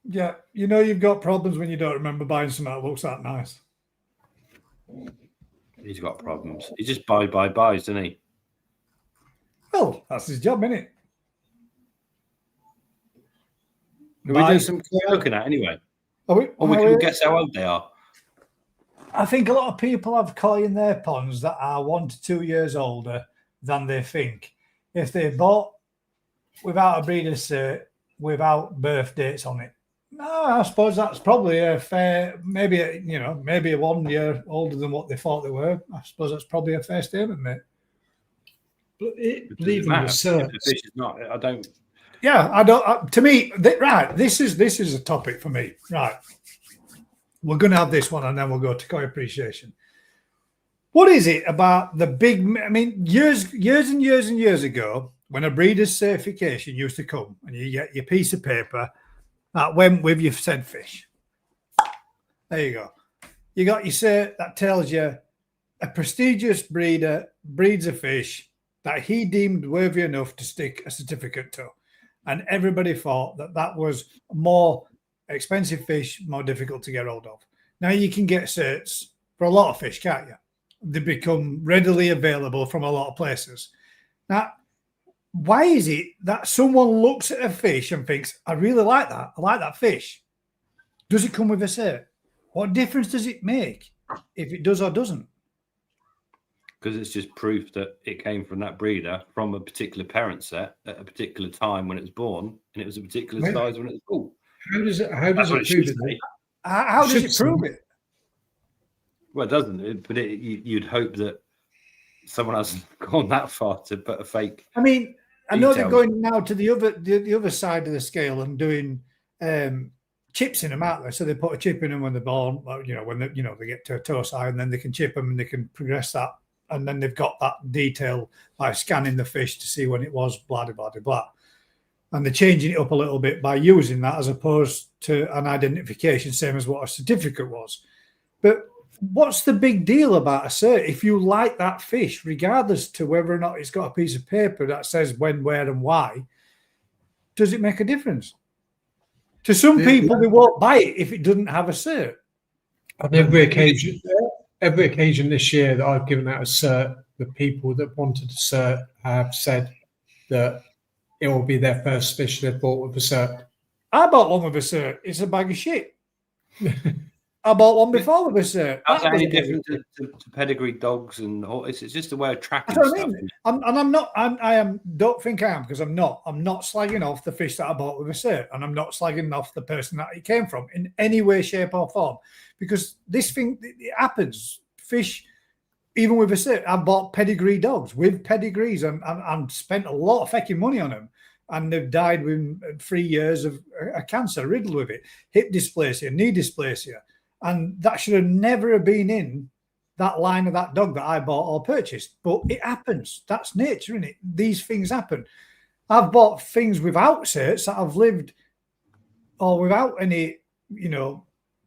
Yeah, you know you've got problems when you don't remember buying something that looks that nice. He's got problems. He just buys, doesn't he? Well, that's his job, isn't it? Are we doing some looking at anyway? Or we can guess how old they are. I think a lot of people have koi in their ponds that are 1 to 2 years older, than they think. If they bought without a breeder's cert, without birth dates on it, no, I suppose that's probably a fair, maybe a 1 year older than what they thought they were. I suppose that's probably a fair statement, mate. But even the certs, the fish is not. I don't. Yeah, I don't. To me, right. This is a topic for me. Right, we're going to have this one, and then we'll go to koi appreciation. What is it about the big? I mean, years and years ago, when a breeder's certification used to come, and you get your piece of paper that went with your said fish. There you go. You got your cert that tells you a prestigious breeder breeds a fish that he deemed worthy enough to stick a certificate to. And everybody thought that was more expensive fish, more difficult to get hold of. Now you can get certs for a lot of fish, can't you? They become readily available from a lot of places. Now, why is it that someone looks at a fish and thinks, I really like that. I like that fish. Does it come with a cert? What difference does it make if it does or doesn't? Because it's just proof that it came from that breeder from a particular parent set at a particular time when it was born, and it was a particular size when it was born. How does it prove it? How does it prove it? Well, it doesn't. But you'd hope that someone hasn't gone that far to put a fake. I mean, I know they're going now to the other side of the scale and doing chips in them, aren't they? So they put a chip in them when they're born. When they get to a tosai, and then they can chip them and they can progress that. And then they've got that detail by scanning the fish to see when it was, blah, blah, blah, blah. And they're changing it up a little bit by using that as opposed to an identification, same as what a certificate was. But what's the big deal about a cert? If you like that fish, regardless to whether or not it's got a piece of paper that says when, where, and why, does it make a difference? To some people, they won't buy it if it doesn't have a cert. On every occasion this year that I've given out a cert, the people that wanted a cert have said that it will be their first fish they've bought with a cert. I bought one with a cert. It's a bag of shit. I bought one before with a cert. How's that any different to pedigree dogs and all? It's just a way of tracking stuff. I mean. Don't think I am, because I'm not. I'm not slagging off the fish that I bought with a cert, and I'm not slagging off the person that it came from in any way, shape, or form. Because this thing, it happens. Fish, even with a cert, I bought pedigree dogs with pedigrees and spent a lot of fucking money on them. And they've died within 3 years of a cancer, riddled with it, hip dysplasia, knee dysplasia. And that should have never have been in that line of that dog that I bought or purchased. But it happens. That's nature, isn't it? These things happen. I've bought things without certs that have lived or without any,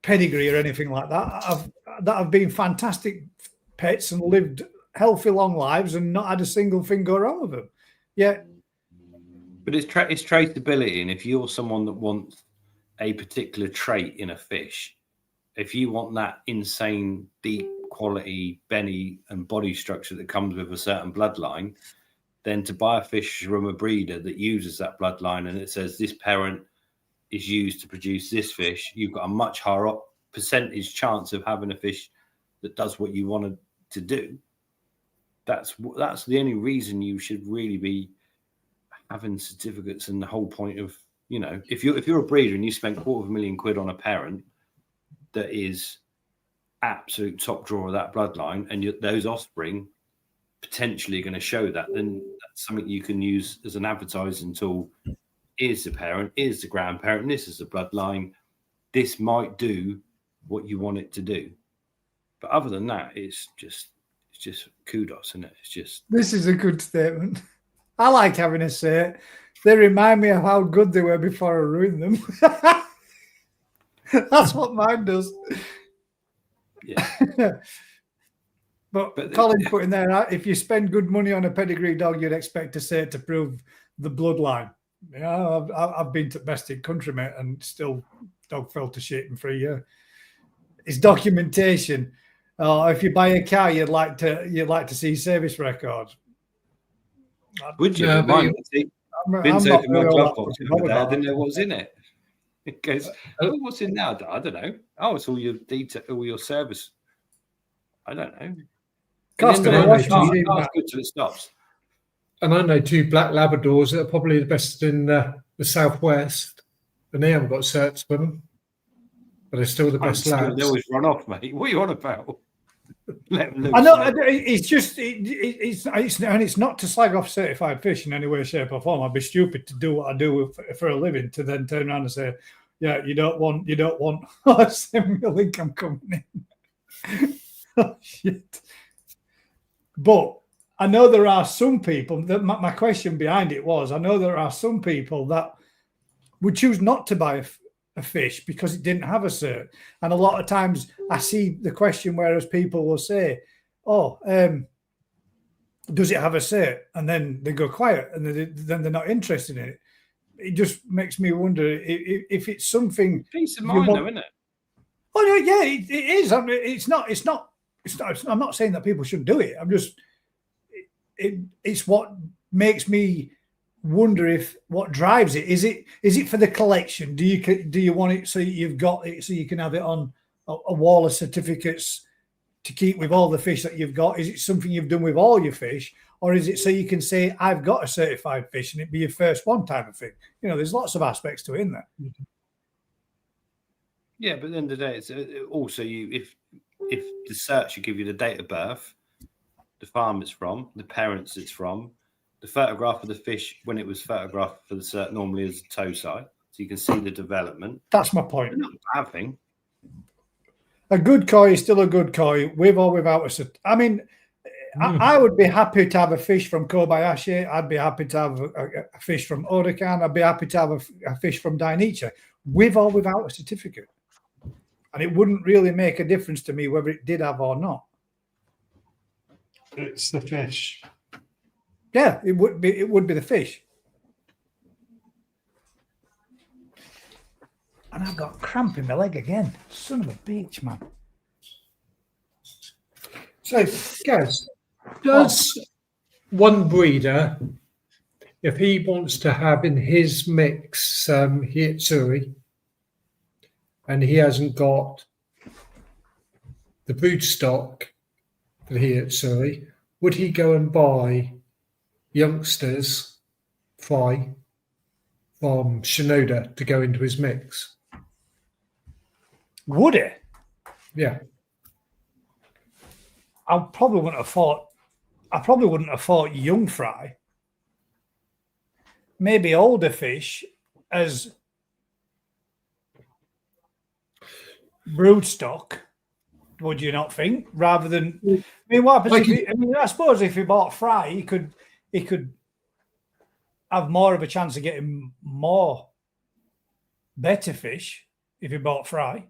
pedigree or anything like that. That have been fantastic pets and lived healthy, long lives and not had a single thing go wrong with them. Yeah. But it's traceability. And if you're someone that wants a particular trait in a fish, if you want that insane, deep quality belly and body structure that comes with a certain bloodline, then to buy a fish from a breeder that uses that bloodline and it says this parent is used to produce this fish, you've got a much higher percentage chance of having a fish that does what you wanted to do. That's the only reason you should really be having certificates. And the whole point of, if you're a breeder and you spend £250,000 on a parent that is absolute top drawer of that bloodline, and those offspring potentially going to show that, then that's something you can use as an advertising tool. Here's the parent, here's the grandparent, this is the bloodline. This might do what you want it to do. But other than that, it's just kudos, isn't it? This is a good statement. I like having a cert. They remind me of how good they were before I ruined them. That's what mine does. Yeah. But Colin's putting there, if you spend good money on a pedigree dog, you'd expect a cert to prove the bloodline. I've been to best in country, mate, and still dog fell to shit in 3 years. It's documentation. If you buy a car, you'd like to see service record. Would you? Vin's opened my glove box the other day. I didn't know what was in it. It goes, oh, what's in there? I don't know. Oh, it's all your detail, all your service. I don't know. Car's good till it stops. And I know 2 black Labradors that are probably the best in the southwest, and they haven't got certs for them, but they're still the best lads. They always run off, mate. What are you on about? Let them loose, I know mate. it's just it's not to slag off certified fish in any way, shape, or form. I'd be stupid to do what I do for a living to then turn around and say, "Yeah, you don't want." Oh, send me a link. I'm coming in. Oh, shit. But I know there are some people. My question behind it was, I know there are some people that would choose not to buy a fish because it didn't have a cert. And a lot of times I see the question, whereas people will say, "Oh, does it have a cert?" And then they go quiet, and then they're not interested in it. It just makes me wonder if it's something. Peace of mind, though, isn't it? Oh no, yeah, it is. I mean, it's not. I'm not saying that people shouldn't do it. I'm just. It's what makes me wonder if what drives it is it for the collection? Do you want it so you've got it so you can have it on a wall of certificates to keep with all the fish that you've got? Is it something you've done with all your fish, or is it so you can say I've got a certified fish and it be your first one type of thing? You know, there's lots of aspects to it in there. Yeah, but at the end of the day, it's also if the cert should give you the date of birth, the farm it's from, the parents it's from, the photograph of the fish when it was photographed for the cert normally is a tosai, so you can see the development. That's my point. It's not a bad thing. A good koi is still a good koi, with or without a cert. I mean, I would be happy to have a fish from Kobayashi. I'd be happy to have a fish from Odakan. I'd be happy to have a fish from Dainichi, with or without a certificate. And it wouldn't really make a difference to me whether it did have or not. It's the fish. Yeah, it would be the fish. And I've got cramp in my leg again. Son of a bitch, man. So, guys, does one breeder, if he wants to have in his mix Hitsuri, and he hasn't got the brood stock for the Hitsuri, would he go and buy youngsters fry from Shinoda to go into his mix? Would it? Yeah. I probably wouldn't have thought young fry. Maybe older fish as brood stock. Would you not think? Rather than, I mean, what happens? I suppose if he bought fry, he could have more of a chance of getting more better fish if he bought fry.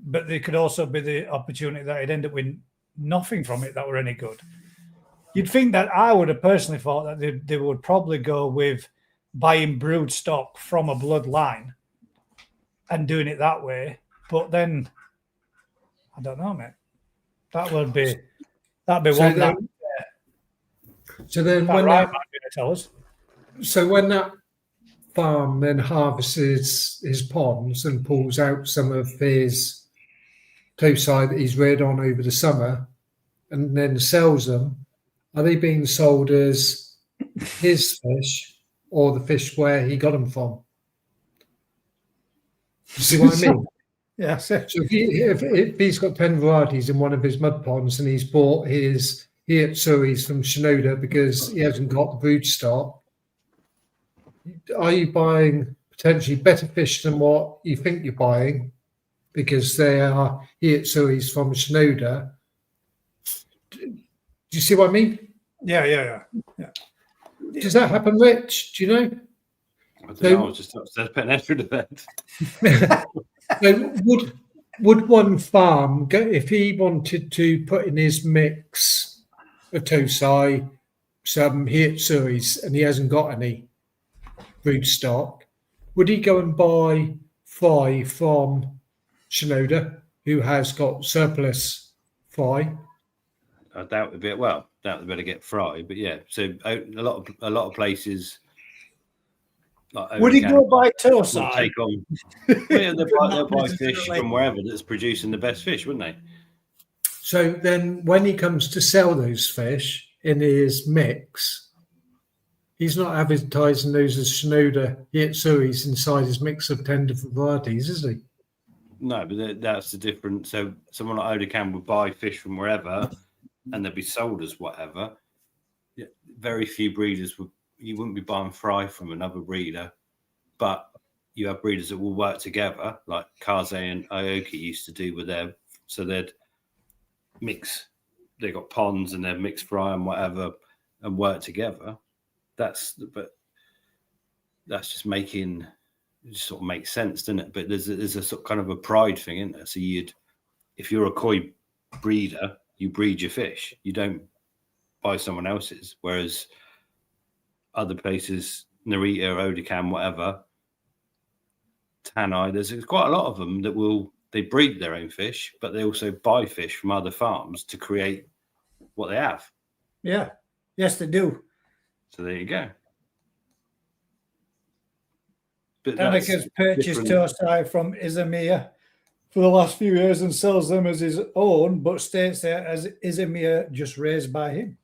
But there could also be the opportunity that he'd end up with nothing from it that were any good. You'd think that I would have personally thought that they would probably go with buying brood stock from a bloodline and doing it that way. But then, I don't know, mate. That'd be one that. So then, when that might be able to tell us. So when that farm then harvests his ponds and pulls out some of his tosai that he's reared on over the summer and then sells them, are they being sold as his fish or the fish where he got them from? You see what I mean? Yeah. So if he's got 10 varieties in one of his mud ponds and he's bought his Hitsuris from Shinoda because he hasn't got the brood stock, are you buying potentially better fish than what you think you're buying because they are Hitsuris from Shinoda? Do you see what I mean? Yeah. Does that happen, Rich? Do you know? I don't know. I was just upstairs putting Ed through the bed. So would one farm go, if he wanted to put in his mix of tosai some Hitsuris and he hasn't got any brood stock, would he go and buy fry from Shinoda who has got surplus fry? I doubt it'd be doubt they better get fry, but yeah. So a lot of places. Like would he go buy tosai? Take on. Yeah, they'll buy fish from wherever that's producing the best fish, wouldn't they? So then, when he comes to sell those fish in his mix, He's not advertising those as Shinoda Yetsuis inside his mix of 10 different varieties, is he? No, but that's the difference. So someone like Odokan would buy fish from wherever, and they'd be sold as whatever. Very few breeders you wouldn't be buying fry from another breeder, but you have breeders that will work together, like Kaze and Aoki used to do with their. So they'd mix. They got ponds and they'd mix fry and whatever, and work together. That's just making. It just sort of makes sense, doesn't it? But there's a sort of kind of a pride thing, isn't there? So if you're a koi breeder, you breed your fish. You don't buy someone else's. Whereas other places, Narita, Odokan, whatever, Tanai, there's quite a lot of them that they breed their own fish, but they also buy fish from other farms to create what they have. Yeah. Yes, they do. So there you go. But Tanaka's purchased tosai from Izamiya for the last few years and sells them as his own, but states there as Izamiya just raised by him.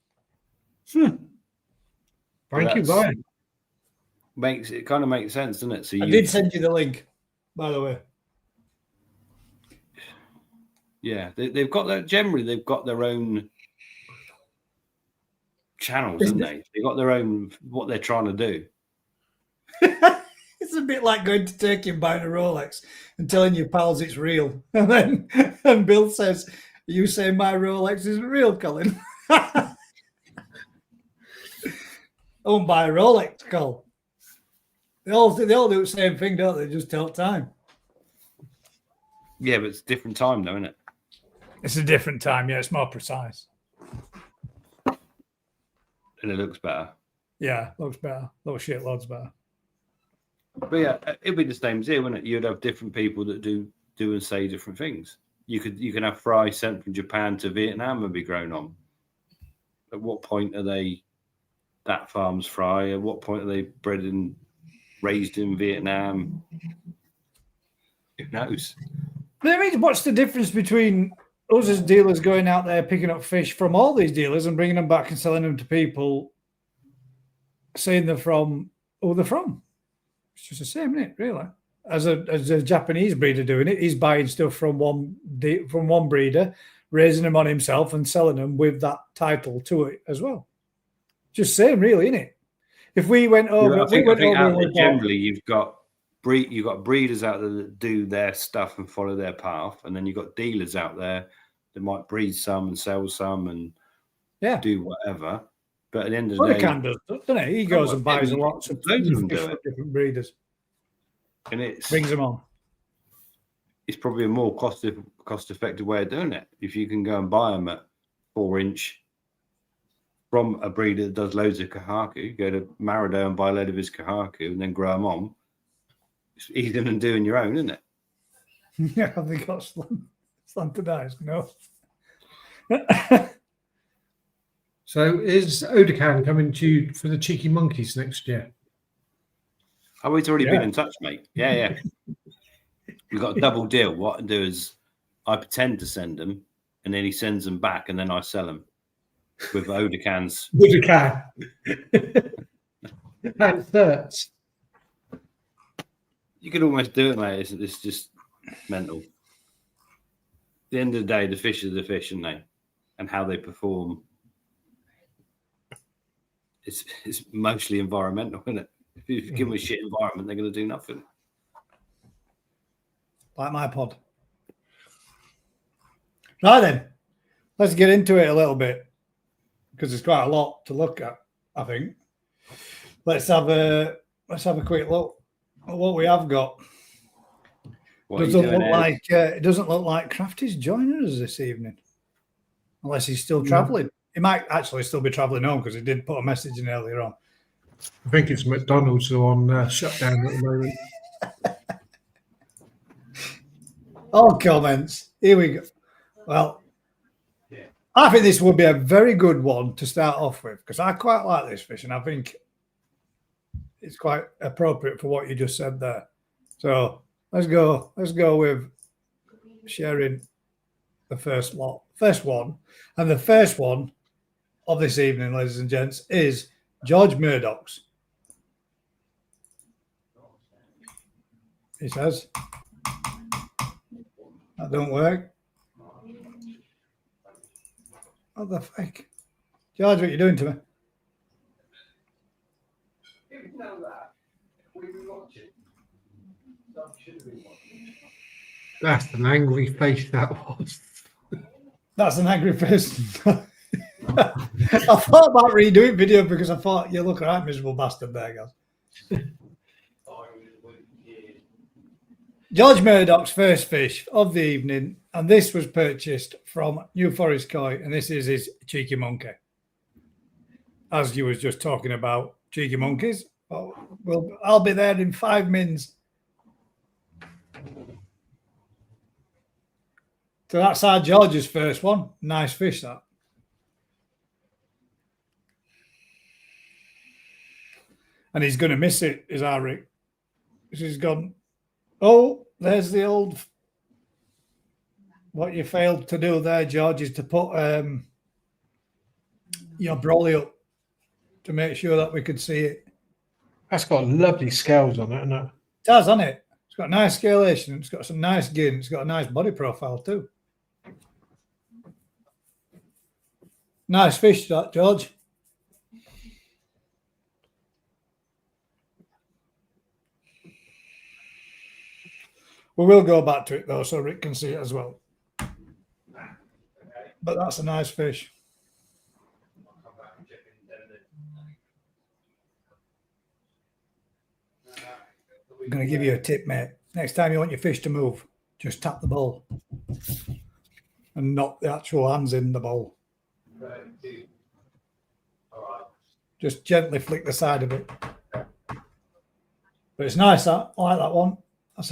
Thank you, Ryan. It kind of makes sense, doesn't it? So I did send you the link, by the way. Yeah, they've got that. Generally, they've got their own channels, haven't they? They've got their own what they're trying to do. It's a bit like going to Turkey and buying a Rolex and telling your pals it's real. And Bill says, you say my Rolex isn't real, Colin. I won't buy a Rolex, Col. They all do the same thing, don't they? Just tell time. Yeah, but it's a different time, though, isn't it? It's a different time. Yeah, it's more precise. And it looks better. Yeah, looks better. Little shit loads better. But yeah, it'd be the same as here, wouldn't it? You'd have different people that do and say different things. You can have fry sent from Japan to Vietnam and be grown on. At what point are they that farm's fry? At what point are they bred and raised in Vietnam? Who knows? But I mean, what's the difference between us as dealers going out there picking up fish from all these dealers and bringing them back and selling them to people, saying they're from who they're from? It's just the same, isn't it? Really, as a Japanese breeder doing it, he's buying stuff from one breeder, raising them on himself and selling them with that title to it as well. Just same, really, isn't it? If we went over, I think generally you've got breeders out there that do their stuff and follow their path, and then you've got dealers out there that might breed some and sell some and do whatever. But at the end of the day, doesn't he? He goes and buys a lot of different breeders, and it brings them on. It's probably a more cost-effective way of doing it. If you can go and buy them at 4-inch from a breeder that does loads of kahaku, go to Marido and buy a load of his kahaku and then grow them on. It's easier than doing your own, isn't it? Yeah, have they got slanted eyes? No. So is Odokan coming to you for the Cheeky Monkeys next year? Oh, he's already been in touch, mate. Yeah. We've got a double deal. What I do is I pretend to send them, and then he sends them back, and then I sell them with Odokan's. Odokan. And thirds. You could almost do it, mate. It's just mental. At the end of the day, the fish are the fish, aren't they? And how they perform. It's mostly environmental, isn't it? If you give them a shit environment, they're going to do nothing. Like my pod. Right then, let's get into it a little bit because there's quite a lot to look at. I think. Let's have a quick look at what we have got. It doesn't look like Crafty's joining us this evening, unless he's still travelling. He might actually still be travelling home because he did put a message in earlier on. I think it's McDonald's on shutdown at the moment. All comments. Here we go. Well, I think this would be a very good one to start off with because I quite like this fish and I think it's quite appropriate for what you just said there. So let's go with sharing the first one. And the first one of this evening, ladies and gents, is George Murdoch's he says. That don't work. What the fuck? George, what are you doing to me? That's an angry face that was. That's an angry person. I thought about redoing video because I thought you look right miserable bastard there, guys. George Murdoch's first fish of the evening, and this was purchased from New Forest Koi, and this is his cheeky monkey. As you was just talking about cheeky monkeys, I'll be there in 5 minutes. So that's our George's first one. Nice fish, that. And he's going to miss it, is our Rick. He's gone, oh, there's the old... What you failed to do there, George, is to put your brolly up to make sure that we could see it. That's got lovely scales on it, hasn't it? It has, hasn't it? It's got nice scalation. It's got some nice gin. It's got a nice body profile too. Nice fish, that, George. We will go back to it though, so Rick can see it as well. But that's a nice fish. I'm going to give you a tip, mate. Next time you want your fish to move, just tap the bowl and not the actual hands in the bowl. Just gently flick the side of it. But it's nice, that. I like that one. That's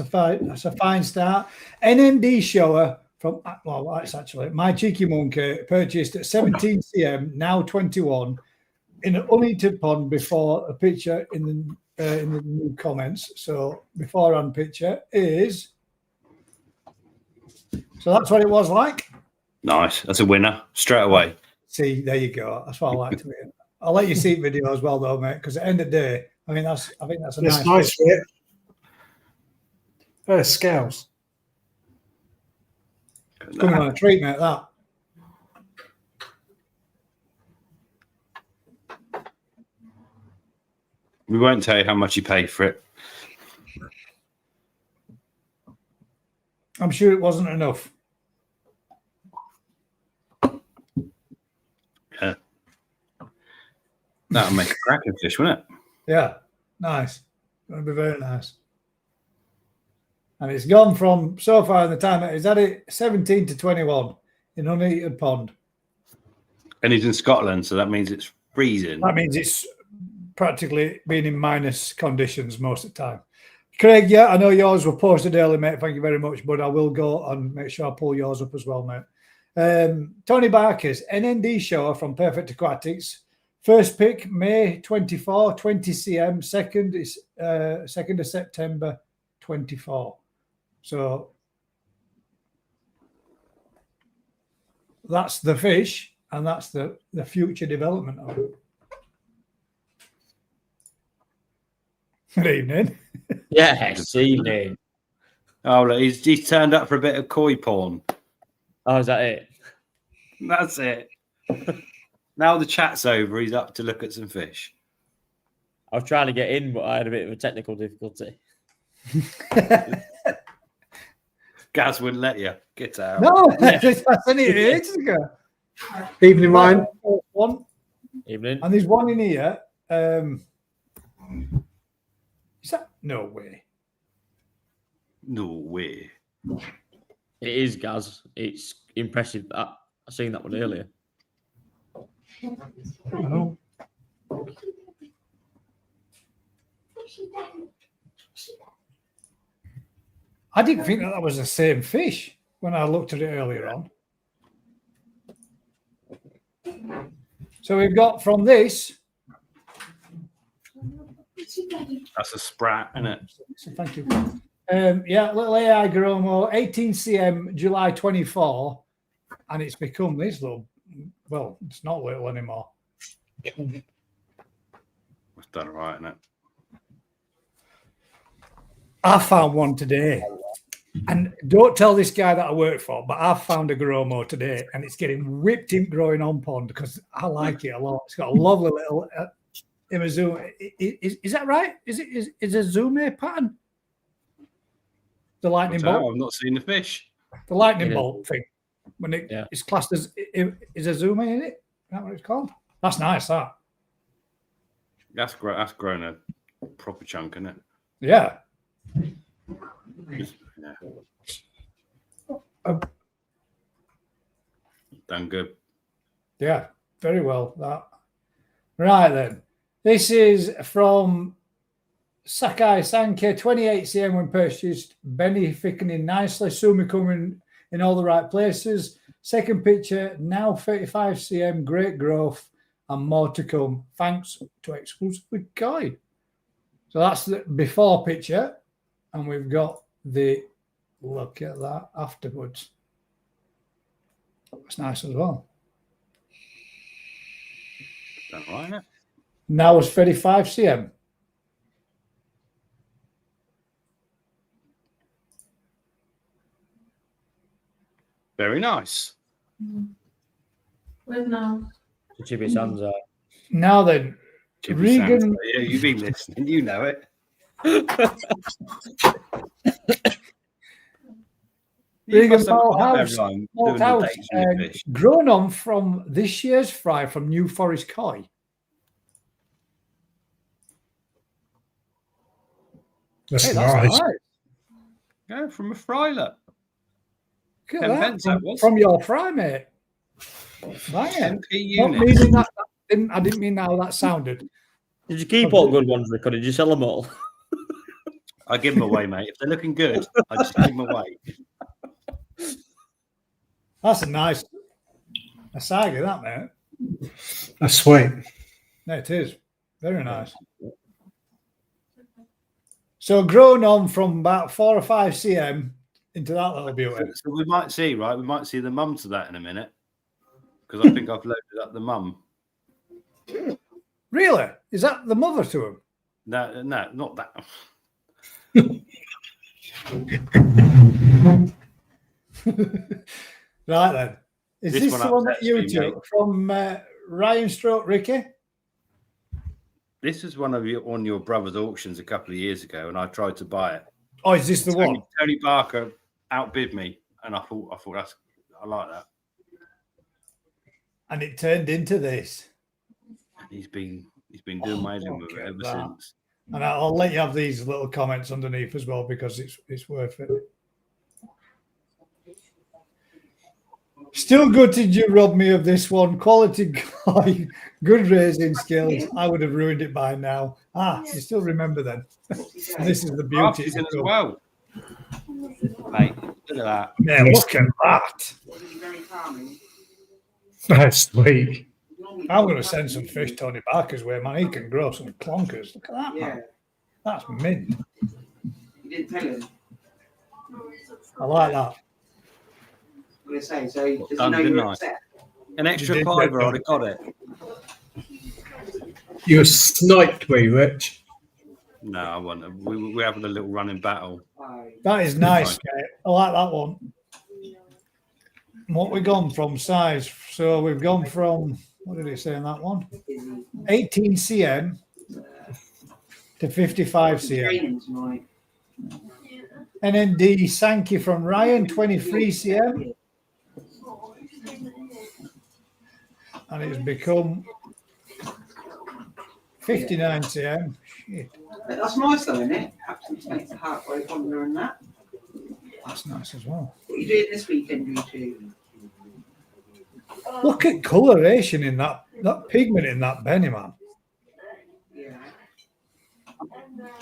a fine start. NND shower from, well, that's actually my cheeky monkey, purchased at 17 cm, now 21, in an unheated pond before a picture in the new comments. So beforehand picture is, so that's what it was like. Nice. That's a winner straight away. See, there you go. That's what I like to hear. I'll let you see video as well, though, mate. Because at the end of the day, I think that's a nice fit. Scales. Coming on a treat, mate. That. We won't tell you how much you paid for it. I'm sure it wasn't enough. Yeah. That'll make a cracking fish, wouldn't it? Yeah, nice. Going to be very nice. And it's gone from, so far in the time, it's had it 17 to 21 in unheated pond. And he's in Scotland, so that means it's freezing. That means it's practically been in minus conditions most of the time. Craig, yeah, I know yours were posted early, mate. Thank you very much, but I will go and make sure I pull yours up as well, mate. Tony Barker's NND shower from Perfect Aquatics. First pick, May 24, 20 cm. Second is 2nd of September, 24. So that's the fish, and that's the future development of it. Good evening. Yes, evening. Oh, look, he's turned up for a bit of koi porn. Oh, is that it? That's it. Now the chat's over, he's up to look at some fish. I was trying to get in, but I had a bit of a technical difficulty. Gaz wouldn't let you. Get out. No, I sent it ages ago. Evening, mine. One. Evening. And there's one in here. Is that? No way. No way. It is, Gaz. It's impressive. I seen that one earlier. Oh. I didn't think that was the same fish when I looked at it earlier on. So we've got from this. That's a sprat, isn't it? So thank you. Yeah, little AI Garomo, 18 cm, July 24, and it's become this little. Well, it's not little anymore. That's done right, isn't it? I found one today. And don't tell this guy that I work for, but I've found a Gromo today, and it's getting whipped in growing on pond because I like it a lot. It's got a lovely little Imazume. Is that right? Is a Zume pattern? The lightning bolt. I've not seen the fish. The lightning bolt thing. When it's classed as is a Zume in it? Is that what it's called? That's nice. That's great. That's grown a proper chunk, isn't it? Yeah. Yeah. Done good. Yeah, very well. That right then. This is from Sakai Sanke, 28 cm when purchased. Benny thickening nicely. Sumi coming in all the right places. Second picture, now 35 cm, great growth and more to come. Thanks to Exclusive with Koi. So that's the before picture, and we've got the look at that afterwards. That's nice as well. Done right, isn't it? Now it's 35 cm. Very nice. Where's now? Chibi Sanza. Now then, Regan. Yeah, you've been listening. You know it. Regan Malthouse, grown on from this year's fry from New Forest Koi. That's nice. Yeah, from a frylet. Look at that. That was. From your fry, mate. Right. I didn't mean how that sounded. Did you keep all good ones, Rick, or did you sell them all? I give them away, mate. If they're looking good, I just give them away. That's a nice Asagi, that, mate. That's sweet. No, it is. Very nice. So grown on from about 4 or 5 cm into that little beauty. So we might see, right? We might see the mum to that in a minute. Because I think I've loaded up the mum. Really? Is that the mother to him? No, not that. Right then. Is this the one that you took from Ryan Stroke Ricky? This is one of your brother's auctions a couple of years ago, and I tried to buy it. Oh, is this the one? Tony Barker outbid me, and I thought I like that. And it turned into this. And he's been doing amazing with it ever since. And I'll let you have these little comments underneath as well because it's worth it. Still gutted you robbed me of this one. Quality guy, good raising skills. I would have ruined it by now. You still remember then. This is the beauty as well. Mate, look at that. Man, look at that. That's sweet. I'm going to send some fish Tony Barker's way, man. He can grow some clonkers. Look at that, man. That's mint. You didn't tell him. I like that. I'm going to say, so does Done, he know didn't you're I? upset? An extra did, fiver, didn't I'd have got it. You were sniped, were you, Rich? No, I wasn't. We're having a little running battle. That is nice, mate. I like that one. What we gone from size? So we've gone from, what did he say in that one? 18 cm to 55 cm. Training tonight. NND Sankey from Ryan, 23 cm. And it's become 59 cm. Shit. That's nice though, isn't it? Absolutely makes the heart grow fonder and that. That's nice as well. What are you doing this weekend, you two? Look at coloration in that pigment in that Benny, man. Yeah.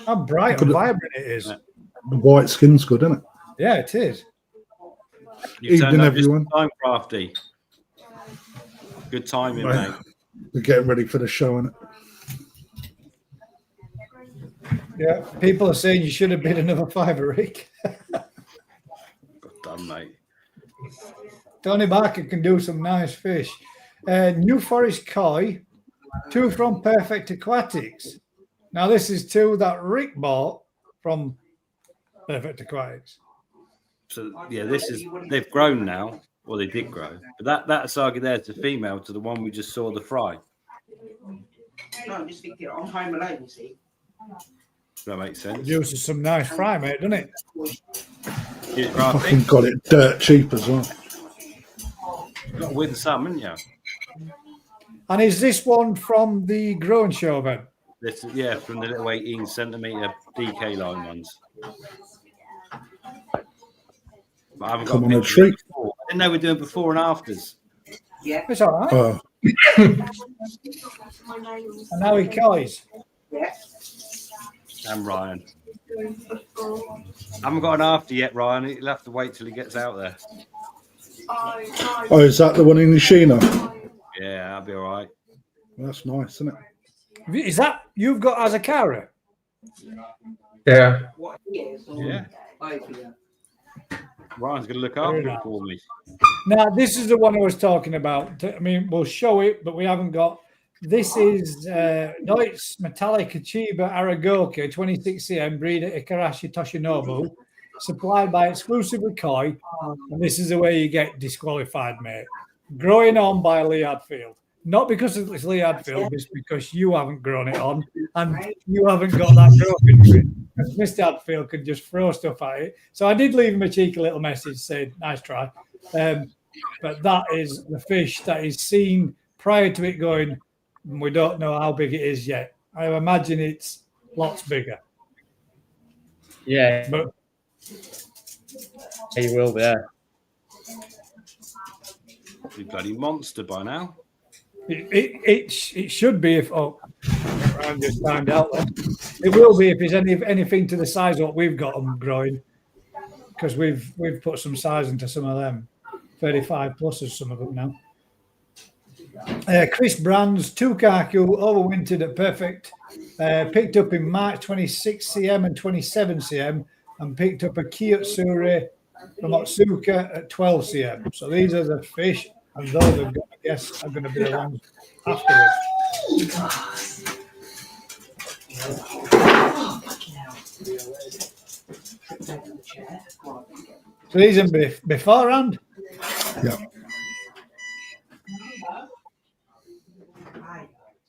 How bright and vibrant it is. The white skin's good, isn't it? Yeah, it is. You've Evening, turned up everyone. just in time, Crafty. Good timing, Right. mate. We're getting ready for the show, innit? Yeah, people are saying you should have bid another fiver, Rick. Got done, mate. Tony Barker can do some nice fish. New Forest Koi, 2 from Perfect Aquatics. Now, this is 2 that Rick bought from Perfect aquatics. So yeah, they've grown now. Well, they did grow, but that asagi there is the female to the one we just saw the fry. No, I'm just thinking on Home Alone, you see. That makes sense. Produces some nice fry, mate, doesn't it? It's Fucking got it dirt cheap as well. got to win some, haven't you? And is this one from the growing show then? This is, yeah, from the little 18 centimetre DK line ones. But I haven't got Come on, a pictures treat. before. I didn't know we're doing before and afters. Yeah, It's all right. Oh, And now he coys. yeah. And Ryan. I haven't got an after yet, Ryan. He'll have to wait till he gets out there. oh, is that the one in Nishina? Yeah, that'll be all right. That's nice, isn't it? Is that you've got Azakara? Yeah. What years? Or Yeah. over here? Ryan's going to look after it for me. Now, this is the one I was talking about. I mean, we'll show it, but we haven't got. This is Deutz Metallic Chiba Aragoke 26 cm breeder Ikarashi Toshinobu, supplied by exclusively Koi. And this is the way you get disqualified, mate. Growing on by Lee Hadfield. Not because it's Lee Hadfield, it's because you haven't grown it on and you haven't got that growth into it. Because Mr. Hadfield could just throw stuff at it. So I did leave him a cheeky little message saying, nice try. But that is the fish that is seen prior to it going. We don't know how big it is yet. I imagine it's lots bigger. Yeah, But he will be there. You bloody monster by now. it should be if I just found out. It will be if there's anything to the size of what we've got them growing, because we've put some size into some of them. 35 plus is some of them now. Chris Brands, Tukaku, overwintered at perfect. Picked up in March 26 cm and 27 cm, and picked up a Kiyotsure from Otsuka at 12 cm. So these are the fish, and those are, I guess, are going to be the ones afterwards. So these are beforehand. Yeah.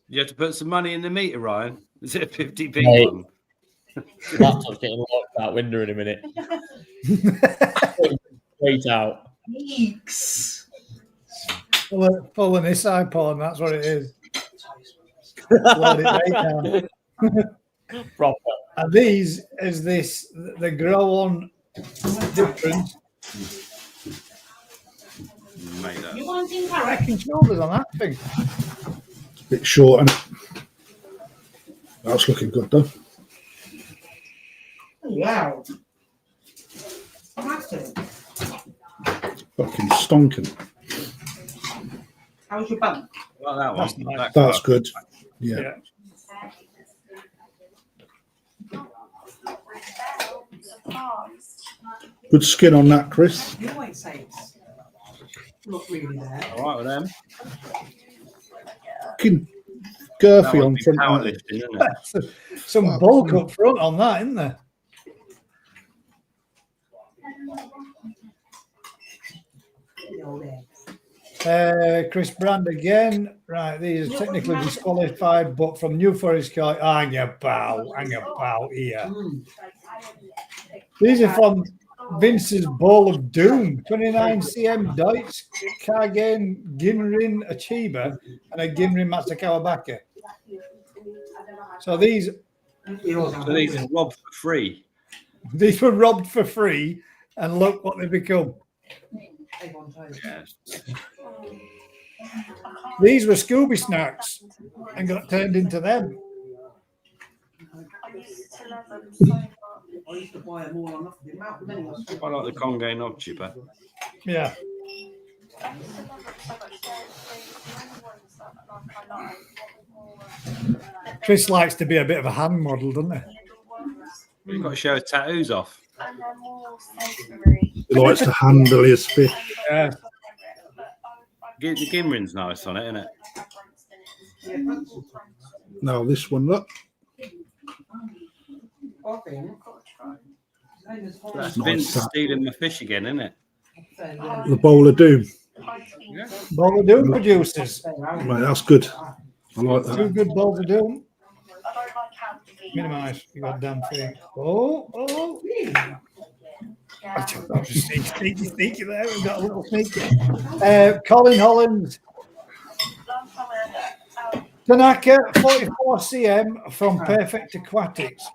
You have to put some money in the meter, Ryan. Is it a 50p Hey. one? Laptop's getting locked out window in a minute. Straight out. Eeks. Full of nisei porn, that's what it is. Load it right down. Proper. And these is the grow on difference. Made that. You want in Neck carrot? and shoulders on that thing. Bit short, and that's looking good though. Wow. Massive. Fucking stonking. How's your bum? Like that one. That's nice. That That's colour. good. Yeah. Yeah. Good skin on that, Chris. You always say it's not really there. All right with them. Fucking That girthy would on be front. powerlifting, isn't it? Some bulk up front on that, isn't there? The old eggs. Chris Brand again. Right, these are technically disqualified, but from New Forest Koi. Hang about here. These are from Vince's Bowl of Doom. 29 cm Deutz, Kagen, Ginrin Achiba, and a Ginrin Matsukawabaka. So these So these are robbed for free. were robbed for free, and look what they become. Egg on toast. Yes. These were Scooby snacks and got turned into them. I used to buy them all on nothing. The amount of money I spent. Quite like the Congo knob chipper. Yeah. Chris likes to be a bit of a hand model, doesn't he? You've got to show his tattoos off. He likes to handle his fish. Yeah. The Gimrin's nice on it, isn't it? Now this one, look. I think That's Nice, Vince that. stealing my fish again, isn't it? The bowl of doom. Bowl of Doom producers. Right, that's good. I like Two that. good bowls of Doom. Minimise. You got damn thing. Oh. I'm just sneaky there. We've got a little sneaky. Colin Holland. Tanaka, 44 cm from Perfect Aquatics.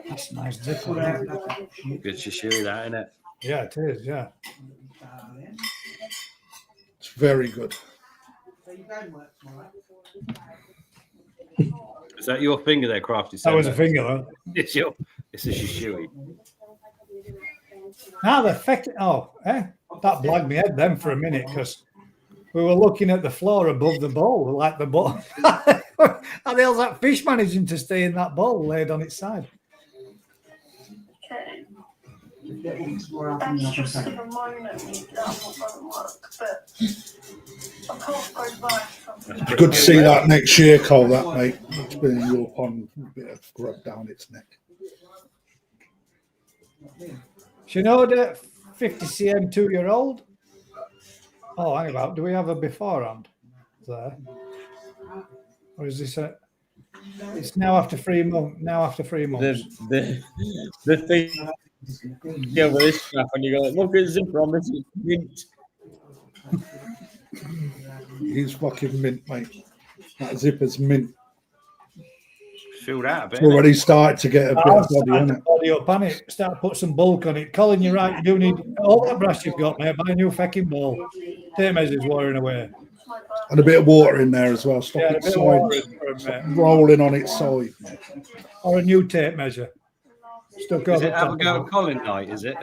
That's a nice zipper. Good shishiri, that, isn't it? Yeah, it is. Yeah. It's very good. Is that your finger there, Crafty? That was a finger, though. It's a shishiri. Now the effect. That blagged me head then for a minute because we were looking at the floor above the bowl, like the bowl. How the hell's that fish managing to stay in that bowl laid on its side? That's just for the moment that won't work, but I can't go back. It's good to see that next year, Cole, that, mate. It's been in your pond, a bit of grub down its neck. Shinoda, 50 cm 2-year-old. Oh, hang about. Do we have a beforehand there? Or is this a... It's now after 3 months. The thing. Yeah, with this stuff, and you go, look at zipper on this. Mint. He's fucking mint, mate. That zipper's mint. Filled out a bit. It's already started to get a bit of body on it. Body up on it. Start to put some bulk on it. Colin, you're right. You do need all that brass you've got, mate. Buy a new fucking ball. Tape measure's wearing away. And a bit of water in there as well. Stop Yeah, it a bit of side, water, mate. rolling on its side. Or a new tape measure. Stuck Is over it have a top. go at Colin night, is it?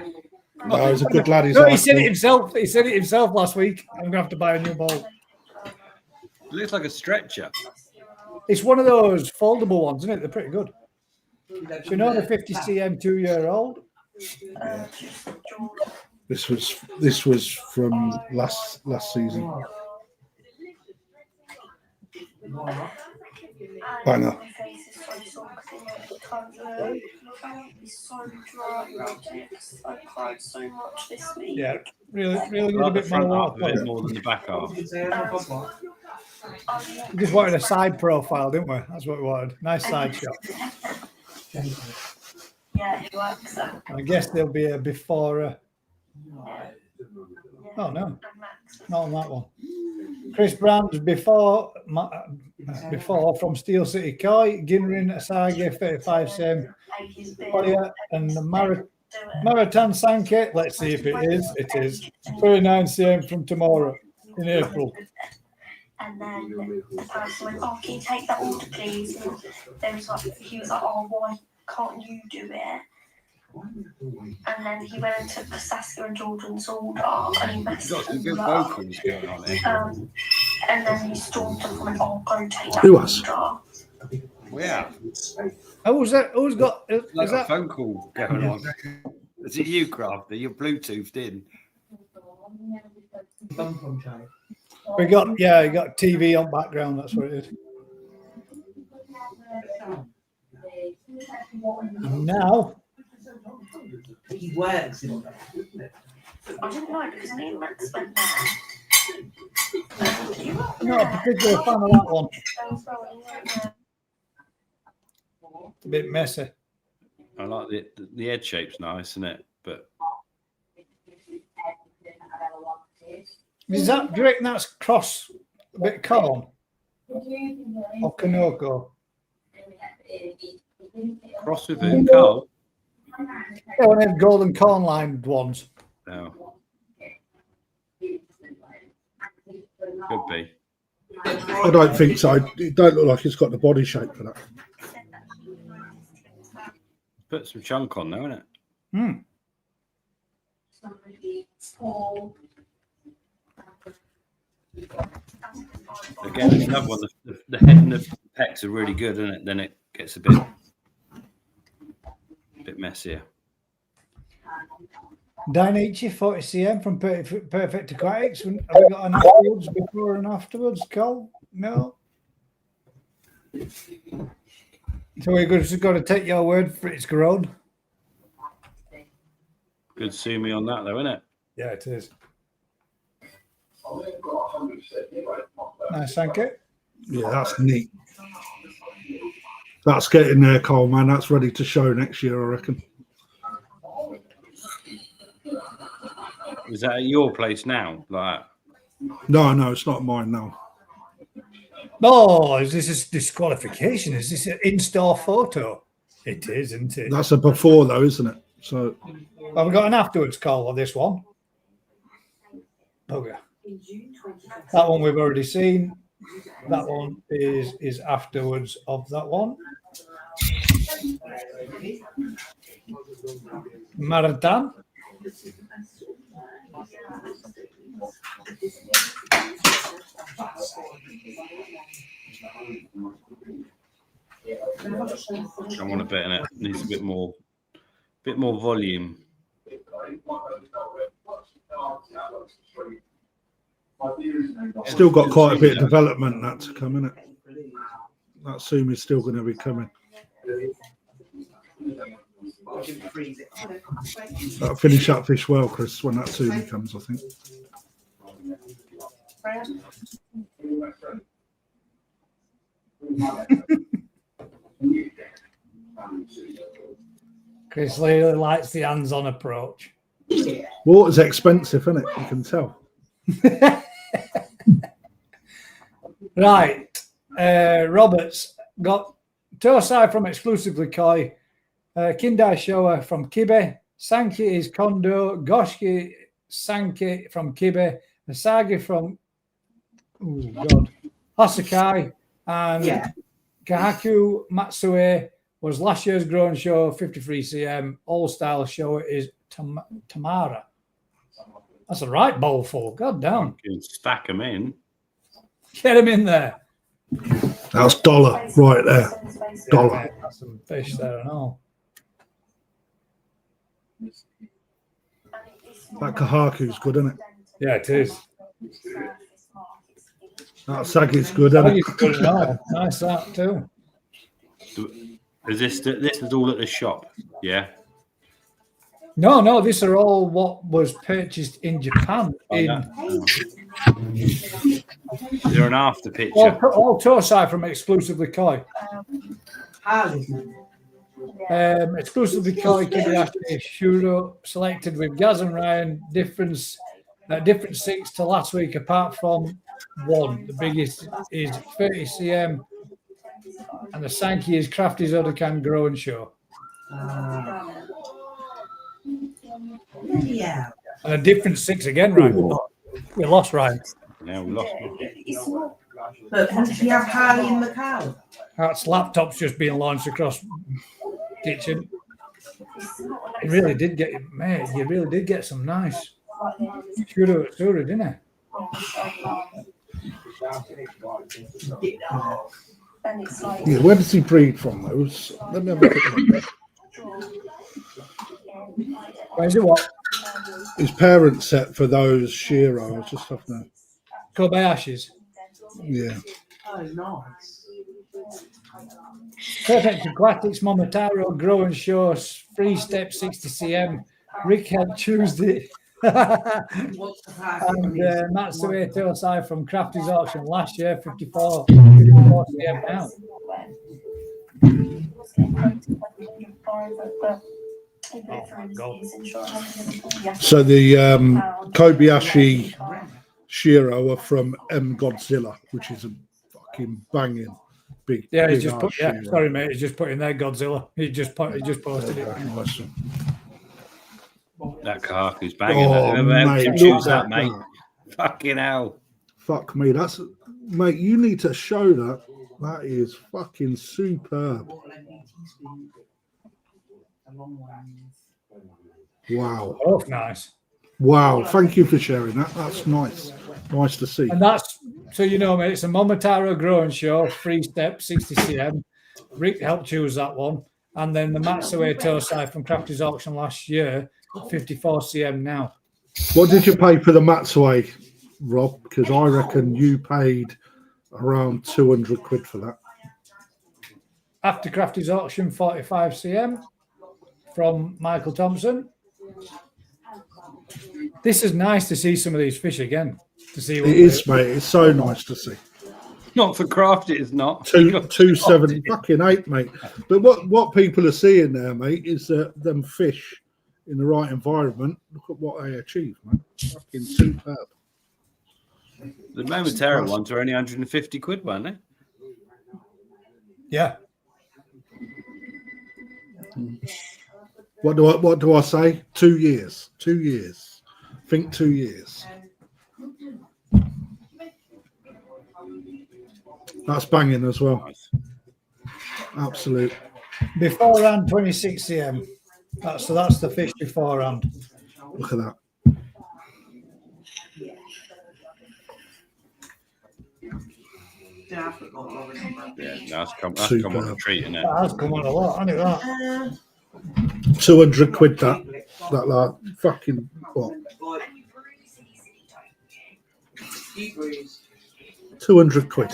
No, he's a good lad. He's No, he like, said it himself. He said it himself last week. I'm gonna have to buy a new ball. It looks like a stretcher. It's one of those foldable ones, isn't it? They're pretty good. So you know the 50 cm 2-year-old? This was from last season. Banger. Yeah, really need a Like the bit front more half of water. it more than the back half. We just wanted a side profile, didn't we? That's what we wanted. Nice side shot. Yeah, it works. I guess there'll be a before. Oh no, not on that one. Chris Brand's before from Steel City Koi, Ginrin Asagi 35 cm, and the Maritan Sanke. Let's see if it is. It is 39 cm from tomorrow in April. And then the person went, "Oh, can you take that order, please?" And he was like, "Oh, why can't you do it?" And then he went and took Saskia and Jordan's order and he messed Got some good them up. vocals going on there. And then he stormed off and went, "Oh, go take that Who was? order." Yeah, Who's that? Who's got? Is like a that? phone call going on. Is it you, Crafty? You're Bluetoothed in. We got. Yeah, you got TV on background. That's what it is. Now. He works in I didn't know because me and Max went there. Not a particular fan of that one. It's a bit messy. I like the head shape's nice, isn't it? But Is that? Do you reckon that's cross a bit corn or Kanoko? cross with it, Carl. Yeah, one of them golden corn lined ones. No. Could be. I don't think so. It don't look like it's got the body shape for that. Put some chunk on there, isn't it? Hmm. Again, it's another one. The head and the pecs are really good, isn't it? Then it gets a bit messier. Dainichi 40 cm from Perfect Aquatics. Have we got an afterwards, before and afterwards, Cole? No. So we're just going to take your word for it's grown. Good sue me on that, though, isn't it? Yeah, it is. Nice, thank you. Yeah, that's neat. That's getting there, Cole, man. That's ready to show next year, I reckon. Is that at your place now? Like, No, it's not mine now. Oh, is this a disqualification? Is this an in-store photo? It is, isn't it? That's a before, though, isn't it? So, Have we got an afterwards call on this one? Okay. That one we've already seen. That one is afterwards of that one. Marathon. I want a bit in it. Needs a bit more volume. still got quite a bit of development that to come in it. That soon is still going to be coming. That'll finish that fish well, Chris, when that soon comes, I think. Chris really likes the hands-on approach. Water's expensive, isn't it? You can tell. Right. Roberts got tosai from Exclusively Koi, Kindai Showa from Kibe, Sanki is Kondo, Goshki Sanki from Kibe, Asagi from Hasakai, and Kahaku Matsue was last year's Grown Show, 53 cm. All style show is Tamara. That's a right bowl full. God damn. You can stack them in. Get him in there. That's dollar right there. Dollar. Yeah, that's some fish there and all. That Kahaku's good, isn't it? Yeah, it is. That Sagi's good, isn't it? Good as well. Nice that too. Is this is all at the shop? Yeah. No, these are all what was purchased in Japan. Is there an after picture? All tosai from Exclusively Koi. Exclusively Koi Kibayashi Shuro selected with Gaz and Ryan. Different sinks to last week, apart from one. The biggest is 30 cm, and the Sanki is Crafty's Odakan Grow and Show. Yeah. And a different six again, right? We lost Ryan. Yeah, we lost one. But does he have Harley in Macau? That's laptops just being launched across kitchen. You really did get, mate. You really did get some nice Shuro, didn't you? Yeah, where does he breed from those? Let me have a look at them. Where's it what? His parents set for those Shiro. I just have to. Kobayashi's. Yeah. Oh, nice. Perfect Aquatics, Momotaro, Grow and Show, Free Step 60 cm, Rick Help Tuesday, and Matsue Tosai from Crafty's Auction last year, 54 cm now. Oh, God. So the Kobayashi Shiro are from M Godzilla, which is a fucking banging big. Yeah, he's big just put. Yeah, Shiro. sorry, mate. He's just put in there Godzilla. He just posted it. Nice. That Kahaku's banging. Oh, mate, Choose look that, at mate. that. Fucking hell. Fuck me, that's mate. You need to show that. That is fucking superb. Wow. Oh, nice. Wow. Thank you for sharing that. That's nice. Nice to see. And that's, so you know, mate, it's a Momotaro Grow and Show, Free Step, 60 cm. Rick helped choose that one. And then the Matsue Tosai from Crafty's Auction last year, 54 cm now. What did you pay for the Matsue, Rob? Because I reckon you paid around 200 quid for that. Aftercrafties auction 45 cm from Michael Thompson. This is nice to see some of these fish again. To see what It is, mate. It's so nice to see. Not for craft, it is not. 278, fucking 8, mate. But what people are seeing there, mate, is that them fish in the right environment. Look at what they achieve, mate. Fucking superb. The Momentera ones are only 150 quid, weren't they? Yeah. What do I say? 2 years. 2 years. Think 2 years. That's banging as well. Absolute. Beforehand 26 cm. That's the fish beforehand. Look at that. Yeah, that's come on a treat, isn't it? That has come on a lot, hasn't it? That? 200 quid that like fucking what? 200 quid.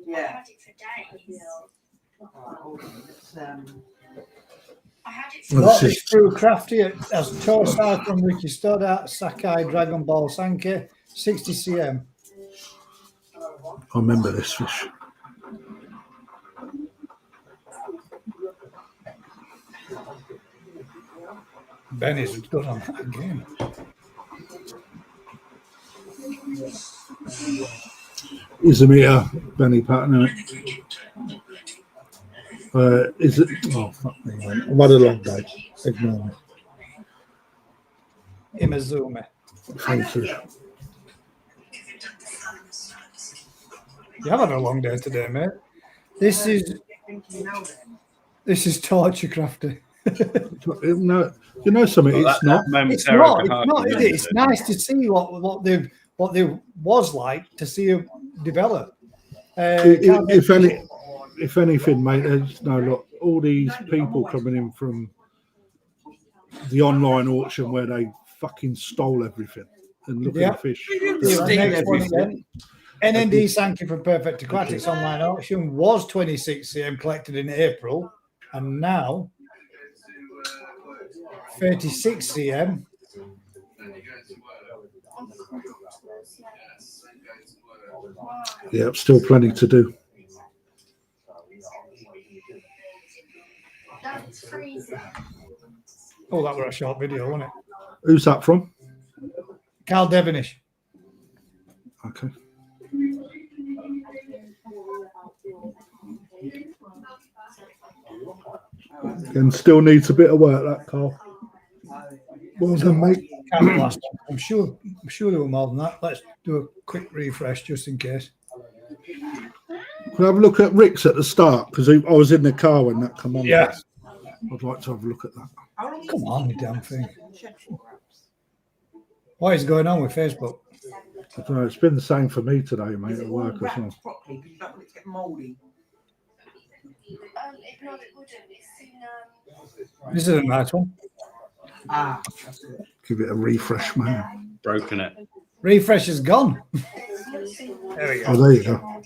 Yeah. What is through crafty as tosai from Ricky Stoddart, Sakai, Dragon Ball Sankey, 60 cm. I remember this fish. Benny's good on that again. Is a meter, Benny Patton. Is it? Oh, fuck me, mate. I've had a long day. Ignore me. Imazumi. Thank you. You have had a long day today, mate. This is torture crafty. No, you know something. It's not. It's not, is it? It's nice to see what they was like to see them develop. If anything, mate, there's no look. All these people coming in from the online auction where they fucking stole everything and look at the fish. Next one again. NND Sankey from Perfect Aquatics online auction was 26 cm collected in April, and now 36 cm. Yeah, still plenty to do. Oh, that was a short video, wasn't it? Who's that from? Carl Devenish. Okay. And still needs a bit of work, that Carl. Well done, mate. I'm sure there were more than that. Let's do a quick refresh just in case. Can I have a look at Rick's at the start? Because I was in the car when that came on. Yeah. I'd like to have a look at that. Come on, you damn thing. What is going on with Facebook? I don't know, it's been the same for me today, mate, at work as well. Properly, because you don't want it to get mouldy. This is a nice one. Give it a refresh, man. Broken it. Refresh is gone. There we go. Oh, there you go.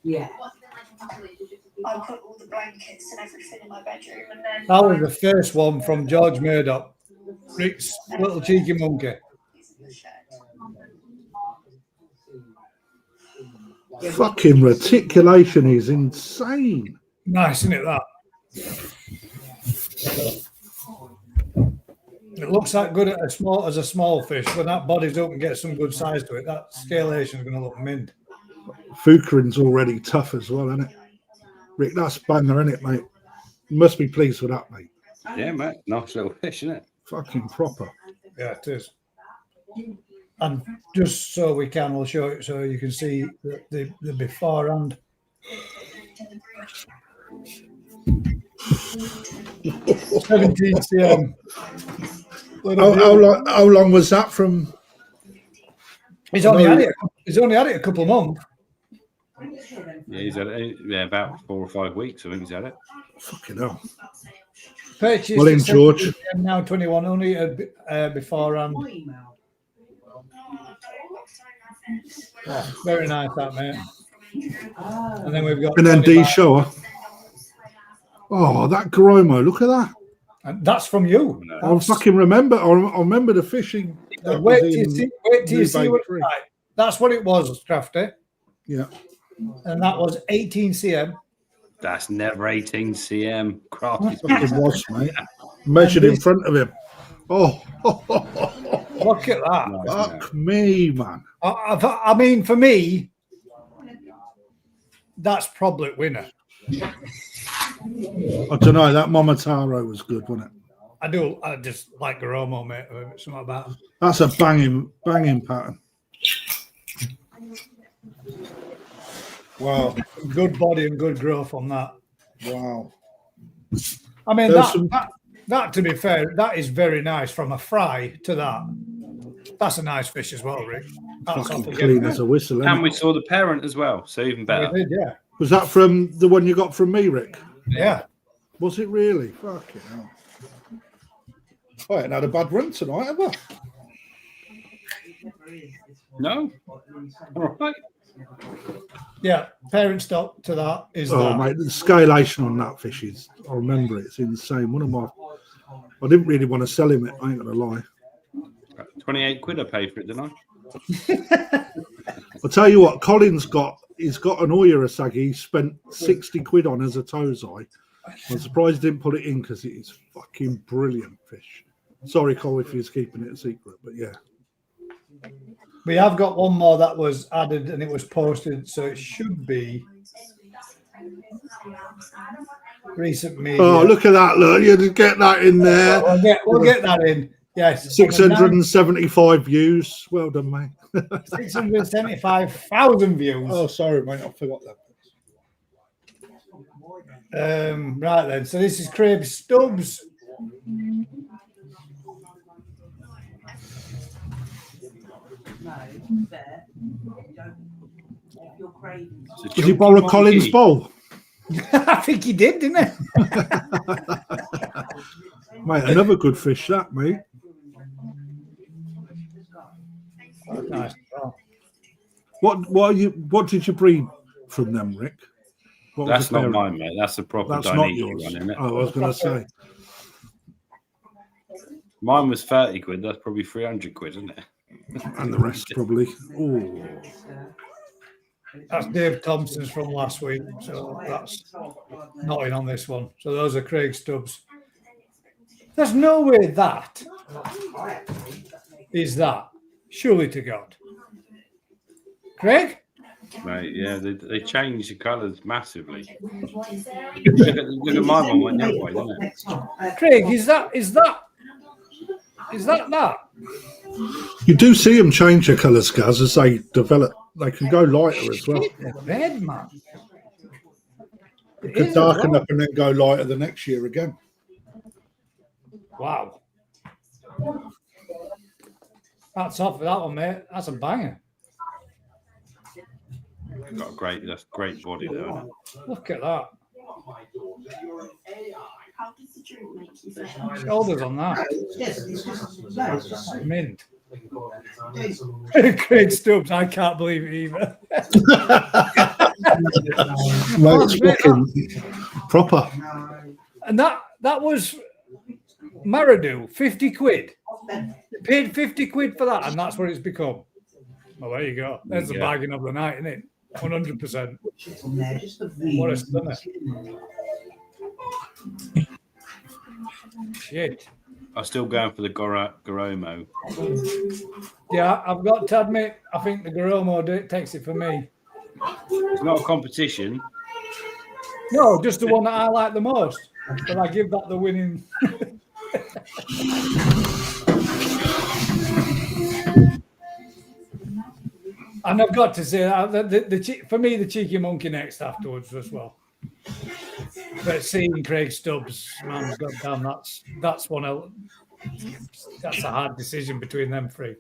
Yeah. I put all the blankets and everything in my bedroom, and then That was the first one from George Murdoch. Rick's little cheeky monkey. Fucking reticulation is insane. Nice, isn't it, that? It looks that good at as a small fish. When that body's up and gets some good size to it, that scalation is going to look mint. Fukarin's already tough as well, isn't it? Rick, that's banger, isn't it, mate? You must be pleased with that, mate. Yeah, mate. Nice little fish, isn't it? Fucking proper. Yeah, it is. And just so we can, we'll show it so you can see the beforehand. 17 cm. How long was that from? He's only had it a couple of months. Yeah, he's had it about 4 or 5 weeks. I think he's had it. Fucking hell. Purchased Well in, George. Now 21, only beforehand. Oh, very nice, that, mate. And then we've got. And then Tony D Back. Shower. Oh, that Gromo, look at that. And that's from you. I fucking remember. I remember the fishing. That Wait was till you in see, wait till you New see what Bay Tree. right. That's what it was, Crafty. Yeah. And that was 18 cm. That's never 18 cm. Crafty. It was, mate. Measured in front of him. Oh, Look at that. fuck me, man. I mean, for me, that's probably winner. I don't know. That Momotaro was good, wasn't it? I do. I just like Garomo, mate. Something about. That's a banging pattern. Wow. Good body and good growth on that. Wow. I mean, There's some- that, to be fair, that is very nice from a fry to that. That's a nice fish as well, Rick. That's Fucking off clean again. as a whistle. And Isn't we it? saw the parent as well, so even better. We did, yeah. Was that from the one you got from me, Rick? Yeah. Was it really? Fucking hell. I ain't had a bad run tonight, have I? No? All right. Yeah. Parent stock to that is Oh, that. mate, the scalation on that fish is, I remember it's insane. I didn't really want to sell him it, I ain't going to lie. 28 quid I paid for it, didn't I? I'll tell you what, he's got an Oyurasagi he spent 60 quid on as a tosai. I'm surprised he didn't put it in because it is fucking brilliant fish. Sorry, Cole, if he's keeping it a secret, but yeah. We have got one more that was added and it was posted, so it should be recent media. Oh, look at that, look, you just get that in there. We'll get that in. Yes. 675 views. Well done, mate. 675,000 views. Oh, sorry, mate, I forgot that. Right then, so this is Craig Stubbs. Did he borrow Colin's bowl? I think he did, didn't he? Mate, another good fish, that, mate. Nice. What did you breed from them, Rick? What was That's the not parent? mine, mate. That's a proper That's not Dainese yours. one, isn't it? Oh, I was going to say. Mine was 30 quid. That's probably 300 quid, isn't it? And the rest probably. Oh, That's Dave Thompson's from last week, so that's not in on this one. So those are Craig Stubbs. There's no way that is that. Surely to God. Craig? Mate, yeah, they changed the colours massively. Look at my one went that way, didn't it? Craig, is that you do see them change their colours, Gaz, as they develop. They can go lighter as well. red, man? They could darken up and then go lighter the next year again. Wow. That's off for that one, mate. That's a banger. That's great body there, isn't it? Look at that. How does the drink make you feel? Shoulders on that. Yes, it's just Mint. Craig Stubbs, I can't believe it either. Mate, it's fucking proper. And that was Maradu, 50 quid. You paid 50 quid for that, and that's what it's become. Well, there you go. There's the Yeah. bargain of the night, isn't it? 100%. What What a stunner. Shit. I'm still going for the Garomo. Yeah, I've got to admit, I think the Garomo takes it for me. It's not a competition. No, just the one that I like the most. But I give that the winning. And I've got to say, for me, the cheeky monkey next afterwards as well. But seeing Craig Stubbs, man, goddamn, that's one of that's a hard decision between them three.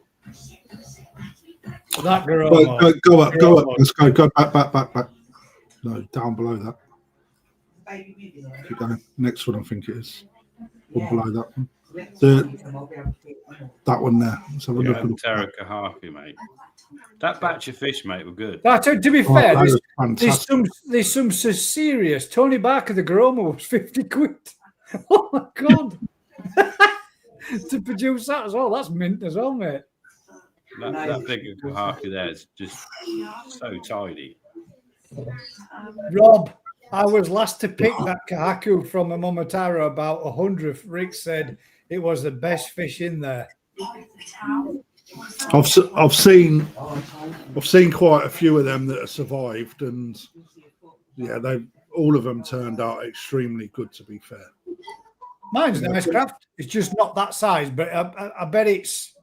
That girl. Go up. Let's go back. No, down below that. Keep going. Next one, I think it is. One below that one. That one there. Let's have a look at Terra Kahaku, mate. That batch of fish, mate, were good. To be Oh, fair, that was fantastic. there's some so serious. Tony Barker, the Groma, was 50 quid. Oh my God. To produce that as well, that's mint as well, mate. That big of Kahaku there is just so tidy. Rob, I was last to pick that Kahaku from a Momotaro about 100th. Rick said it was the best fish in there. I've seen quite a few of them that have survived, and yeah, all of them turned out extremely good. To be fair, Mine's nice craft. It's just not that size, but I bet it's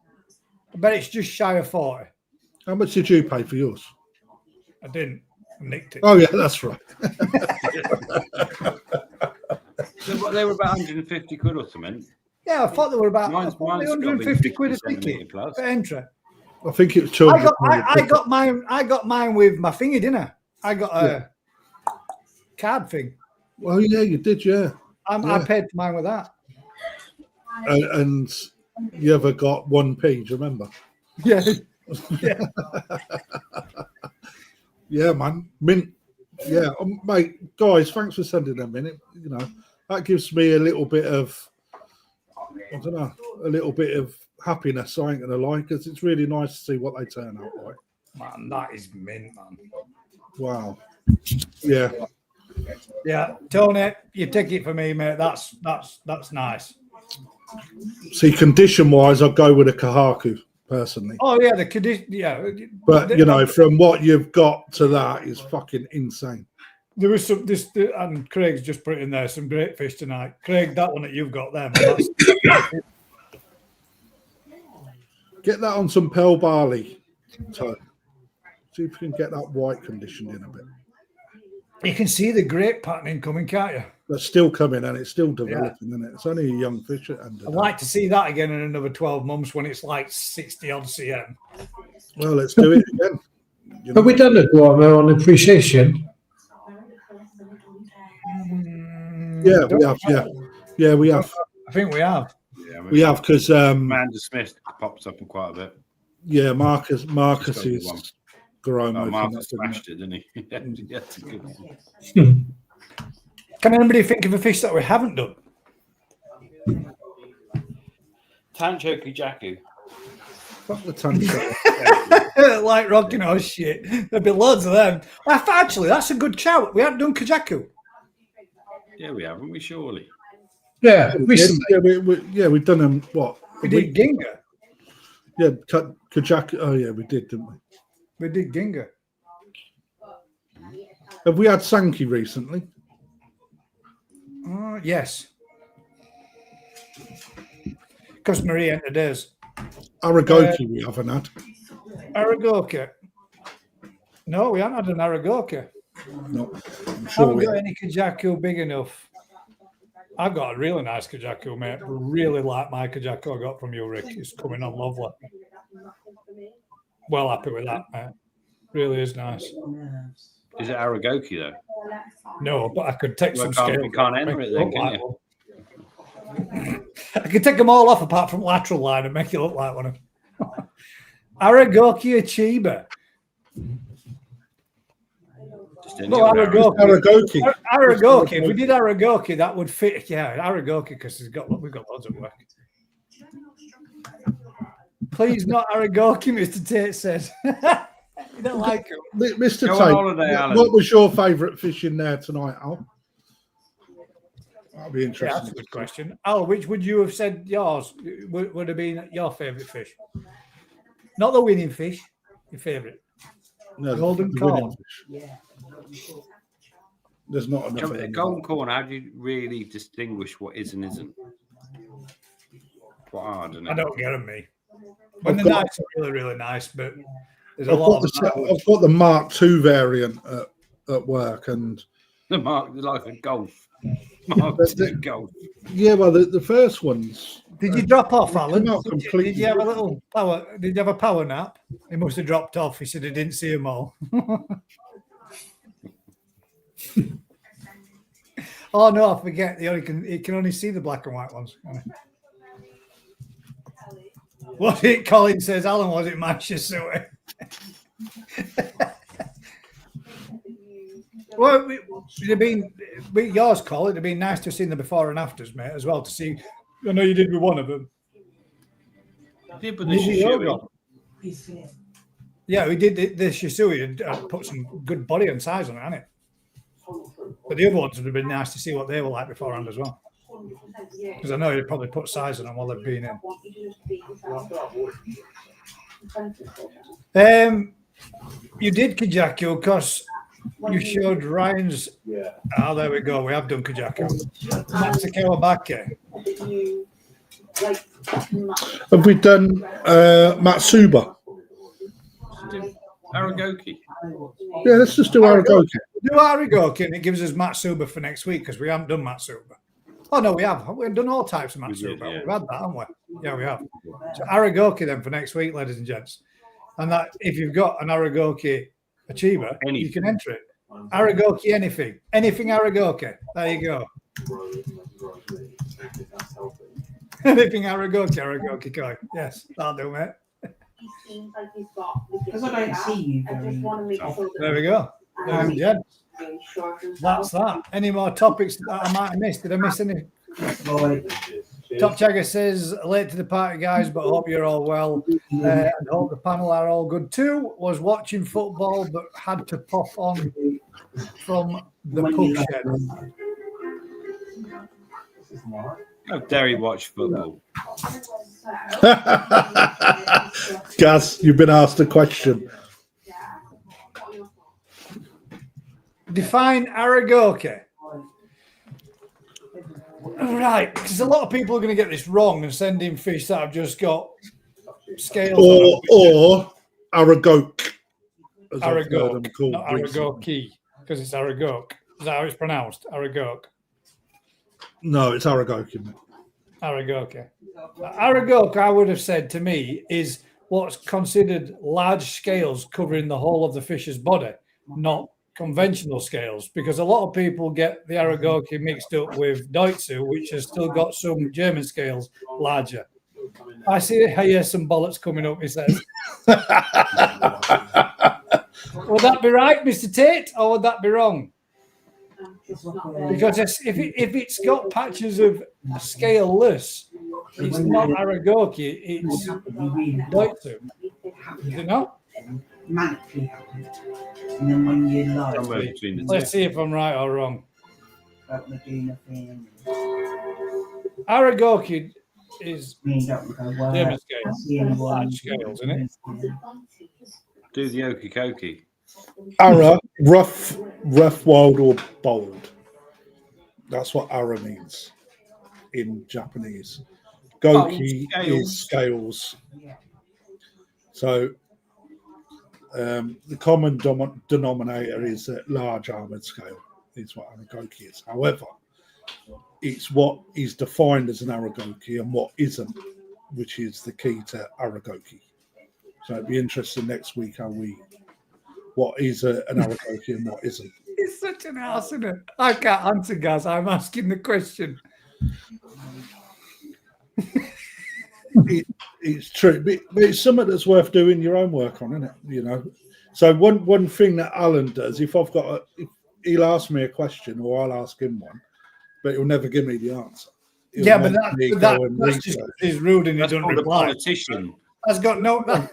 just shy of 40. how much did you pay for yours? I didn't. I nicked it. Oh yeah, that's right. They were about 150 quid or something. Yeah, I thought they were about Mine's got to be 150 quid a 50 ticket plus. for entry. I think it was 200. I got mine with my finger, didn't I? I got a card thing. Well, yeah, you did, yeah. I paid for mine with that. And you ever got 1p? Do you remember? Yeah. Yeah, man. Mint. Yeah, mate, guys, thanks for sending them in. You know, that gives me a little bit of, I don't know, a little bit of happiness, I ain't going to lie, because it's really nice to see what they turn out like. Man, that is mint, man. Wow. Yeah. Yeah, Tony, you take it for me, mate. That's nice. See, condition-wise, I'd go with a Kahaku, personally. Oh, yeah, the condition, yeah. But, you know, from what you've got to that is fucking insane. There was some, and Craig's just put in there some great fish tonight. Craig, that one that you've got there, man, Get that on some Pell Barley. So, see if you can get that white conditioned in a bit. you can see the grape patterning coming, can't you? That's still coming and it's still developing, isn't it? It's only a young fish at the end of the I'd day. like to see that again in another 12 months when it's like 60 odd cm. Well, let's do it again. You know? Have we done a Guamo on appreciation? Yeah, we have. Yeah, we have. I think we have. Yeah, We have because Amanda Smith pops up in quite a bit. yeah, Marcus Just got is one. Garomo. Marcus smashed it, didn't he? Yeah, it's a good one. Can anybody think of a fish that we haven't done? Tancho Kujaku. Fuck the tank. Like rocking or shit. There'd be loads of them. Actually, that's a good shout. We haven't done Kajaku. Yeah, we haven't we? Surely. Yeah, recently. Yeah, we've done them. What? We did Ginga. Yeah, Kajak. Oh yeah, we did, didn't we? We did Ginga. Have we had Sankey recently? Yes. Because Marie entered hers. Aragoki we haven't had. Aragoka. No, we haven't had an Aragoka. No, I'm sure Haven't we got any Kajaku big enough. I've got a really nice Kajaku, mate. Really like my Kajaku I got from you, Rick. It's coming on lovely. Well happy with that, mate. Really is nice. Is it Aragoki though? No, but I could take some scale. You can't enter it then, can you? I could take them all off apart from lateral line and make it look like one. Aragoki Achiba. Well, Aragoki. Aragoki. If we did Aragoki, that would fit. Yeah, Aragoki because we've got loads of work. Please not Aragoki, Mr. Tate says. You don't like it. Mr. Go on Tate, holiday, Alan. what was your favourite fish in there tonight, Al? That'll be Yeah, interesting. that's a good question. Al, which would you have said yours would have been your favourite fish? Not the winning fish, your favourite. No, Golden the corn. winning fish. There's not enough. of them. Golden corn. How do you really distinguish what is and isn't? Quite hard, isn't it? I don't get them, me. When I've they're got- nice, they're really, really nice, but there's a I've lot got, of I've got the Mark II variant at work, and The mark like a golf. Mark II golf. yeah, well, the first ones. Did you drop off, Alan? Come out completely Did you have a little power? Did you have a power nap? He must have dropped off. He said he didn't see them all. Oh no, I forget. He can only see the black and white ones. Was it Colin says, Alan, was it Manchester? Well, it'd been with yours, Colin. It'd been nice to have seen the before and afters, mate, as well. To see, I know you did with one of them. Did with the Shishui. Yeah, we did the Shisui and put some good body and size on it, hasn't it? But the other ones would have been nice to see what they were like beforehand as well. Because I know you'd probably put size on them while they've been in. You did Kajaku because you showed Ryan's. Oh, there we go. We have done Kajaku. That's a Kawabaki. Have we done Matsuba? Aragoki. Yeah, let's just do Aragoki. Do Aragoki, and it gives us Matsuba for next week because we haven't done Matsuba. Oh no, we have. We've done all types of Matsuba. Yeah. We've had that, haven't we? Yeah, we have. So Aragoki then for next week, ladies and gents. And that if you've got an Aragoki achiever, you can enter it. Aragoki anything. Anything Aragoki. There you go. Anything Aragoki coin. Yes, that'll do, mate. Because I don't see you very There we go. Ladies and gents. That's that. Any more topics that I might have missed? Did I miss any? Top Chagger says, late to the party, guys, but hope you're all well. And hope the panel are all good too. Was watching football, but had to pop on from the pub shed. How dare you watch football? Gaz, you've been asked a question. Define Aragoki. Right, because a lot of people are going to get this wrong and send in fish that have just got scales. Or Aragoke. Aragoke, not Aragoki, because it's Aragoke. Is that how it's pronounced? Aragoke. No, it's Aragoke. Aragoke. Aragoke, I would have said to me, is what's considered large scales covering the whole of the fish's body, not conventional scales, because a lot of people get the Aragoki mixed up with Deutzu, which has still got some German scales larger. I see here some bollocks coming up, he says. Would that be right, Mr. Tate, or would that be wrong? Because if it's got patches of scaleless, it's not Aragoki, it's Deutzu. Is it not? manically happened. And then when you lie, let's see if I'm right or wrong. about Medina thing, Aragoki is me don't go well. German scales, large scales, isn't it? Do the okey-kokey. Ara, rough, wild, or bold. That's what ara means in Japanese. Goki is scales. Yeah. So the common denominator is a large armored scale. Is what Aragoki is. However, it's what is defined as an Aragoki and what isn't, which is the key to Aragoki. So it'd be interesting next week what is an Aragoki and what isn't. It's such an ass, isn't it? I can't answer, guys. I'm asking the question. It's true, but it's something that's worth doing your own work on, isn't it? You know. So one thing that Alan does, if he'll ask me a question or I'll ask him one, but he'll never give me the answer. Yeah, but that's just he's rude and he doesn't reply. Politician. That's got no. No.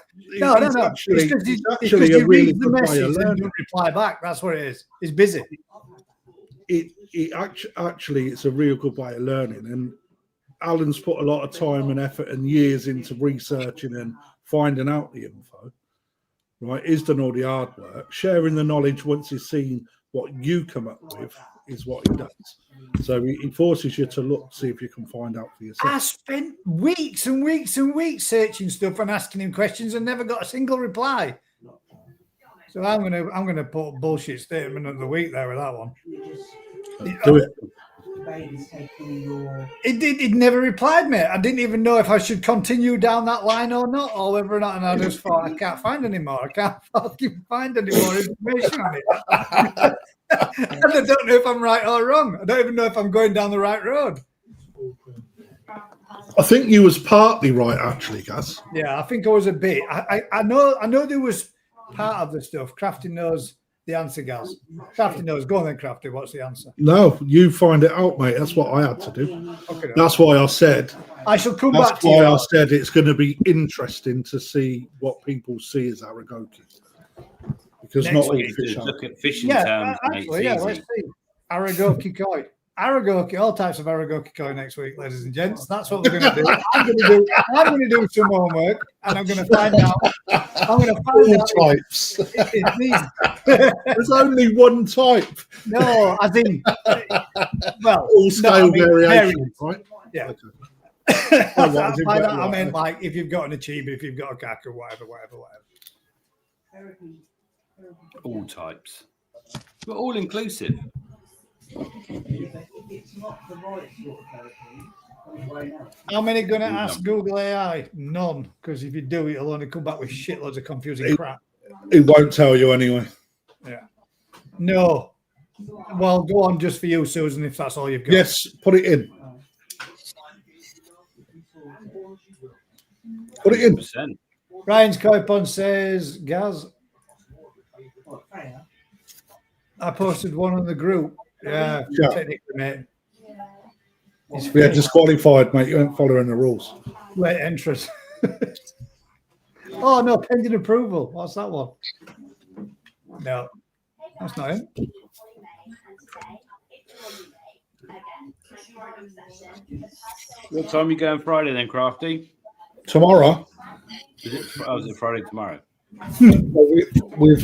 Actually, It's because a he really reads the good way message of and learning. doesn't reply back. That's what it is. He's busy. It actually it's a real good way of learning, and Alan's put a lot of time and effort and years into researching and finding out the info. Right, he's done all the hard work. Sharing the knowledge once he's seen what you come up with is what he does. So he forces you to look, see if you can find out for yourself. I spent weeks and weeks and weeks searching stuff and asking him questions and never got a single reply. So I'm gonna put bullshit statement of the week there with that one. Do it. baby's taking your. It never replied, mate. I didn't even know if I should continue down that line or not, or whether or not. And I just thought, I can't find any more. I can't fucking find any more information on it. And I don't know if I'm right or wrong. I don't even know if I'm going down the right road. I think you was partly right, actually, Gaz. Yeah, I think I was a bit. I know there was part of the stuff. Crafty knows the answer, Gaz. Crafty knows. Go on then, Crafty. What's the answer? No, you find it out, mate. That's what I had to do. Okay. That's why I said. I shall come That's back to why you. I said it's going to be interesting to see what people see as Aragoki. Because Next not all Just fish are. look at fishing Yeah, terms, mate. actually, yeah. It's Let's easy. see. Aragoki koi. Aragoki, all types of Aragoki koi next week, ladies and gents. That's what we're going to do. I'm going to do some homework, and I'm going to find out. I'm going to find out All types. if these. There's only one type. No, I think. Well, All scale variation, variants. right? Yeah. Okay. By Oh, what, is it that, better I like meant that? like if you've got an Achiba, if you've got a Kaku, whatever. All types. We're all inclusive. It's not the right sort of therapy. How many going to None. ask Google AI? None, because if you do, it'll only come back with shitloads of confusing crap. It won't tell you anyway. No. Well, go on just for you, Susan, if that's all you've got. Yes, put it in. Put it in. 100%. Ryan's Koipon says, Gaz, I posted one on the group. Yeah, Yeah. technically, mate. Yeah, disqualified, mate. You ain't following the rules. Late entrance. Oh, no, pending approval. What's that one? No, that's not it. What time are you going Friday then, Crafty? Tomorrow, Is it Friday tomorrow? we've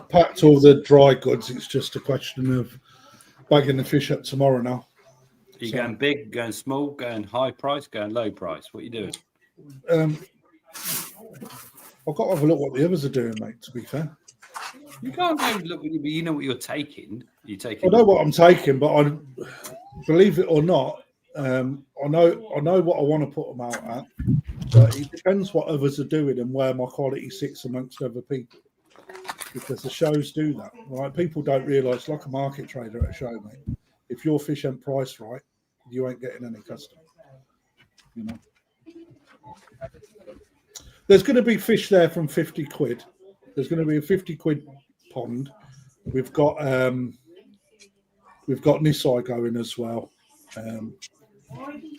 packed all the dry goods. It's just a question of bagging the fish up tomorrow now. Are you going big, going small, going high price, going low price? What are you doing? I've got to have a look what the others are doing, mate, to be fair. You can't go look, you know what you're taking. You're taking. I know what I'm taking, but I believe it or not, I know what I want to put them out at. But it depends what others are doing and where my quality sits amongst other people. Because the shows do that, right? People don't realise, like a market trader at a show, mate. If your fish ain't priced right, you ain't getting any customer. You know. There's going to be fish there from 50 quid. There's going to be a 50 quid pond. We've got nisei going as well.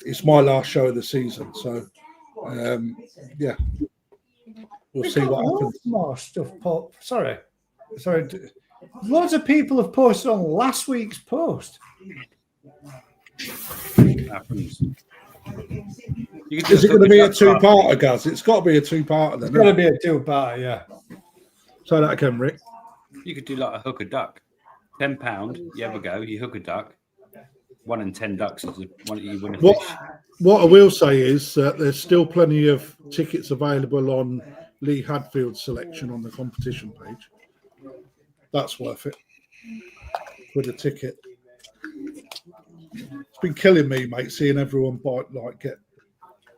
It's my last show of the season, so yeah, we'll see what happens. More stuff. Sorry. Loads of people have posted on last week's post. Happens. Is it going to be a two-parter, Gaz? It's got to be a two-parter then. It's going to be a two-part, yeah. Say that again, Rick. You could do like a hook a duck. £10, you have a go, you hook a duck. 1 in 10 ducks is one you win a fish. What I will say is that there's still plenty of tickets available on Lee Hadfield's selection on the competition page. That's worth it. With a ticket. It's been killing me, mate, seeing everyone get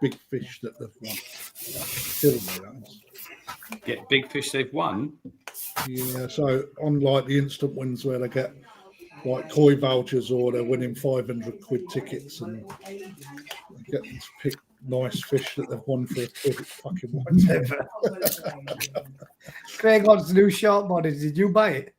big fish that they've won. Killing me, that is. Get big fish they've won. Yeah, so on like the instant wins where they get like koi vouchers or they're winning 500 quid tickets and get to pick nice fish that they've won for a quid. It's fucking wonderful. Craig wants to do short bodies. Did you buy it?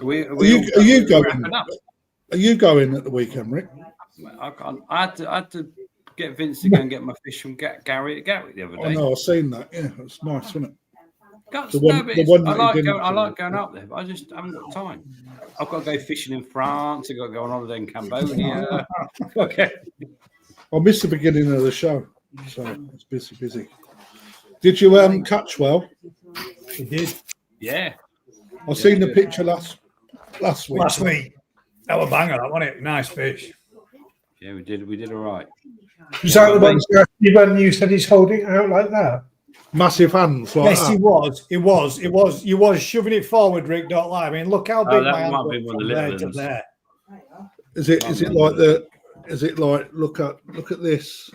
Are you going? Are you going at the weekend, Rick? I can't. I had to get Vince to go and get my fish from Gary at Gatwick the other day. I know, I've seen that. Yeah, it's nice, isn't it? Guts, The one- no, but the it's- one I that he like didn't going. I do. like going up there, but I just haven't got time. I've got to go fishing in France. I've got to go on holiday in Cambodia. Okay. I missed the beginning of the show, so it's busy. Did you catch well? We did. Yeah. I seen the picture last week. Last week. That was banger, that wasn't it? Nice fish. Yeah, we did. We did all right. Is that the one when you said he's holding it out like that? Massive hands like Yes, that. he was. You was shoving it forward, Rick. Don't lie. I mean, look how big that my hand might was be one of from the there little to ones. there. Is it like the? Is it like look at this?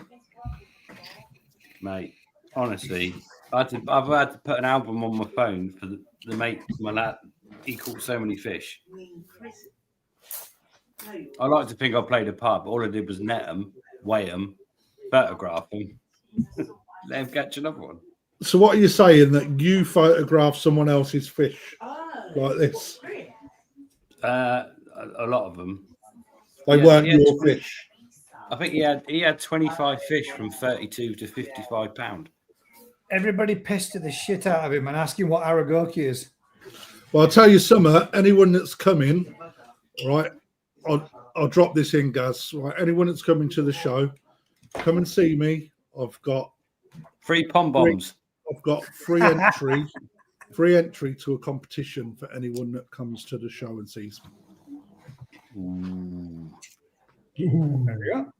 Mate, honestly, I've had to put an album on my phone for the mate, my lad, he caught so many fish. I like to think I played a part, but all I did was net them, weigh them, photograph them, let him catch another one. So what are you saying, that you photograph someone else's fish like this? A lot of them. They Yeah, weren't he had your 20 fish. I think he had 25 fish from 32 to 55 pound. Everybody pissed the shit out of him and asking what Aragoki is. Well, I'll tell you something. Anyone that's coming, right? I'll drop this in, Gaz. Right, anyone that's coming to the show, come and see me. I've got 3 pom bombs. I've got free entry to a competition for anyone that comes to the show and sees me. There we go.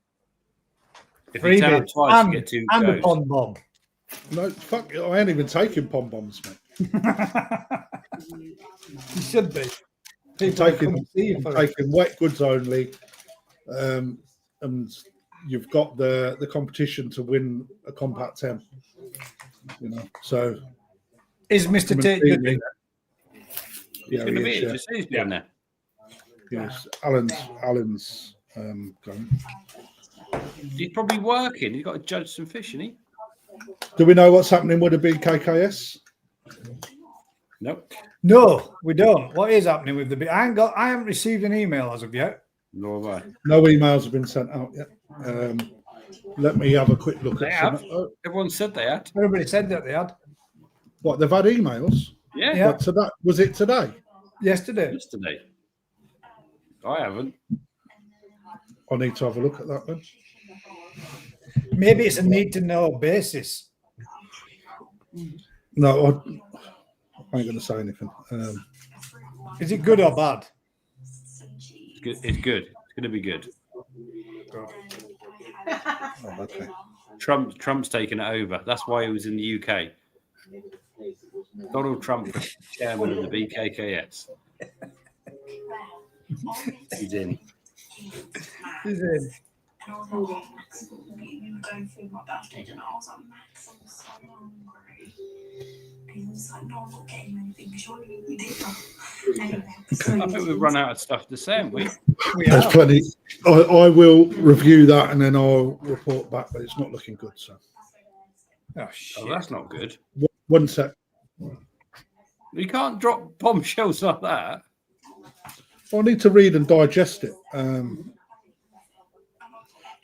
If you tell him twice, you get 2 and a goes. pond bomb. No, fuck it. I ain't even taking pom bombs, mate. You should be. I'm taking wet goods only, and you've got the competition to win a compact 10. You know, so Is Mr. Tate good? He's going to be it. Just he's down there. Yes, Alan's going. He's probably working. He's got to judge some fish, isn't he? Do we know what's happening with the BKKS? Nope. No, we don't. What is happening with the? I haven't received an email as of yet. Nor have I. No emails have been sent out yet. Let me have a quick look They at have. some. Oh, Everyone said they had. Everybody said that they had what, they've had emails? Yeah. Yeah. But today, was it today? yesterday. Yesterday. I haven't. I need to have a look at that then. Maybe it's a need to know basis. No, I ain't going to say anything. Is it good or bad? It's good. It's good. It's going to be good. Oh, okay. Trump's taken it over. That's why he was in the UK. Donald Trump, chairman of the BKKS. He's in. Is it? And I was like, Max, we were going through my birthday dinner. I was like, Max, I'm so hungry. And he was like, no, I'm not getting anything because you're eating dinner. Anyway, so I think we've run out of stuff to say, haven't we? There's plenty. I will review that and then I'll report back, but it's not looking good. So, Oh shit! Oh, that's not good. one sec. You can't drop bombshells like that. I need to read and digest it.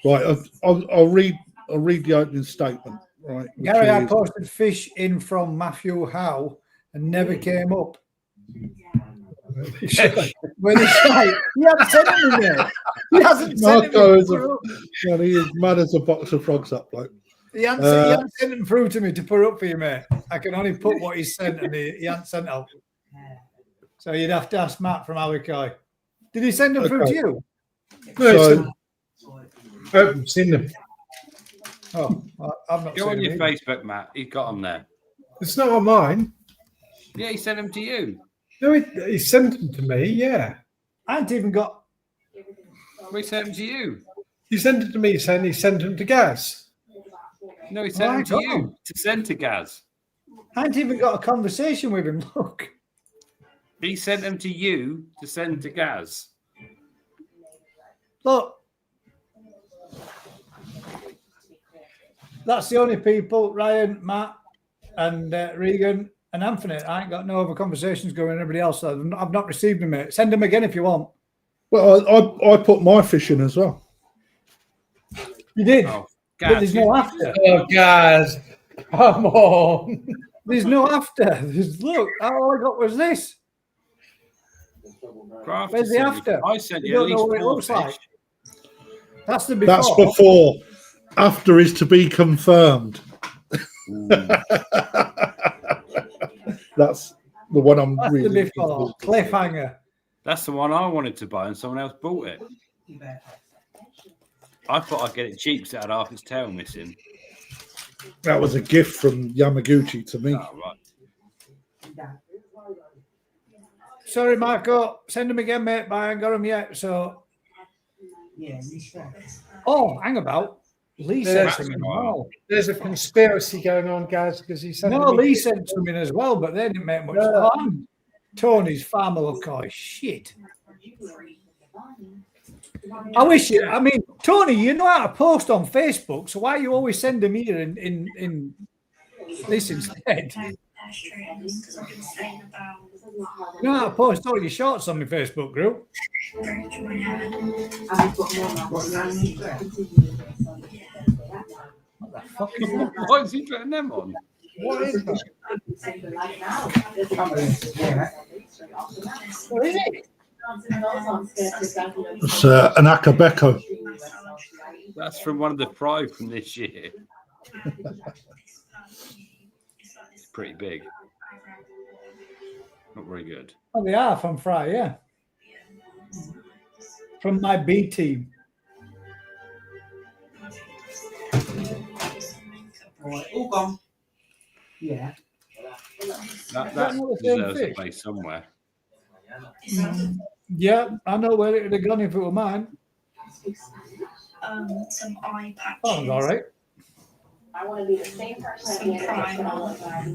Right, I'll read the opening statement. Right, which Gary, I is- posted fish in from Matthew Howe and never came up. When he's like, he hasn't sent it yet. He hasn't sent it. Marco is man, he is mad as a box of frogs, that bloke. He hasn't sent them through to me to put up for you, mate. I can only put what he's sent, and he hasn't sent out. So you'd have to ask Matt from Alicoy. Did he send them through to you? So, I haven't seen them. Oh, I've not Go seen on your them either. Facebook, Matt. He's got them there. It's not on mine. Yeah, he sent them to you. No, he sent them to me. Yeah, I haven't even got. We sent them to you. he sent it to me saying he sent them to Gaz. No, he sent I them to got you them. to send to Gaz. I haven't even got a conversation with him. Look. He sent them to you to send to Gaz. Look. That's the only people, Ryan, Matt, and Regan and Anthony. I ain't got no other conversations going with anybody else. I've not received them, mate. Send them again if you want. well, I put my fish in as well. You did. Oh, But Gaz. there's no after. Oh, Gaz, come on. There's no after. Look, all I got was this. Crafty Where's the sent after? you- I sent You you at don't know least what it 4 looks fish. like. That's the before. That's before. After is to be confirmed. That's the one I'm That's really the before. Cliffhanger. That's the one I wanted to buy, and someone else bought it. I thought I'd get it cheap, so it had half its tail missing. That was a gift from Yamaguchi to me. Oh, right. Sorry, Marco. Send them again, mate. But I ain't got them yet. So. Yeah, you should. Oh, hang about. Lee There's- sent them as well. There's a conspiracy going on, Gaz, because he sent No, them. Lee sent some in as well, but they didn't make much. No. Oh, Tony's farmer look like shit. I wish you. I mean, Tony, you know how to post on Facebook, so why you always send them here in this instead? You know how to post all your shorts on my Facebook group. What the fuck is that? Why is he putting them on? What is that? What is it? It's an Akabeko. That's from one of the Pride from this year. It's pretty big. Not very good. Oh, they are from Fry, yeah. From my B team. All gone. Yeah. That not the same deserves a fish. place somewhere. Yeah, I know where it would have gone if it were mine. Some eye patches. Oh, all right. I want to be the same person at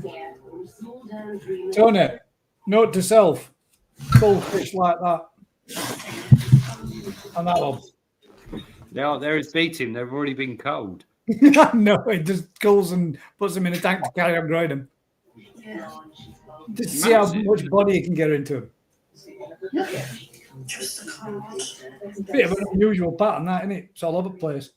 the end of the Tony, note to self: full fish like that. And that one. There is beating. They've already been cold. No, it just cools and puts them in a tank to carry on growing them. Yeah. Just to see how Massive. much body you can get into them. Just a card. Bit of an unusual pattern, that, isn't it? It's all over the place.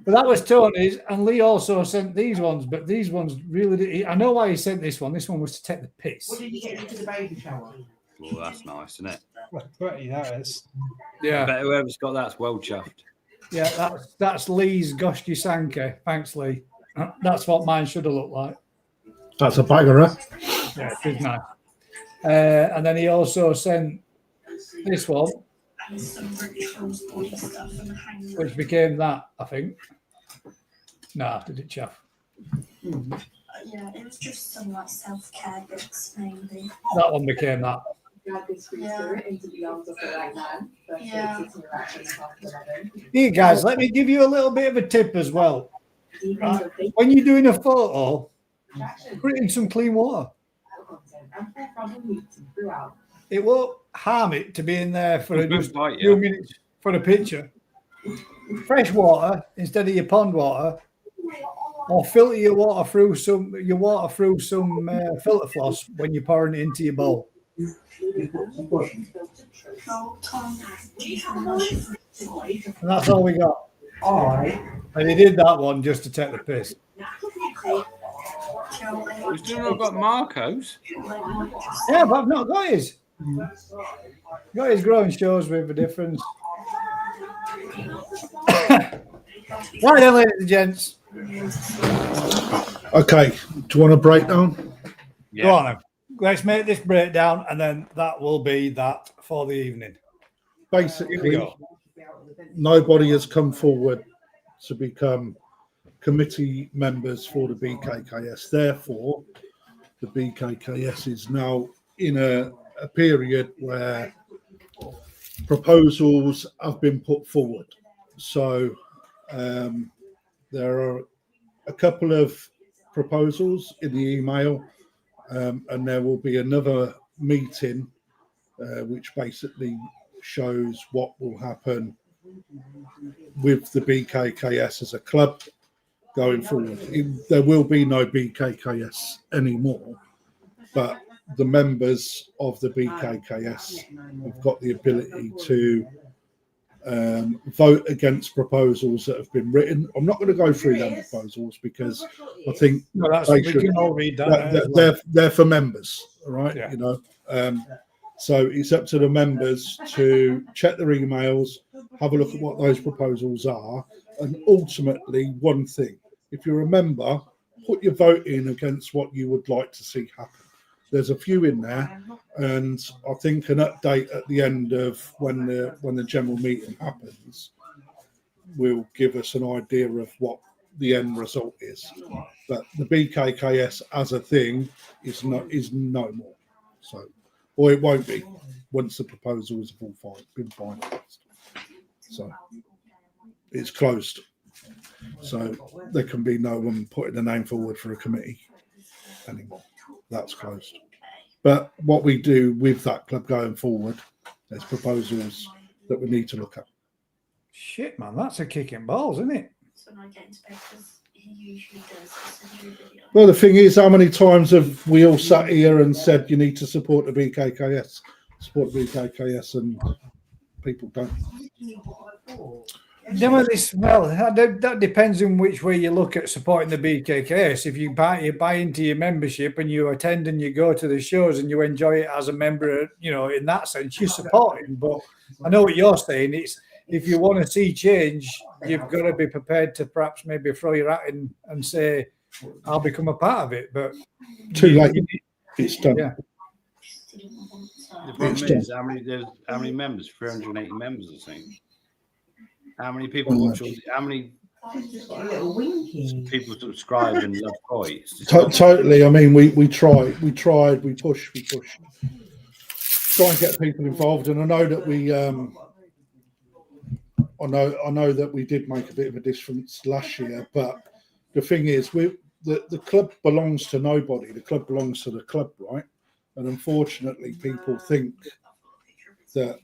But that was Tony's, and Lee also sent these ones, but these ones really. I know why he sent this one. This one was to take the piss. What did you get into the baby shower? Well, that's nice, isn't it? Pretty, that is. Yeah, But whoever's got that's well chuffed. yeah. That's Lee's Goshti Sanke. Thanks, Lee. That's what mine should have looked like. That's a bagger, huh? Yeah, it is nice. And then he also sent this one, And some rituals body stuff and hang. which became that, I think. Nah, did it chaff? Yeah, it was just some like self-care bits maybe. That one became that. Yeah. Here, guys, let me give you a little bit of a tip as well. When you're doing a photo, put it in some clean water. It won't harm it to be in there for just a few minutes for a picture. Fresh water instead of your pond water, or filter your water through some filter floss when you're pouring it into your bowl. How Tom, do you have a knife? And that's all we got. All right. And he did that one just to take the piss. We've still not got Marco's. Yeah, but I've not got his. Got his growing shows with a difference. Right then, ladies and gents. Okay, do you want a breakdown? Go on then. Let's make this breakdown, and then that will be that for the evening. Here we Basically, go. nobody has come forward to become committee members for the BKKS. Therefore, the BKKS is now in a period where proposals have been put forward. So there are a couple of proposals in the email, and there will be another meeting which basically shows what will happen with the BKKS as a club going forward. There will be no BKKS anymore, but the members of the BKKS have got the ability to vote against proposals that have been written. I'm not going to go through them proposals because I think We can all read that. they're for members, all right? Yeah. You know, so it's up to the members to check their emails, have a look at what those proposals are, and ultimately, one thing: if you're a member, put your vote in against what you would like to see happen. There's a few in there, and I think an update at the end of when the general meeting happens will give us an idea of what the end result is. But the BKKS as a thing is no more. So, or it won't be once the proposals have all been finalised. So it's closed. So there can be no one putting a name forward for a committee anymore. that's closed. But what we do with that club going forward, there's proposals that we need to look at. Shit, man, that's a kick in balls, isn't it? So when I get into bed, because he usually does, I'll send you a video. Well, the thing is, how many times have we all sat here and said you need to support the BKKS, and people don't? That depends on which way you look at supporting the BKKS. If you buy into your membership and you attend and you go to the shows and you enjoy it as a member, in that sense, you're supporting. But I know what you're saying. It's if you want to see change, you've got to be prepared to perhaps maybe throw your hat in and say, I'll become a part of it. But too late. It's done. Yeah. The problem is how many members? 380 members, I think. How many people watch? How many people subscribe and love Coits? Totally. I mean, we tried, we pushed. Try and get people involved, and I know that we, I know that we did make a bit of a difference last year. But the thing is, the club belongs to nobody. The club belongs to the club, right? And unfortunately, people think that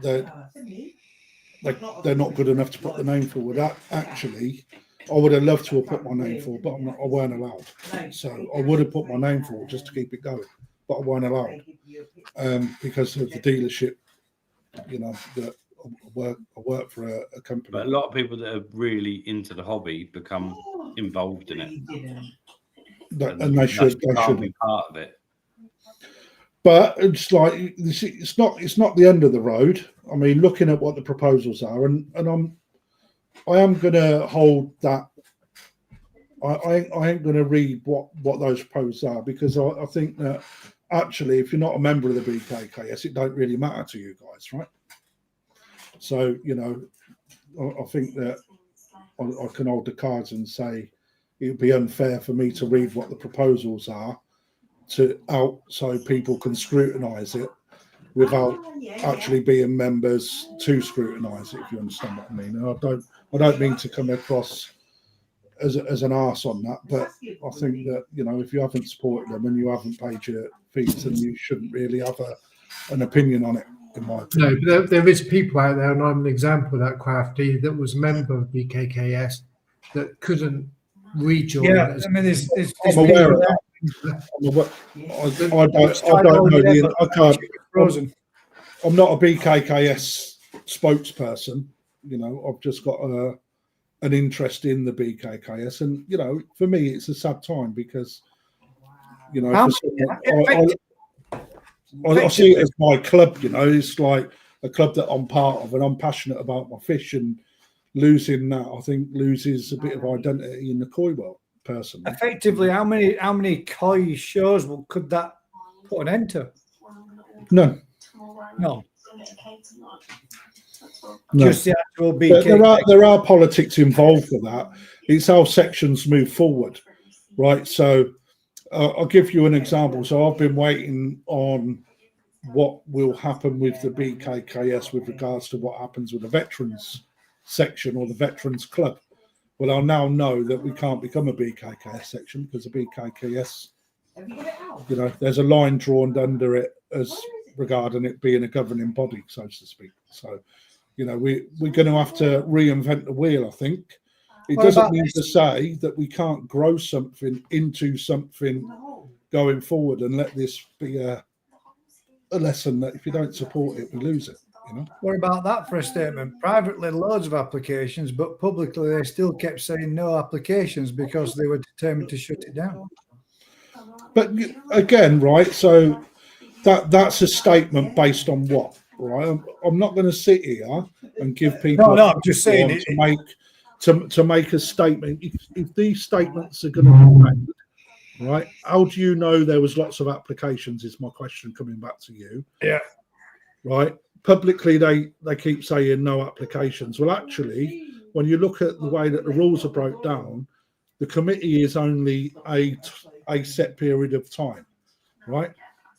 they're not good enough to put the name forward. Actually, I would have loved to have put my name forward, but I weren't allowed. So I would have put my name forward just to keep it going, but I weren't allowed because of the dealership. That I work for a company. But a lot of people that are really into the hobby become involved in it, and they should be part of it. But it's like it's not the end of the road. I mean, looking at what the proposals are, and I am going to hold that. I ain't going to read what those proposals are, because I think that actually, if you're not a member of the BKKS, it don't really matter to you guys, right? So I think that I can hold the cards and say it would be unfair for me to read what the proposals are so people can scrutinise it without actually being members to scrutinise it, if you understand what I mean. And I don't mean to come across as an arse on that, but I think that if you haven't supported them and you haven't paid your fees, then you shouldn't really have an opinion on it, in my opinion. No, but there is people out there, and I'm an example of that, Crafty, that was a member of BKKS that couldn't rejoin. Yeah, I mean, there's I'm aware of that. I don't know. I can't. Frozen. I'm not a BKKS spokesperson. I've just got an interest in the BKKS, and for me, it's a sad time because I see it as my club. It's like a club that I'm part of, and I'm passionate about my fish, and losing that, I think, loses a bit of identity in the koi world. Personally, effectively, how many koi shows could that put an end to? None. No. No. Just the actual BK. But there are politics involved with that. It's how sections move forward, right? So I'll give you an example. So I've been waiting on what will happen with the BKKS with regards to what happens with the veterans section or the veterans club. Well, I'll now know that we can't become a BKKS section because the BKKS, there's a line drawn under it as regarding it being a governing body, so to speak. So, we're going to have to reinvent the wheel, I think. It doesn't mean to say that we can't grow something into something going forward and let this be a lesson that if you don't support it, we lose it. What about that for a statement? Privately, loads of applications, but publicly, they still kept saying no applications because they were determined to shut it down. But again, right? So that's a statement based on what, right? I'm not going to sit here and give people. No, I'm just saying to make a statement. If these statements are going to be made, right? How do you know there was lots of applications? Is my question coming back to you? Yeah. Right. Publicly, they keep saying no applications. Well, actually, when you look at the way that the rules are broke down, the committee is only a set period of time, right?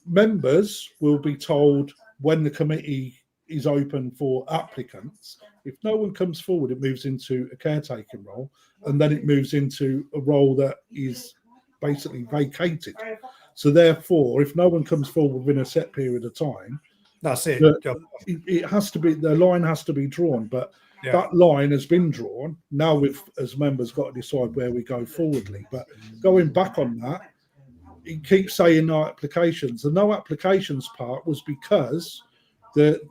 Members will be told when the committee is open for applicants. If no one comes forward, it moves into a caretaking role, and then it moves into a role that is basically vacated. So therefore, if no one comes forward within a set period of time, That's it. it has to be, the line has to be drawn. But that line has been drawn. Now we've, as members, got to decide where we go forwardly. But going back on that, he keeps saying no applications. The no applications part was because the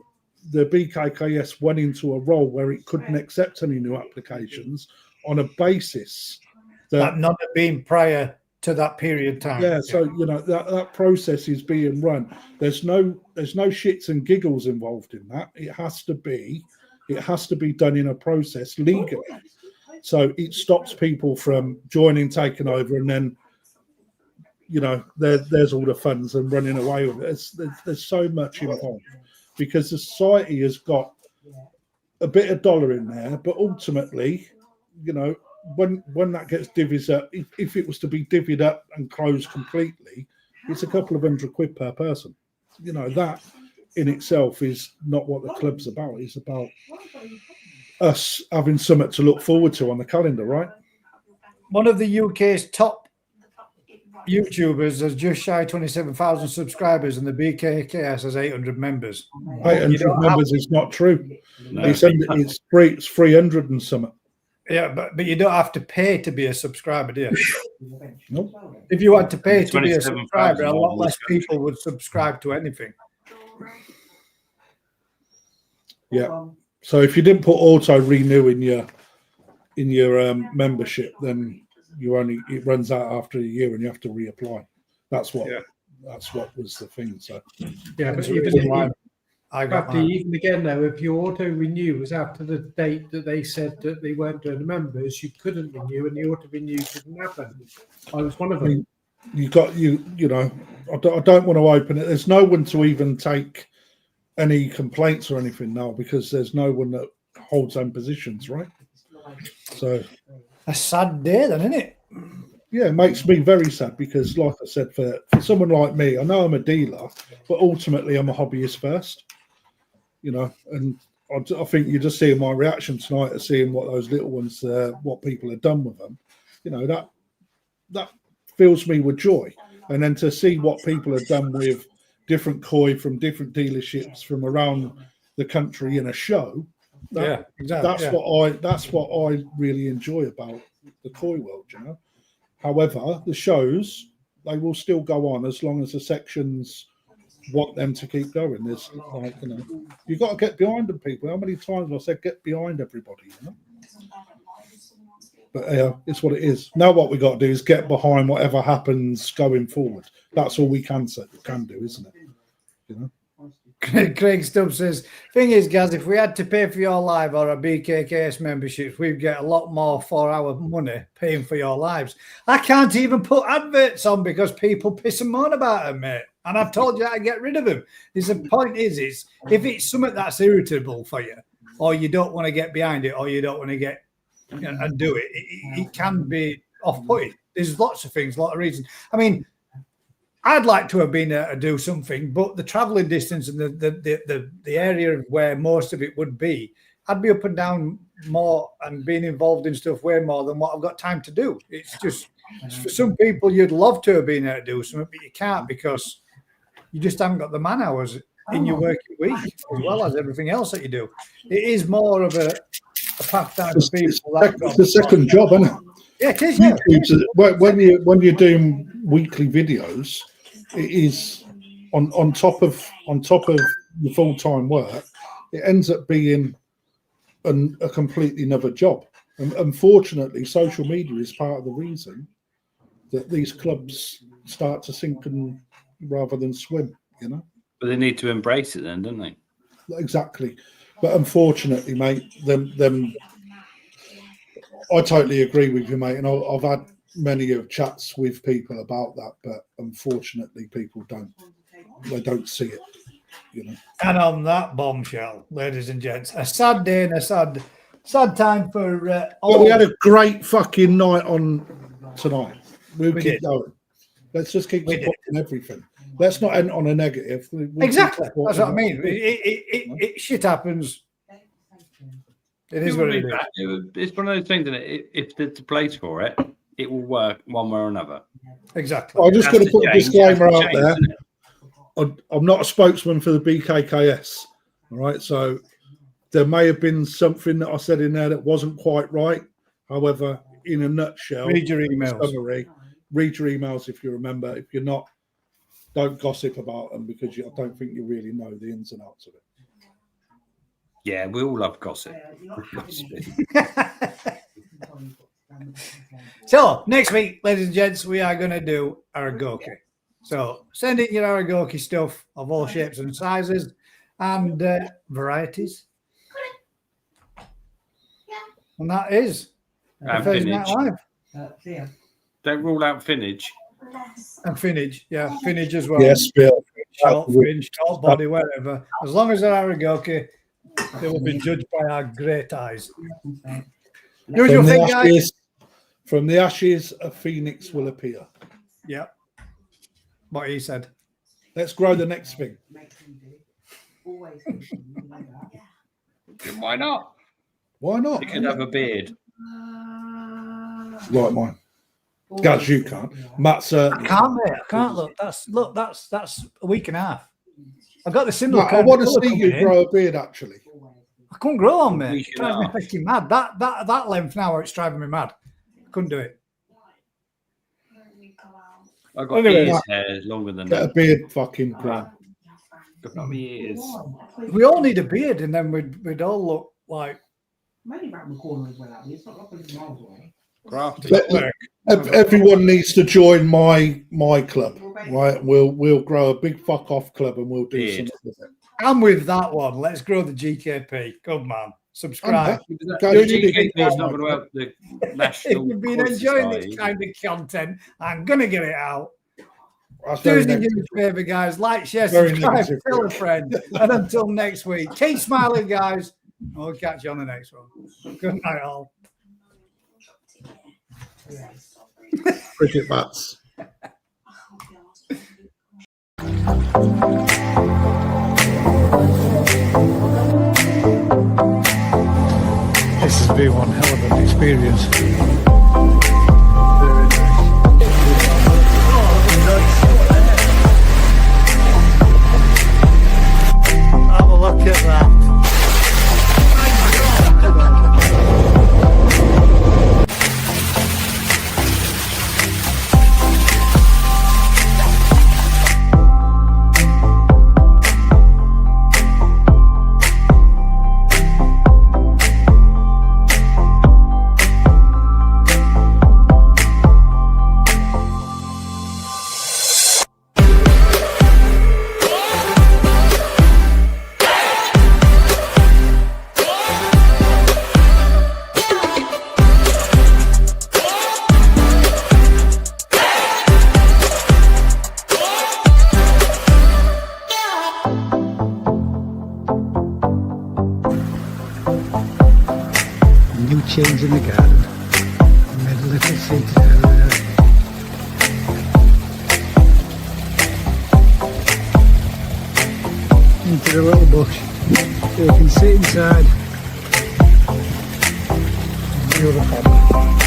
BKKS went into a role where it couldn't accept any new applications on a basis that none had been prior to that period of time. Yeah, so you know that process is being run. There's no shits and giggles involved in that. It has to be done in a process legally. So it stops people from joining, taking over, and then there's all the funds and running away with it. There's so much involved because the society has got a bit of dollar in there, but ultimately, when that gets divvied up, if it was to be divvied up and closed completely, it's a couple of £100 per person. That in itself is not what the club's about. It's about us having something to look forward to on the calendar, right? One of the UK's top YouTubers has just shy of 27,000 subscribers, and the BKKS has 800 members. 800 members is not true. No. It's 300 and something. Yeah, but you don't have to pay to be a subscriber, do you? Nope. If you had to pay to be a subscriber, a lot less people would subscribe to anything. Yeah. So if you didn't put auto renew in your membership, then it runs out after a year and you have to reapply. That's what was the thing. So yeah, but even again though, if your auto renew was after the date that they said that they weren't doing the members, you couldn't renew, and the auto renew didn't happen. I was one of them. I don't want to open it. There's no one to even take any complaints or anything now because there's no one that holds them positions, right? So a sad day then, isn't it? Yeah, it makes me very sad because, like I said, for someone like me, I know I'm a dealer, but ultimately I'm a hobbyist first, and I think you're just seeing my reaction tonight of seeing what those little ones, what people have done with them, that fills me with joy. And then to see what people have done with different koi from different dealerships from around the country in a show, that's what I really enjoy about the koi world, However, the shows, they will still go on as long as the sections want them to keep going. There's you've got to get behind them, people. How many times have I said get behind everybody, But it's what it is. Now what we got to do is get behind whatever happens going forward. That's all we can do, isn't it? Craig Stubbs says, thing is, Gaz, if we had to pay for your live or a BKKS membership, we'd get a lot more for our money paying for your lives. I can't even put adverts on because people piss and moan about them, mate. And I've told you how to get rid of them. The point is if it's something that's irritable for you, or you don't want to get behind it, or you don't want to get and do it, it can be off-putting. There's lots of things, a lot of reasons. I mean, I'd like to have been able to do something, but the travelling distance and the area where most of it would be, I'd be up and down more and being involved in stuff way more than what I've got time to do. It's just, for some people, you'd love to have been able to do something, but you can't because you just haven't got the man hours in your working week as well as everything else that you do. It is more of a pastime for people. It's a second job, isn't it? Yeah, it is. Yeah. When you're doing weekly videos, it is on top of the full-time work. It ends up being a completely another job. And unfortunately, social media is part of the reason that these clubs start to sink rather than swim. But they need to embrace it, then, don't they? Exactly. But unfortunately, mate, them. I totally agree with you, mate, and I've had many of chats with people about that, but unfortunately, people don't see it, And on that bombshell, ladies and gents, a sad day and a sad time for all. Well, we had a great fucking night on tonight. We'll keep going. Let's just keep supporting everything. Let's not end on a negative. Exactly. That's what I mean. It shit happens. It is what it is. It's one of those things, isn't it? If there's a place for it, it will work one way or another. Exactly. I'm just going to put a disclaimer out there. isn't it? I'm not a spokesman for the BKKS. All right. So there may have been something that I said in there that wasn't quite right. However, in a nutshell, Read your emails. Summary, read your emails if you remember. If you're not, don't gossip about them because I don't think you really know the ins and outs of it. Yeah, we all love gossip. So next week, ladies and gents, we are going to do Aragoki. So send in your Aragoki stuff of all shapes and sizes and varieties. And that is And Thursday Night Finage. Live. Don't rule out Finage. And Finage, yeah, Finage as well. Yes, Bill. Short fringe, short body, wherever. As long as they're Aragoki, they will be judged by our great eyes. Usual thing, guys. From the ashes, a phoenix will appear. Yeah. What he said. Let's grow the next thing. Why not? Why not? You could have a beard. Like mine. Gaz, you can't. Matt certainly. I can't, mate. I can't look. That's a week and a half. I've got the similar. I want to see you grow a beard. Actually, I couldn't grow on, mate. Week It and a drives me half. fucking mad. That length now, it's driving me mad. Couldn't do it. I've got Anyway, ears hair longer than get a that. beard, fucking grown. I've got my ears. We all need a beard, and then we'd all look like Maybe around the corner as well, Abby. It's not like it's miles away. Grafted. Everyone needs to join my club, right? We'll grow a big fuck off club and we'll do Beard. something with it. I'm with that one. Let's grow the GKP. Good man. Subscribe. Go The to the GKP is not going to help the If national. you've been Quad enjoying Society. this kind of content, I'm gonna get it out. That's Do very us a negative. huge favour, guys. Like, share, Very subscribe, negative. tell a friend. And until next week, keep smiling, guys. We'll catch you on the next one. Good night, all. Cricket bats. This has been one hell of an experience. Have a look at that. New change in the garden. Made a little seat area. Into the little bush. So you can sit inside. View the pond.